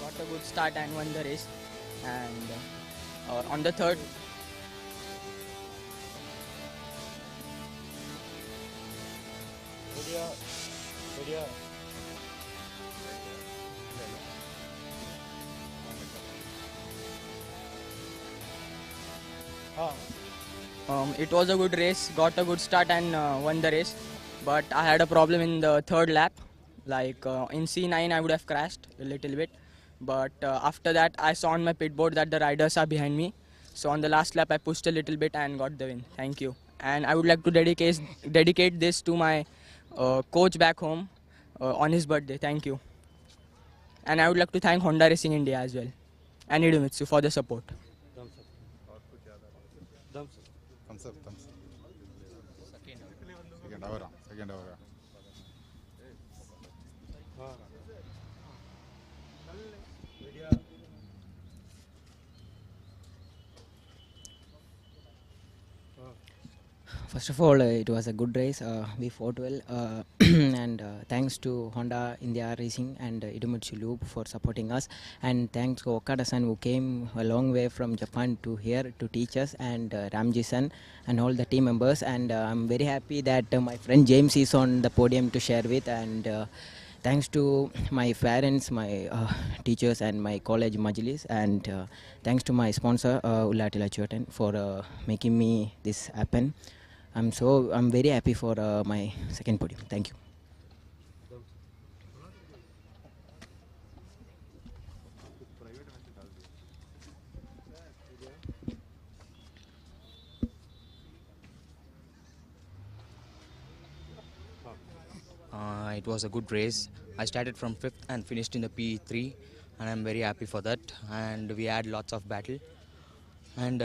S10: Got a good start and won the race. And on the third, it was a good race, got a good start and won the race. But I had a problem in the third lap. Like in C9 I would have crashed a little bit. But after that I saw on my pit board that the riders are behind me. So on the last lap I pushed a little bit and got the win. Thank you. And I would like to dedicate this to my coach back home on his birthday. Thank you. And I would like to thank Honda Racing India as well and Idemitsu for the support.
S7: Second hour.
S24: First of all, it was a good race. We fought well, and thanks to Honda India Racing and Idemitsu Loop for supporting us. And thanks to Okada-san who came a long way from Japan to here to teach us, and Ramji-san and all the team members. And I'm very happy that my friend James is on the podium to share with. And
S11: Thanks to my parents, my teachers, and my college Majlis, and thanks to my sponsor Ulatila Chotan for making me this happen. I'm very happy for my second podium. Thank you.
S12: It was a good race. I started from 5th and finished in the P3, and I'm very happy for that. And we had lots of battle. And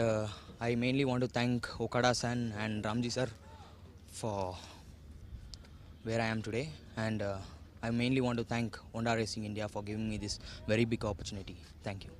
S12: I mainly want to thank Okada-san and Ramji sir for where I am today. And I mainly want to thank Honda Racing India for giving me this very big opportunity. Thank you.